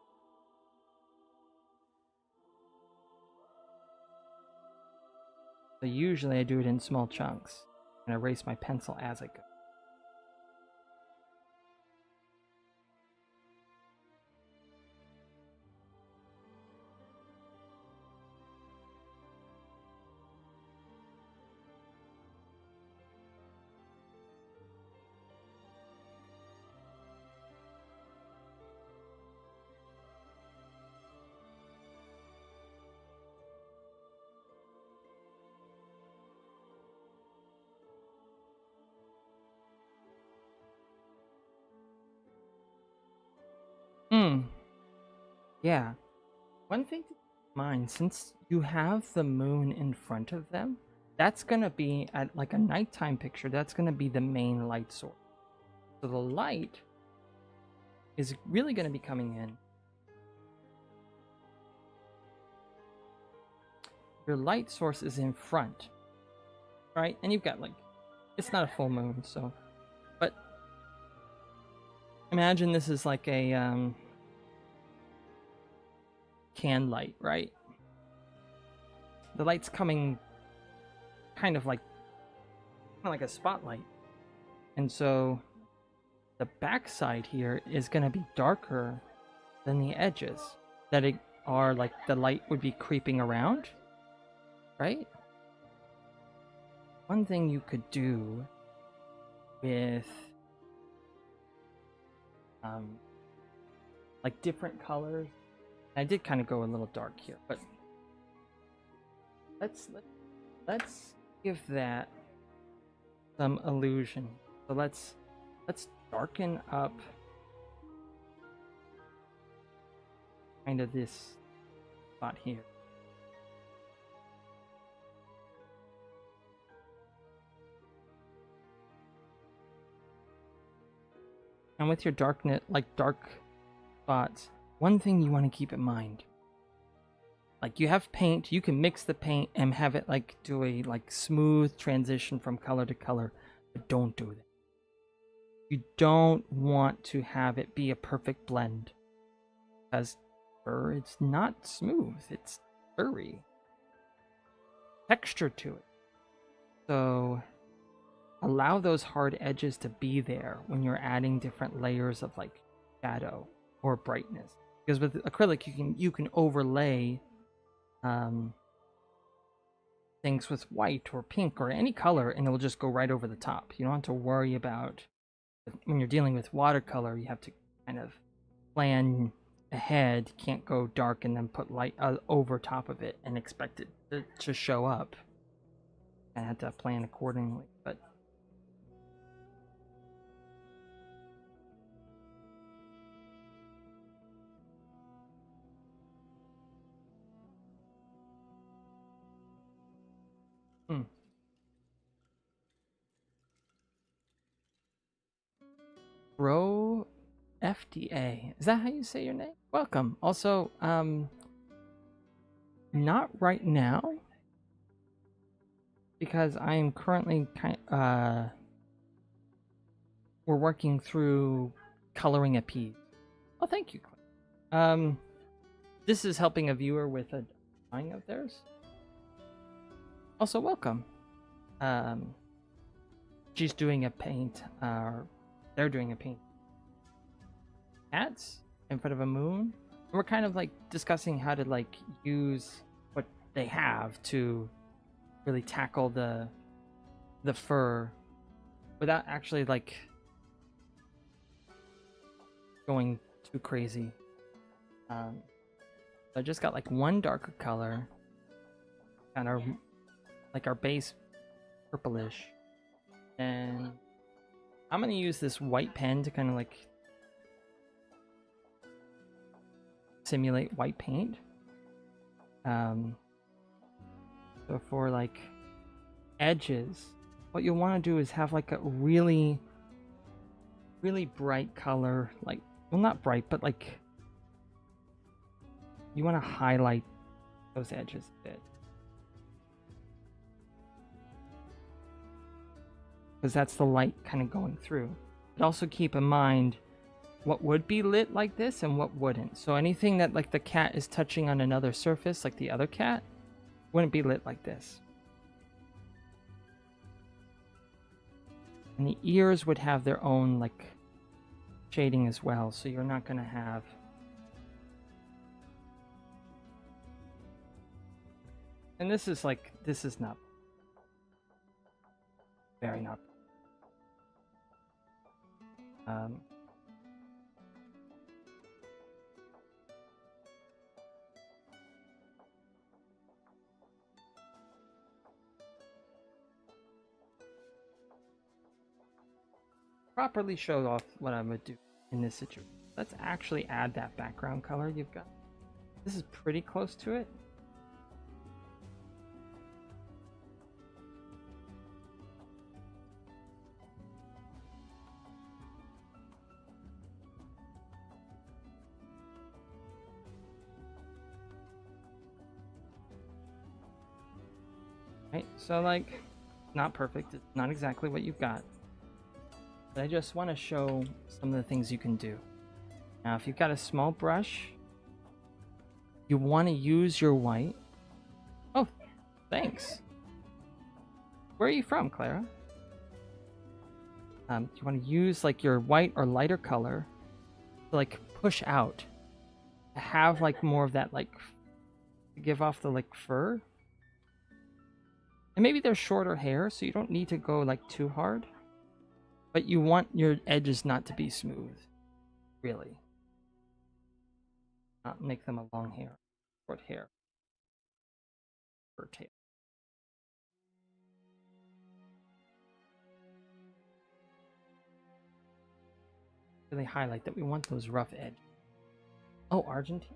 So usually I do it in small chunks and erase my pencil as I go. Yeah. One thing to keep in mind, since you have the moon in front of them, that's going to be at like a nighttime picture, that's going to be the main light source. So the light is really going to be coming in. Your light source is in front, right? And you've got like, it's not a full moon, so, but imagine this is like a can light, right? The light's coming kind of like a spotlight, and so the backside here is going to be darker than the edges that are like the light would be creeping around, right? One thing you could do with like different colors, I did kind of go a little dark here, but let's give that some illusion. So let's darken up kind of this spot here. And with your dark spots, one thing you want to keep in mind, like you have paint, you can mix the paint and have it like do a like smooth transition from color to color, but don't do that. You don't want to have it be a perfect blend, because fur, it's not smooth, it's furry. Texture to it. So allow those hard edges to be there when you're adding different layers of like shadow or brightness. Because with acrylic you can overlay things with white or pink or any color, and it will just go right over the top. You don't have to worry about, when you're dealing with watercolor, you have to kind of plan ahead. You can't go dark and then put light over top of it and expect it to show up. I have to plan accordingly, but Bro FDA. Is that how you say your name? Welcome. Also, not right now, because I am currently we're working through coloring a piece. Oh, thank you, Claire. This is helping a viewer with a drawing of theirs. Also, welcome. She's doing a paint, they're doing a paint cats in front of a moon. And we're kind of like discussing how to like use what they have to really tackle the fur without actually like going too crazy. So I just got like one darker color, kind of like our base purplish, and I'm gonna use this white pen to kind of like simulate white paint. So for like edges, what you'll want to do is have like a really bright color, like, well, not bright, but like you want to highlight those edges a bit, because that's the light kind of going through. But also keep in mind what would be lit like this and what wouldn't. So anything that like the cat is touching on another surface, like the other cat, wouldn't be lit like this. And the ears would have their own like shading as well, so you're not going to have and this is not very not properly show off what I would do in this situation. Let's actually add that background color you've got. This is pretty close to it. Right, so like, not perfect, it's not exactly what you've got. But I just want to show some of the things you can do. Now, if you've got a small brush, you want to use your white. Oh, thanks. Where are you from, Clara? You want to use like your white or lighter color to like push out, to have like more of that, like to give off the like fur. And maybe they're shorter hair, so you don't need to go like too hard. But you want your edges not to be smooth, really. Not make them a long hair, short hair, or tail. Really highlight that we want those rough edges. Oh, Argentina.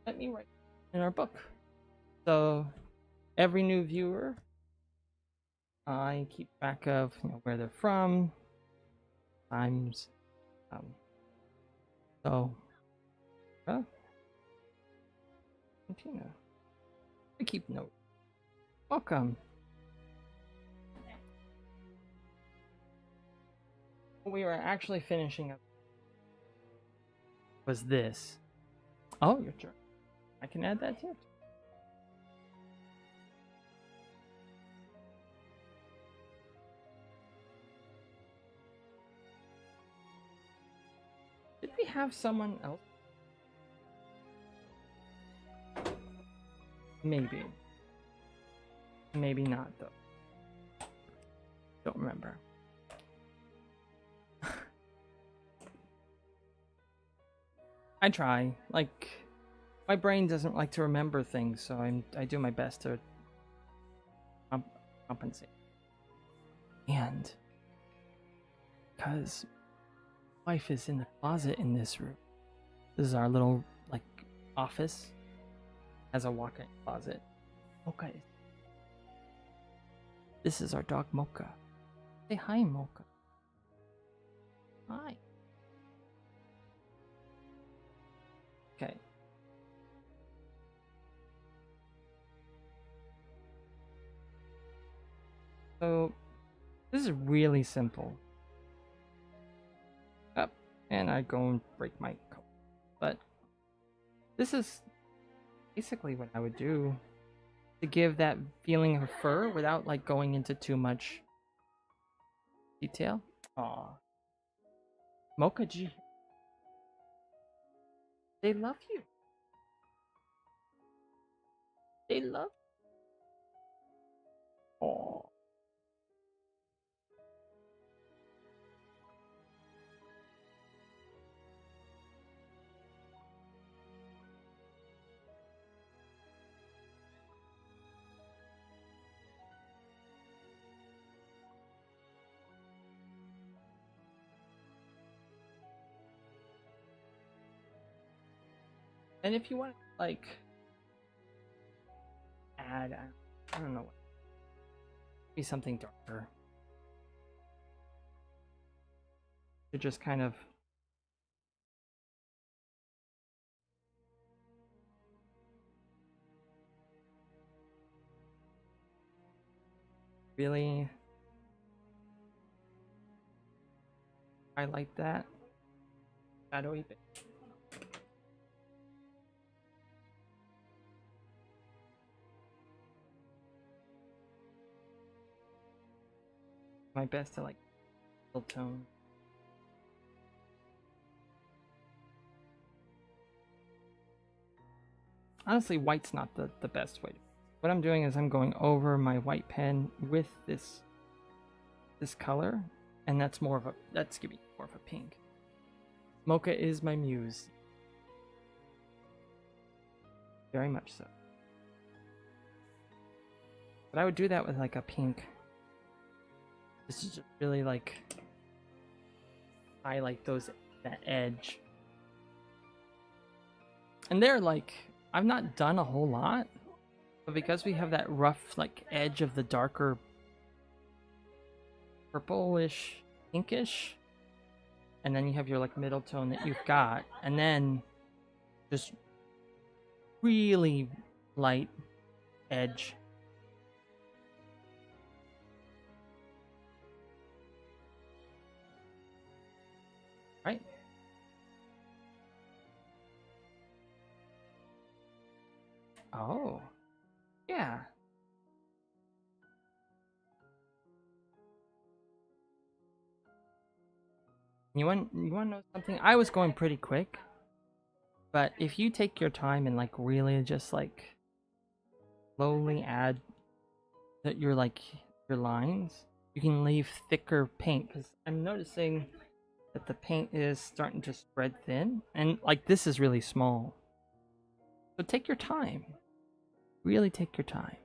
Let me write in our book. So every new viewer, I keep track of where they're from. Times, so, Argentina. I keep note. Welcome. What we were actually finishing up was this. Oh, your turn. I can add that too. Did we have someone else? Maybe. Maybe not, though. Don't remember. I try. Like, my brain doesn't like to remember things, so I do my best to compensate. And because wife is in the closet in this room. This is our little like office. Has a walk-in closet. Mocha. This is our dog Mocha. Say hi, Mocha. Hi. Okay. So this is really simple. Up, and I go and break my cup. But this is basically what I would do to give that feeling of fur without like going into too much detail. Aw. Mocha G. They love you. They love you. Aw. And if you want to, like, add, I don't know, be something darker. To just kind of really highlight that shadowy bit. My best to like build tone. Honestly, white's not the best way. What I'm doing is I'm going over my white pen with this color, and that's giving more of a pink. Mocha is my muse. Very much so. But I would do that with like a pink. This is just really like highlight that edge. And they're like, I've not done a whole lot, but because we have that rough like edge of the darker purplish, pinkish, and then you have your like middle tone that you've got, and then just really light edge. Right? Oh, yeah. You want to know something? I was going pretty quick, but if you take your time and like really just like slowly add your lines, you can leave thicker paint, because I'm noticing that the paint is starting to spread thin, and like this is really small. So take your time. Really take your time.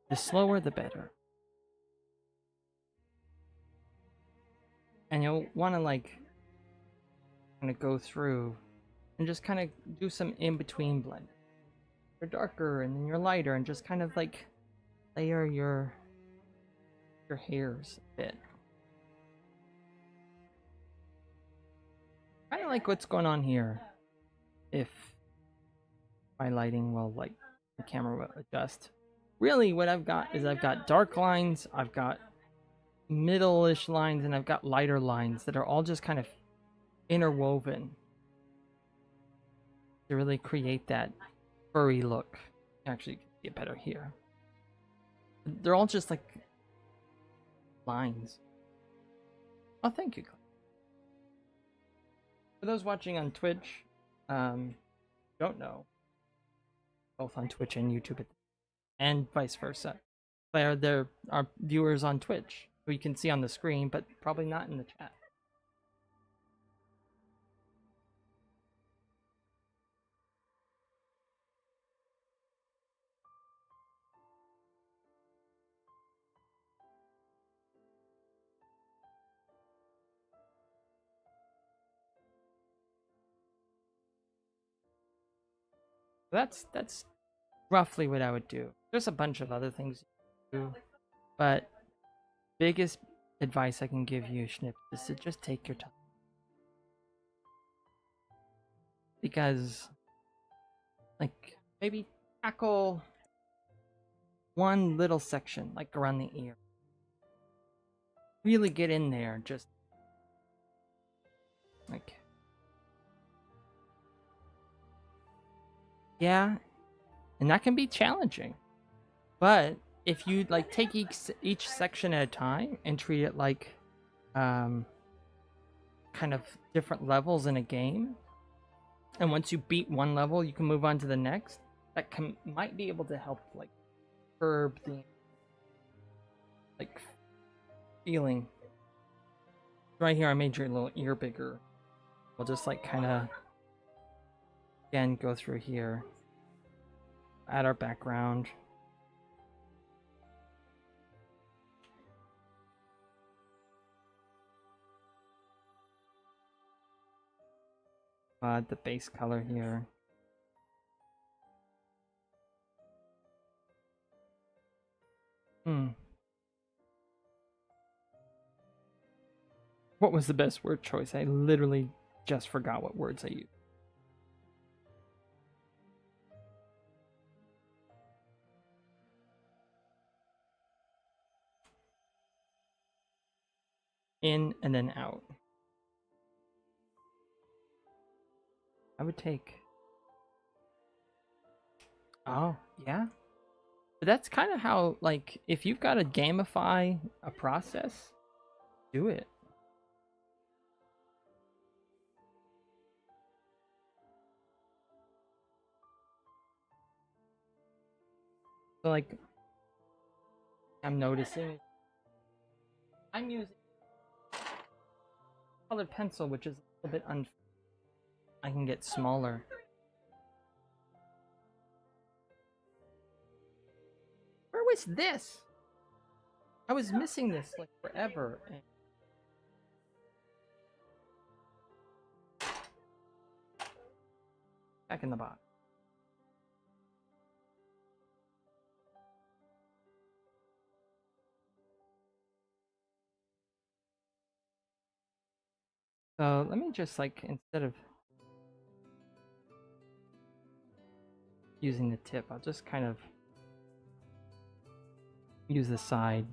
The slower the better. And you'll want to like kind of go through and just kind of do some in-between blend. You're darker and then you're lighter, and just kind of like layer your hairs a bit. Kind of like what's going on here. If my lighting will, like, the camera will adjust. Really what I've got is I've got dark lines, I've got middle-ish lines, and I've got lighter lines that are all just kind of interwoven to really create that furry look. Actually, you can see it better here. They're all just like lines. Oh, thank you. For those watching on Twitch, don't know, both on Twitch and YouTube, and vice versa. There are viewers on Twitch who you can see on the screen, but probably not in the chat. That's roughly what I would do. There's a bunch of other things you can do, but biggest advice I can give you, Schnip, is to just take your time. Because, like, maybe tackle one little section, like around the ear. Really get in there, just like, yeah, and that can be challenging. But if you like take each section at a time and treat it like kind of different levels in a game. And once you beat one level, you can move on to the next. That might be able to help like curb the like feeling. Right here, I made your little ear bigger. We'll just like kind of again go through here, add our background. The base color here. What was the best word choice? I literally just forgot what words I used. In and then out. I would take... Oh, yeah. But that's kind of how, like, if you've got to gamify a process, do it. So, like, I'm noticing I'm using colored pencil, which is a little bit unfair. I can get smaller. Where was this? I was missing this like forever. Back in the box. So let me just like, instead of using the tip, I'll just kind of use the side.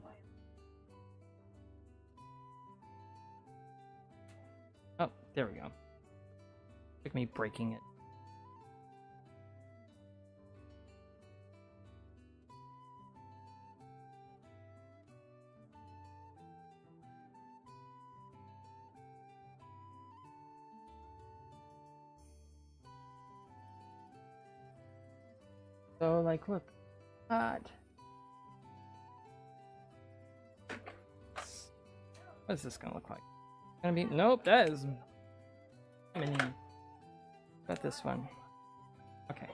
Oh, there we go. Took me breaking it. So, like, look. God. What is this gonna look like? Gonna be... Nope, that is... I mean... Got this one. Okay.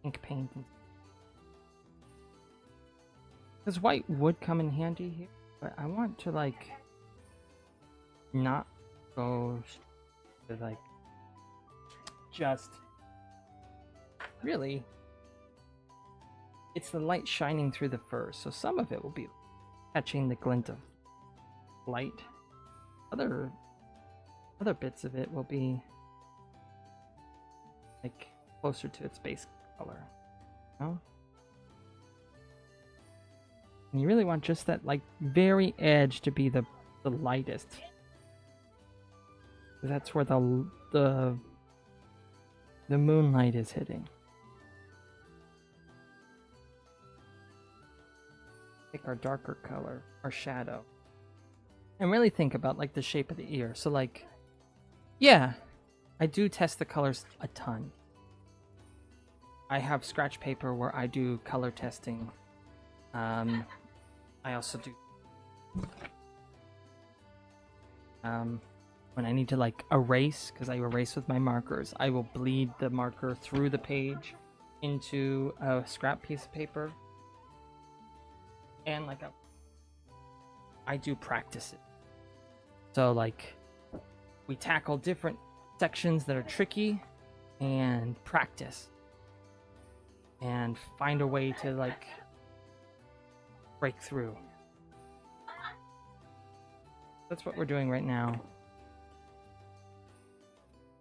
Ink paint. Because white would come in handy here, but I want to, like, not go to, like, just... Really, it's the light shining through the fur, so some of it will be catching the glint of light. Other bits of it will be, like, closer to its base color. No? And you really want just that, like, very edge to be the lightest. That's where the moonlight is hitting. Take our darker color, our shadow, and really think about, like, the shape of the ear. So, like, yeah, I do test the colors a ton. I have scratch paper where I do color testing. I also do when I need to, like, erase, because I erase with my markers, I will bleed the marker through the page into a scrap piece of paper. And, like, I do practice it. So, like, we tackle different sections that are tricky and practice. And find a way to, like, break through. That's what we're doing right now.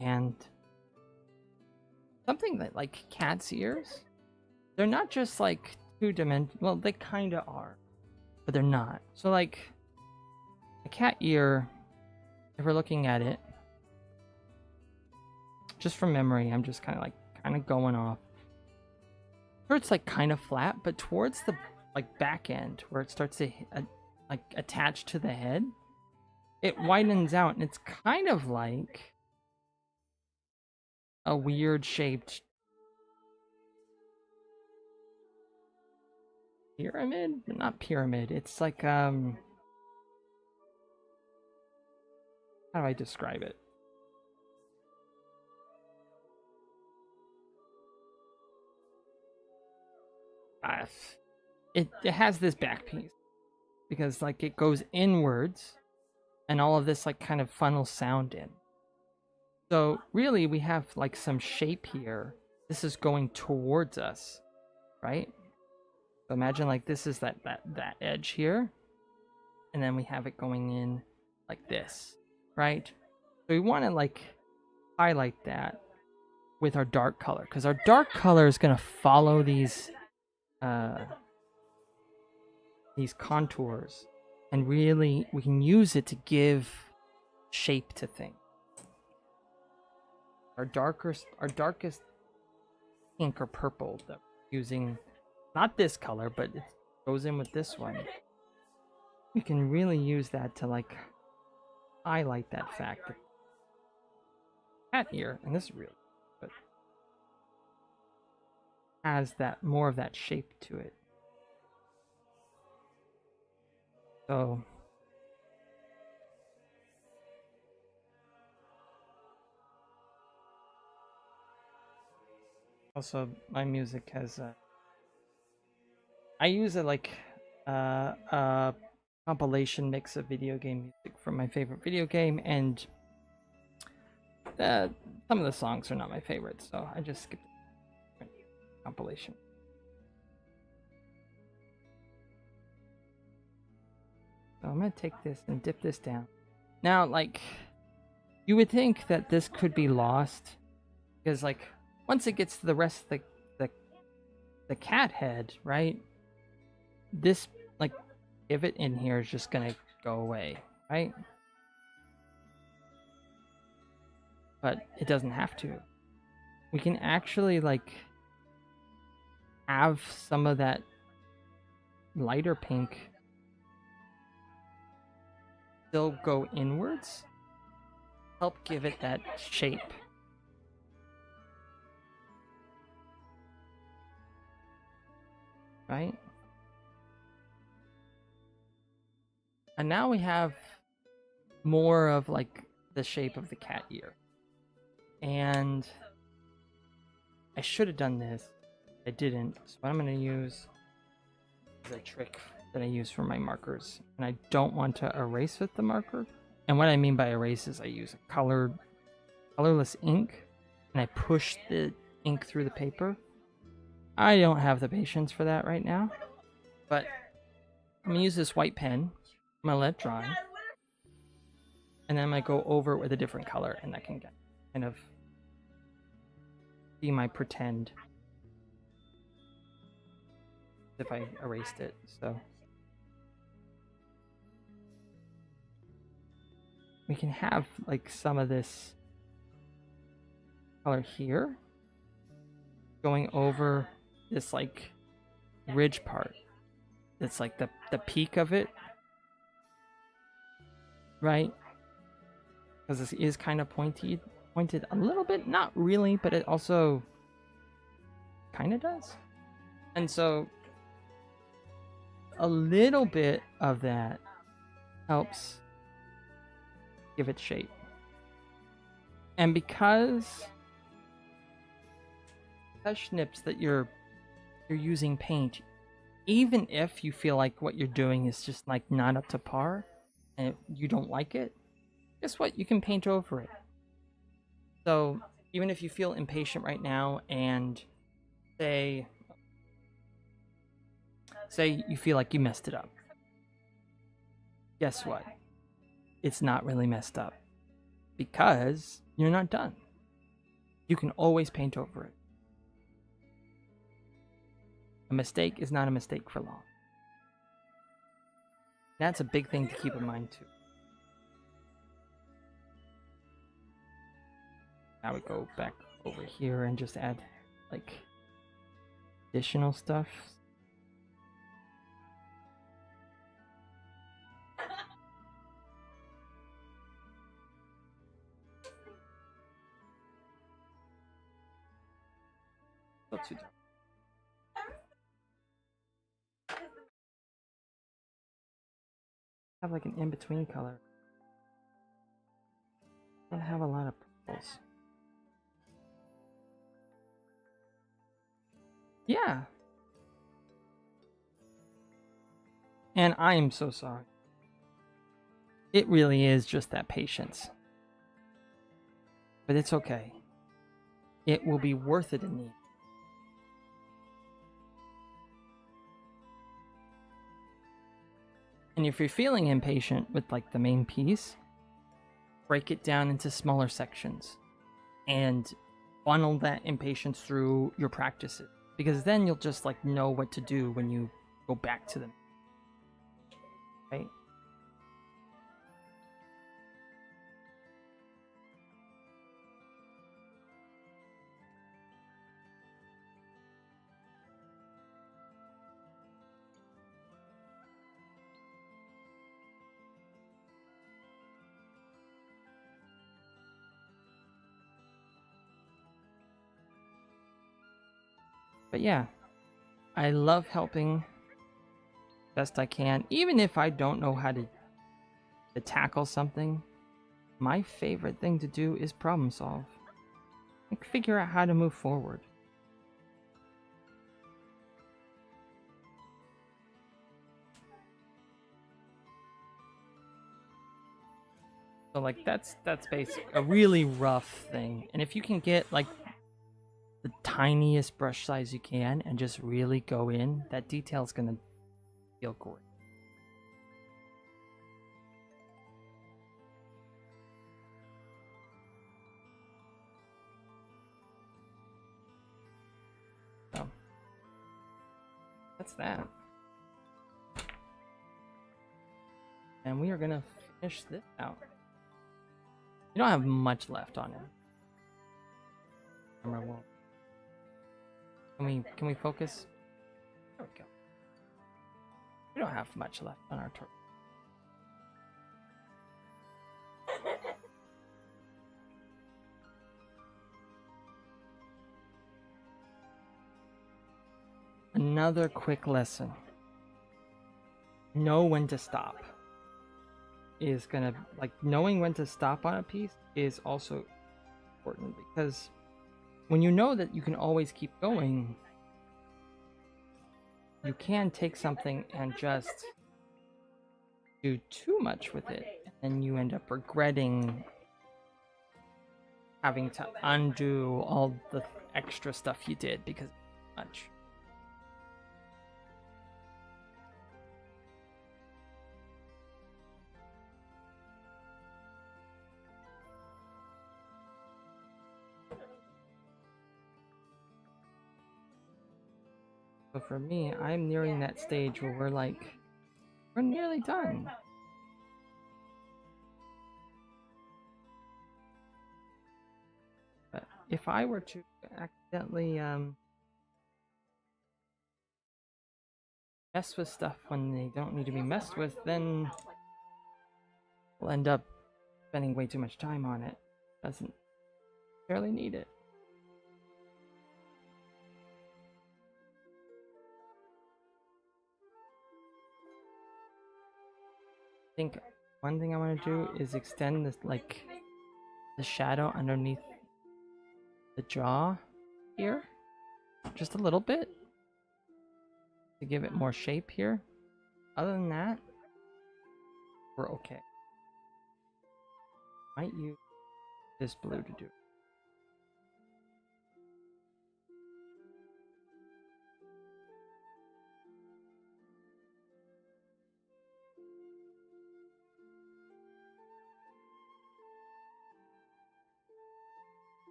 And something that, like, cat's ears, they're not just, like, two-dimensional. Well, they kind of are, but they're not. So, like, a cat ear, if we're looking at it, just from memory, I'm just kind of, like, kind of going off. Sure, it's like kind of flat, but towards the like back end where it starts to like attach to the head, it widens out, and it's kind of like a weird shaped pyramid. Not pyramid, it's like how do I describe it? It has this back piece because like it goes inwards, and all of this like kind of funnels sound in. So really we have like some shape here. This is going towards us, right? So imagine like this is that edge here, and then we have it going in like this, right? So we want to like highlight that with our dark color, because our dark color is going to follow these contours, and really we can use it to give shape to things. Our darkest pink or purple that we're using, not this color, but it goes in with this one. We can really use that to like highlight that fact that cat here, and this is real, but has that more of that shape to it. So also my music has I use a compilation mix of video game music from my favorite video game, and some of the songs are not my favorites, so I just skipped the compilation. So I'm gonna take this and dip this down. Now, like, you would think that this could be lost, because like once it gets to the rest of the cat head, right? This like pivot in here is just gonna go away, right? But it doesn't have to. We can actually like have some of that lighter pink still go inwards, help give it that shape. Right? And now we have more of like the shape of the cat ear. And I should have done this. I didn't. So what I'm going to use is a trick that I use for my markers. And I don't want to erase with the marker. And what I mean by erase is I use a colorless ink, and I push the ink through the paper. I don't have the patience for that right now, but I'm gonna use this white pen. I'm gonna let it dry, and then I'm gonna go over it with a different color, and that can get kind of be my pretend if I erased it. So we can have like some of this color here going over this like ridge part. It's like the peak of it, right? Because this is kind of pointed a little bit, not really, but it also kind of does. And so a little bit of that helps give it shape. And because snips that you're using paint, even if you feel like what you're doing is just like not up to par and you don't like it, guess what? You can paint over it. So even if you feel impatient right now and say you feel like you messed it up, guess what? It's not really messed up because you're not done. You can always paint over it. A mistake is not a mistake for long. That's a big thing to keep in mind too. Now we go back over here and just add like additional stuff. Not too dark. Have like an in-between color. Don't have a lot of purples. Yeah. And I am so sorry. It really is just that patience. But it's okay. It will be worth it in the end. And if you're feeling impatient with like the main piece, break it down into smaller sections and funnel that impatience through your practices, because then you'll just like know what to do when you go back to them. Right? But yeah, I love helping best I can. Even if I don't know how to tackle something, my favorite thing to do is problem solve. Like figure out how to move forward. So like that's basically a really rough thing. And if you can get like the tiniest brush size you can and just really go in, that detail's gonna feel great. So that's that. And we are gonna finish this out. You don't have much left on it. Camera won't. Can we focus? There we go. We don't have much left on our turtle. Another quick lesson. Know when to stop. Is gonna, like, knowing when to stop on a piece is also important, because when you know that you can always keep going, you can take something and just do too much with it, and you end up regretting having to undo all the extra stuff you did because of too much. So for me, I'm nearing that stage where we're nearly done. But if I were to accidentally mess with stuff when they don't need to be messed with, then we'll end up spending way too much time on it. Doesn't necessarily need it. I think one thing I want to do is extend this, like, the shadow underneath the jaw here just a little bit to give it more shape here. Other than that, we're okay. Might use this blue to do it.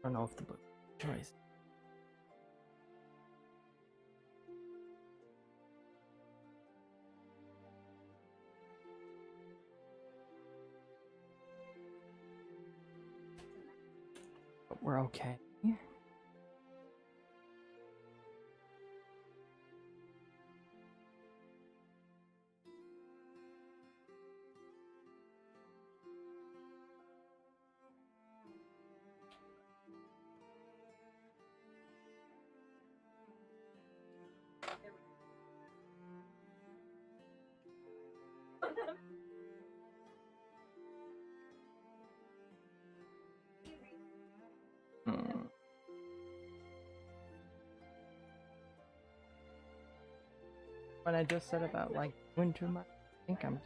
I don't know if the blue choice. But we're okay. Hmm. When I just said about like doing too much, I think I'm.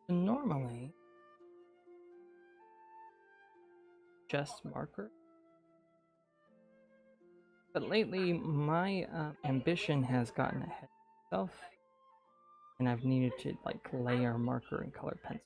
Normally, just marker. But lately, my ambition has gotten ahead of itself, and I've needed to like layer marker and color pencil.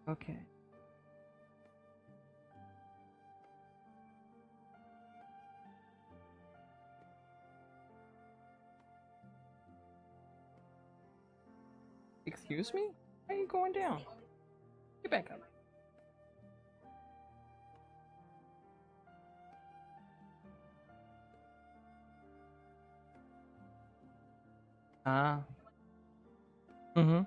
Okay. Excuse me? Why are you going down? Get back up. Ah. Mm-hmm.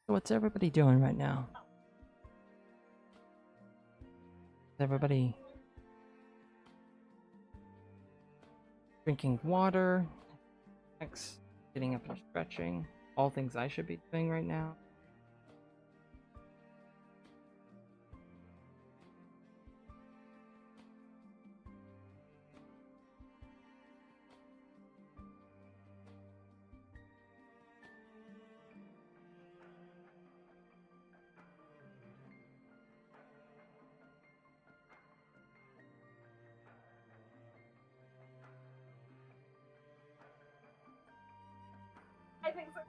So what's everybody doing right now? Is everybody drinking water? Next, getting up and stretching. All things I should be doing right now. I think so.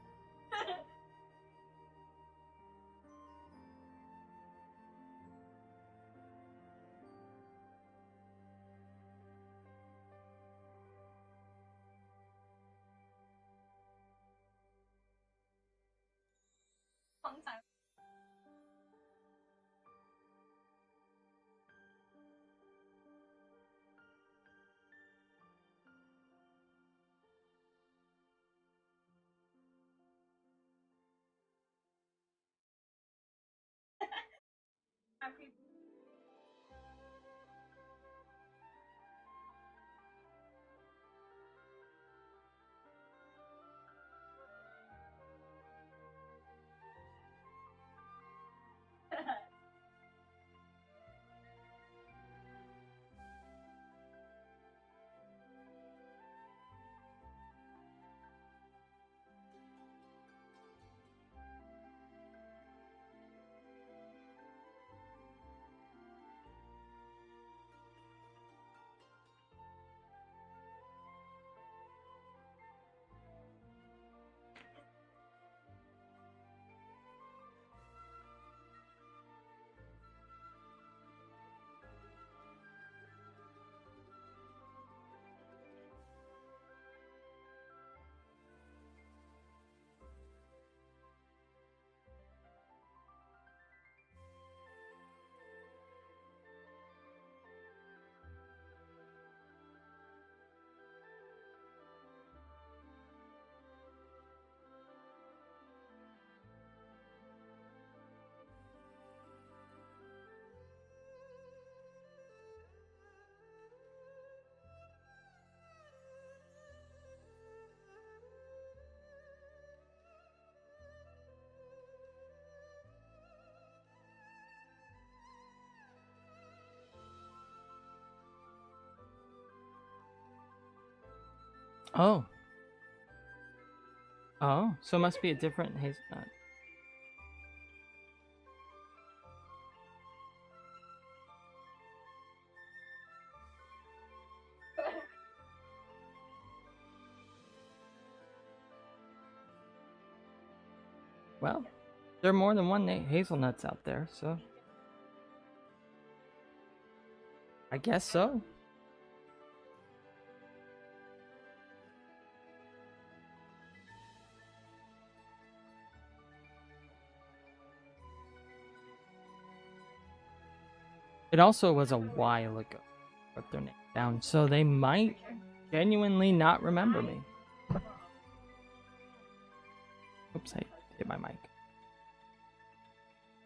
Oh. Oh, so it must be a different hazelnut. Well, there are more than one hazelnuts out there, so I guess so. It also was a while ago. Put their name down, so they might genuinely not remember me. Oops, I hit my mic.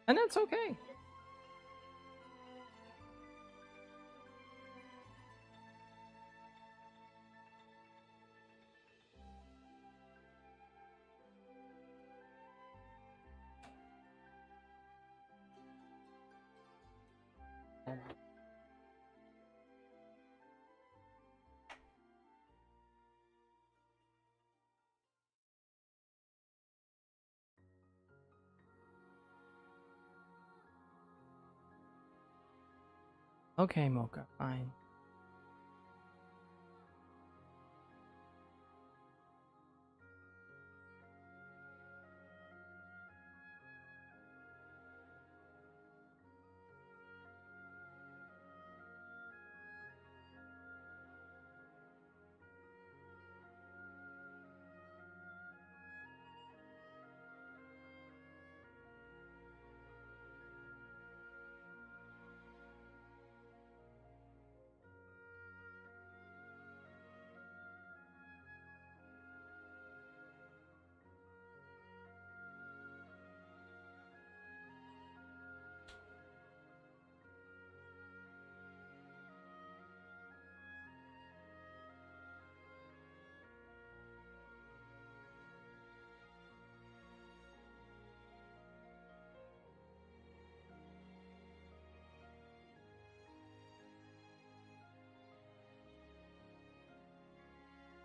And that's okay. Okay, Mocha, fine.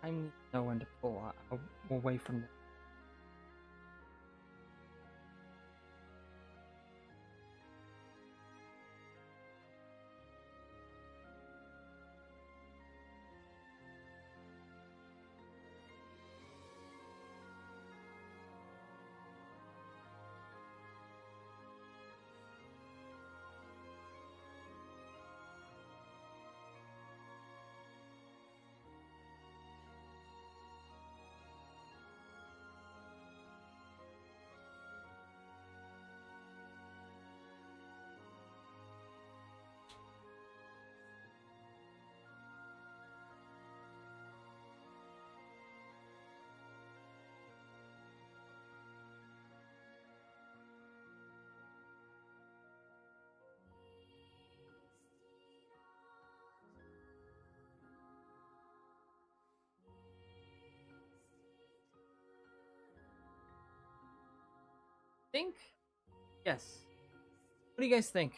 I need to know when to pull away from this. think, yes. What do you guys think?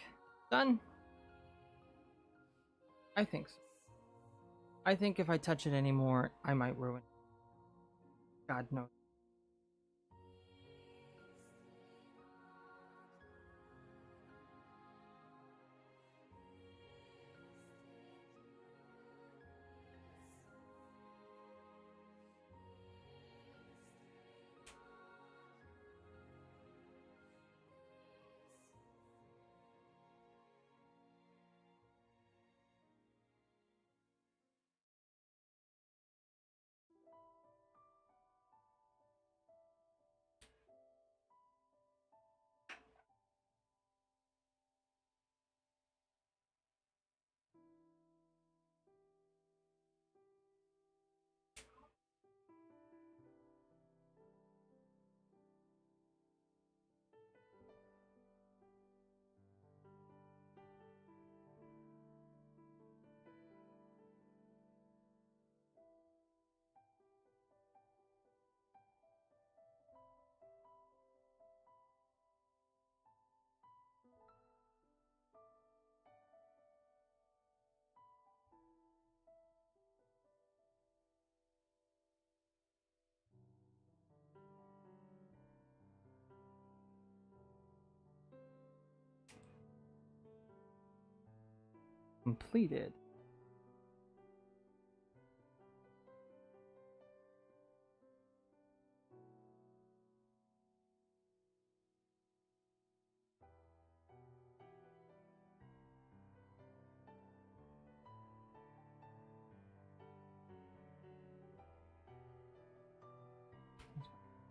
Done? I think so. I think if I touch it anymore, I might ruin it. God knows. Completed.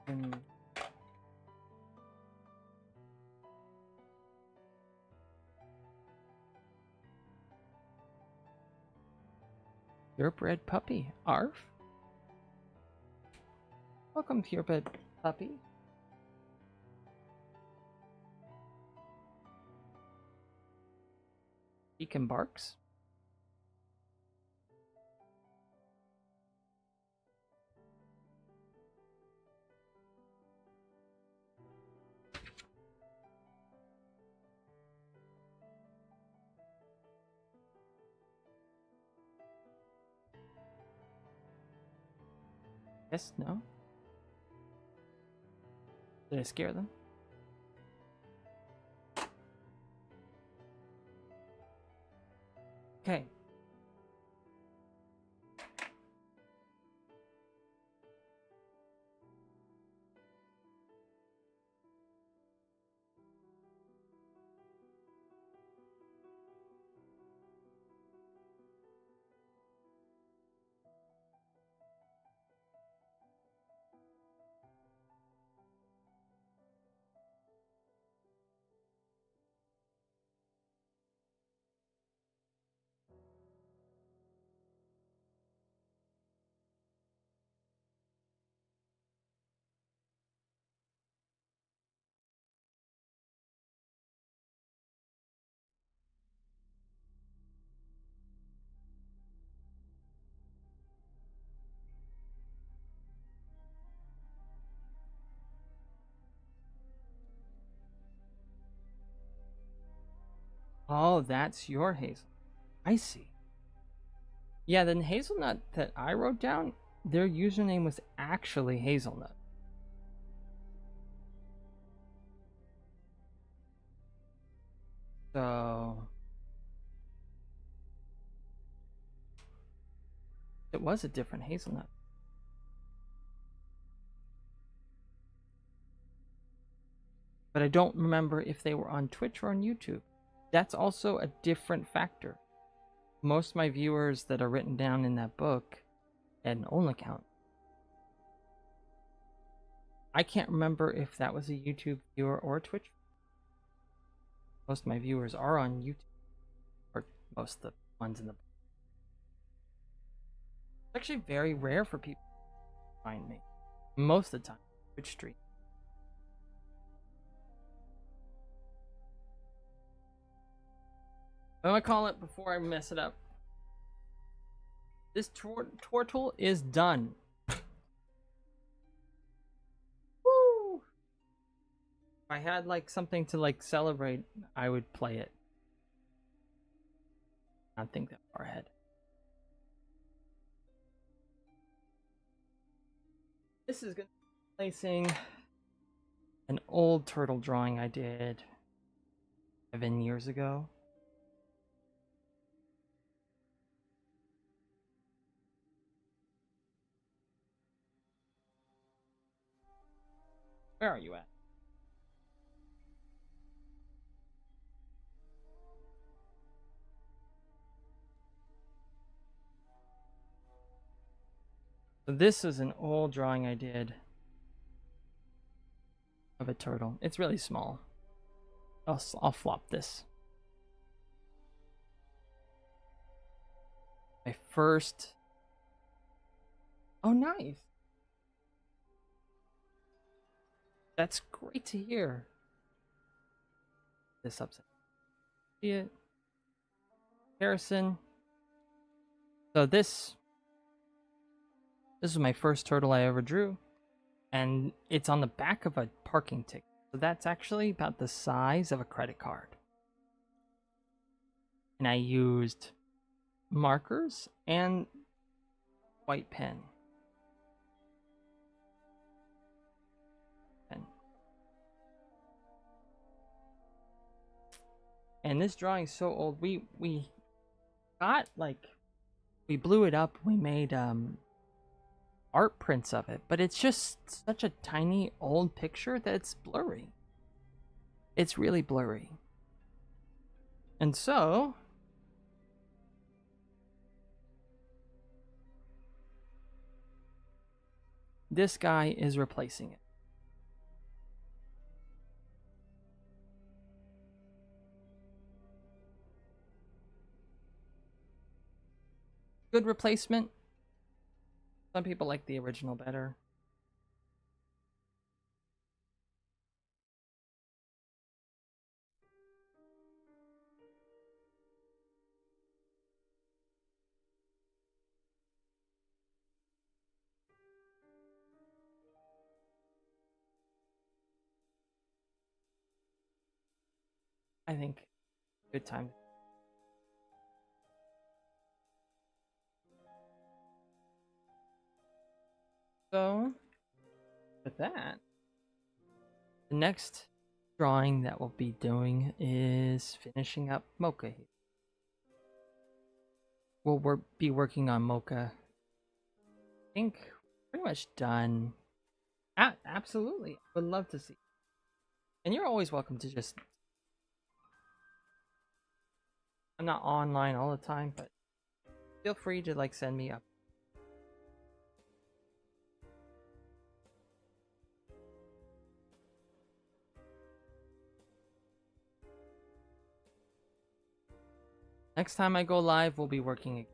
And purebred puppy, Arf. Welcome, purebred puppy. Beacon barks. Yes, no? Did I scare them? Okay. Oh, that's your hazel. I see. Yeah, then hazelnut that I wrote down, their username was actually hazelnut. So it was a different hazelnut. But I don't remember if they were on Twitch or on YouTube. That's also a different factor. Most of my viewers that are written down in that book had an own account. I can't remember if that was a YouTube viewer or a Twitch. Most of my viewers are on YouTube, or most of the ones in the book. It's actually very rare for people to find me. Most of the time, Twitch stream. I'm gonna call it before I mess it up. This turtle is done. Woo! I had like something to like celebrate, I would play it. I don't think that far ahead. This is gonna be placing an old turtle drawing I did 7 years ago. Where are you at? So this is an old drawing I did of a turtle. It's really small. I'll flop this. My first. Oh, nice. That's great to hear. This upside. See it? Comparison. So this is my first turtle I ever drew, and it's on the back of a parking ticket. So that's actually about the size of a credit card. And I used markers and white pen. And this drawing's so old. We got like, we blew it up. We made art prints of it, but it's just such a tiny old picture that it's blurry. It's really blurry. And so this guy is replacing it. Good replacement. Some people like the original better. I think good time. So, with that, the next drawing that we'll be doing is finishing up Mocha here. We'll be working on Mocha. I think pretty much done. Absolutely. I would love to see. And you're always welcome to just... I'm not online all the time, but feel free to like send me up. Next time I go live, we'll be working again.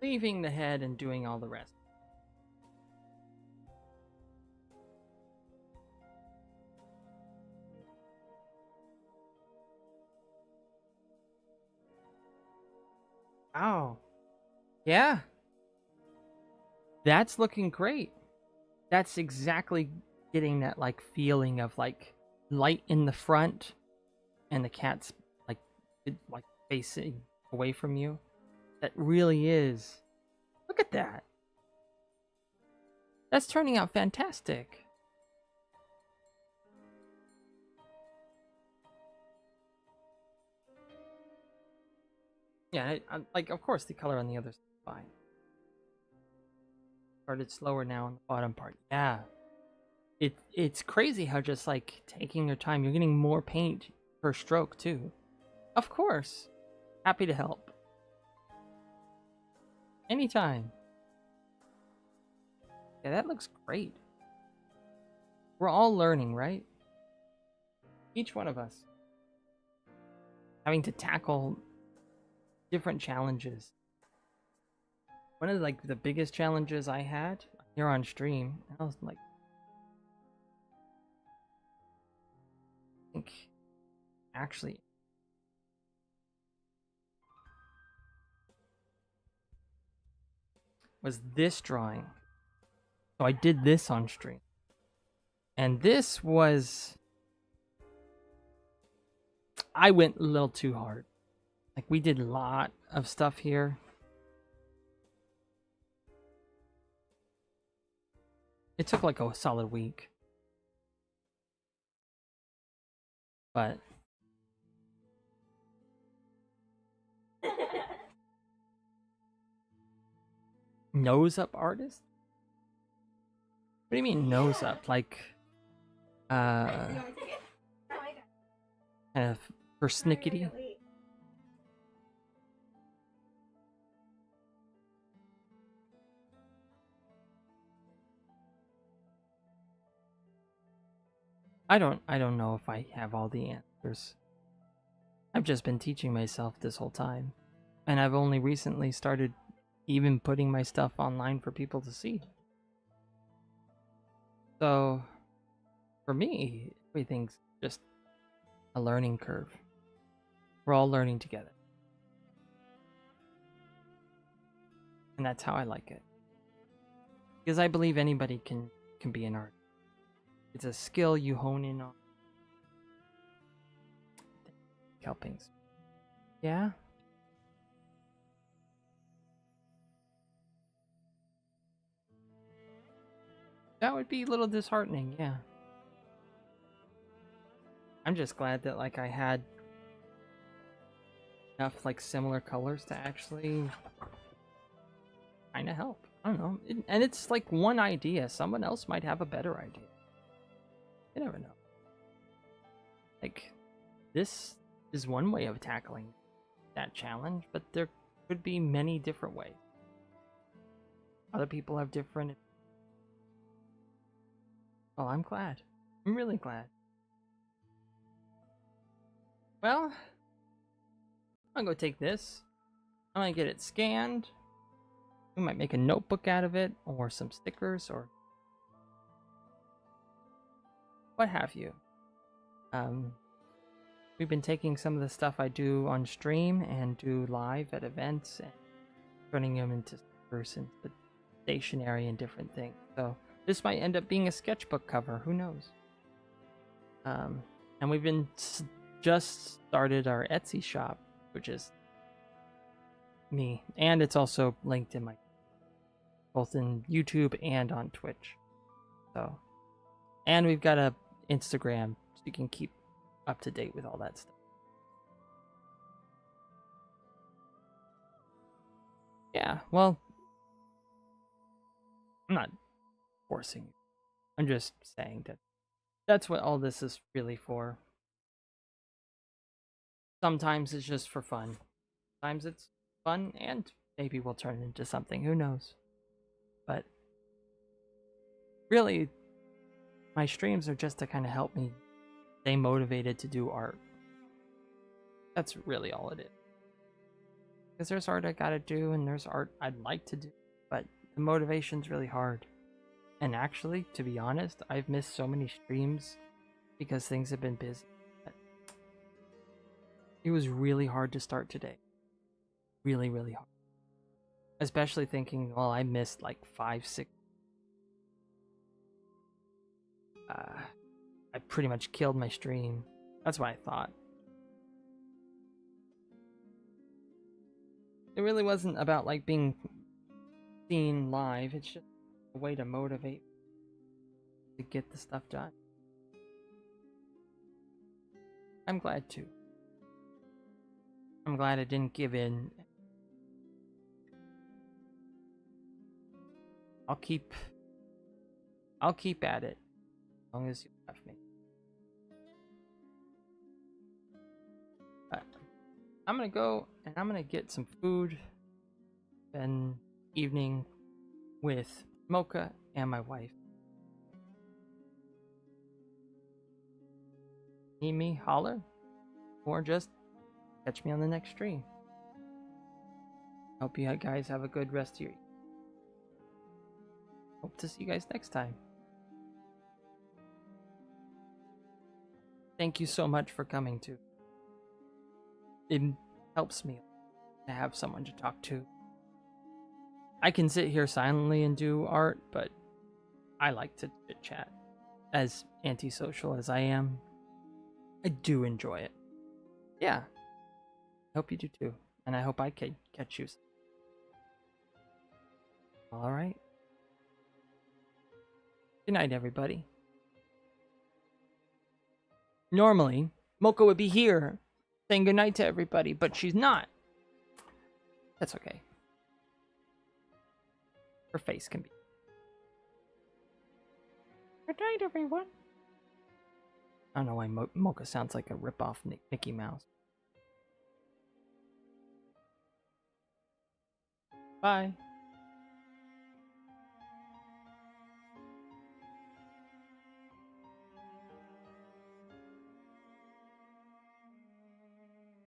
Leaving the head and doing all the rest. Wow. Yeah. That's looking great. That's exactly getting that like feeling of like light in the front and the cat's like facing away from you. That really is. Look at that. That's turning out fantastic. Yeah, I like, of course, the color on the other side is fine. Started slower now on the bottom part. Yeah. It's crazy how just like taking your time, you're getting more paint per stroke too. Of course. Happy to help. Anytime. Yeah, that looks great. We're all learning, right? Each one of us. Having to tackle different challenges. One of the biggest challenges I had here on stream, I was like, think actually was this drawing. So I did this on stream. And this was, I went a little too hard. Like, we did a lot of stuff here. It took like a solid week. But nose up artist? What do you mean nose up? Like, kind of persnickety? I don't know if I have all the answers. I've just been teaching myself this whole time. And I've only recently started even putting my stuff online for people to see. So, for me, everything's just a learning curve. We're all learning together. And that's how I like it. Because I believe anybody can be an artist. It's a skill you hone in on. Helping. Yeah? That would be a little disheartening, yeah. I'm just glad that like I had enough like similar colors to actually kind of help. I don't know. And it's like one idea. Someone else might have a better idea. You never know. Like, this is one way of tackling that challenge, but there could be many different ways. Other people have different. Well, I'm glad. I'm really glad. Well, I'm gonna go take this. I'm gonna get it scanned. We might make a notebook out of it, or some stickers, or what have you. We've been taking some of the stuff I do on stream and do live at events and turning them into stickers and stationery and different things. So this might end up being a sketchbook cover. Who knows? And we've been just started our Etsy shop, which is me, and it's also linked in my both in YouTube and on Twitch. So, and we've got a Instagram so you can keep up to date with all that stuff. Yeah, well, I'm not forcing you. I'm just saying that that's what all this is really for. Sometimes it's just for fun. Sometimes it's fun and maybe we'll turn it into something. Who knows? But really, my streams are just to kind of help me stay motivated to do art. That's really all it is. Because there's art I gotta do and there's art I'd like to do, but the motivation's really hard. And actually, to be honest, I've missed so many streams because things have been busy. But it was really hard to start today. Really, really hard. Especially thinking, well, I missed like 5, 6. I pretty much killed my stream. That's what I thought. It really wasn't about like being seen live. It's just a way to motivate to get the stuff done. I'm glad too. I'm glad I didn't give in. I'll keep at it as long as you have me. But I'm gonna go and I'm gonna get some food and evening with Mocha and my wife. Need me? Holler. Or just catch me on the next stream. Hope you guys have a good rest of your evening. Hope to see you guys next time. thank you so much for coming to. It helps me to have someone to talk to. I can sit here silently and do art, but I like to chit chat. As antisocial as I am, I do enjoy it. Yeah. I hope you do too. And I hope I can catch you. Alright. Good night, everybody. Normally, Mocha would be here saying goodnight to everybody, but she's not. That's okay. Her face can be. Good night, everyone. I don't know why Mocha sounds like a rip-off Mickey Mouse. Bye.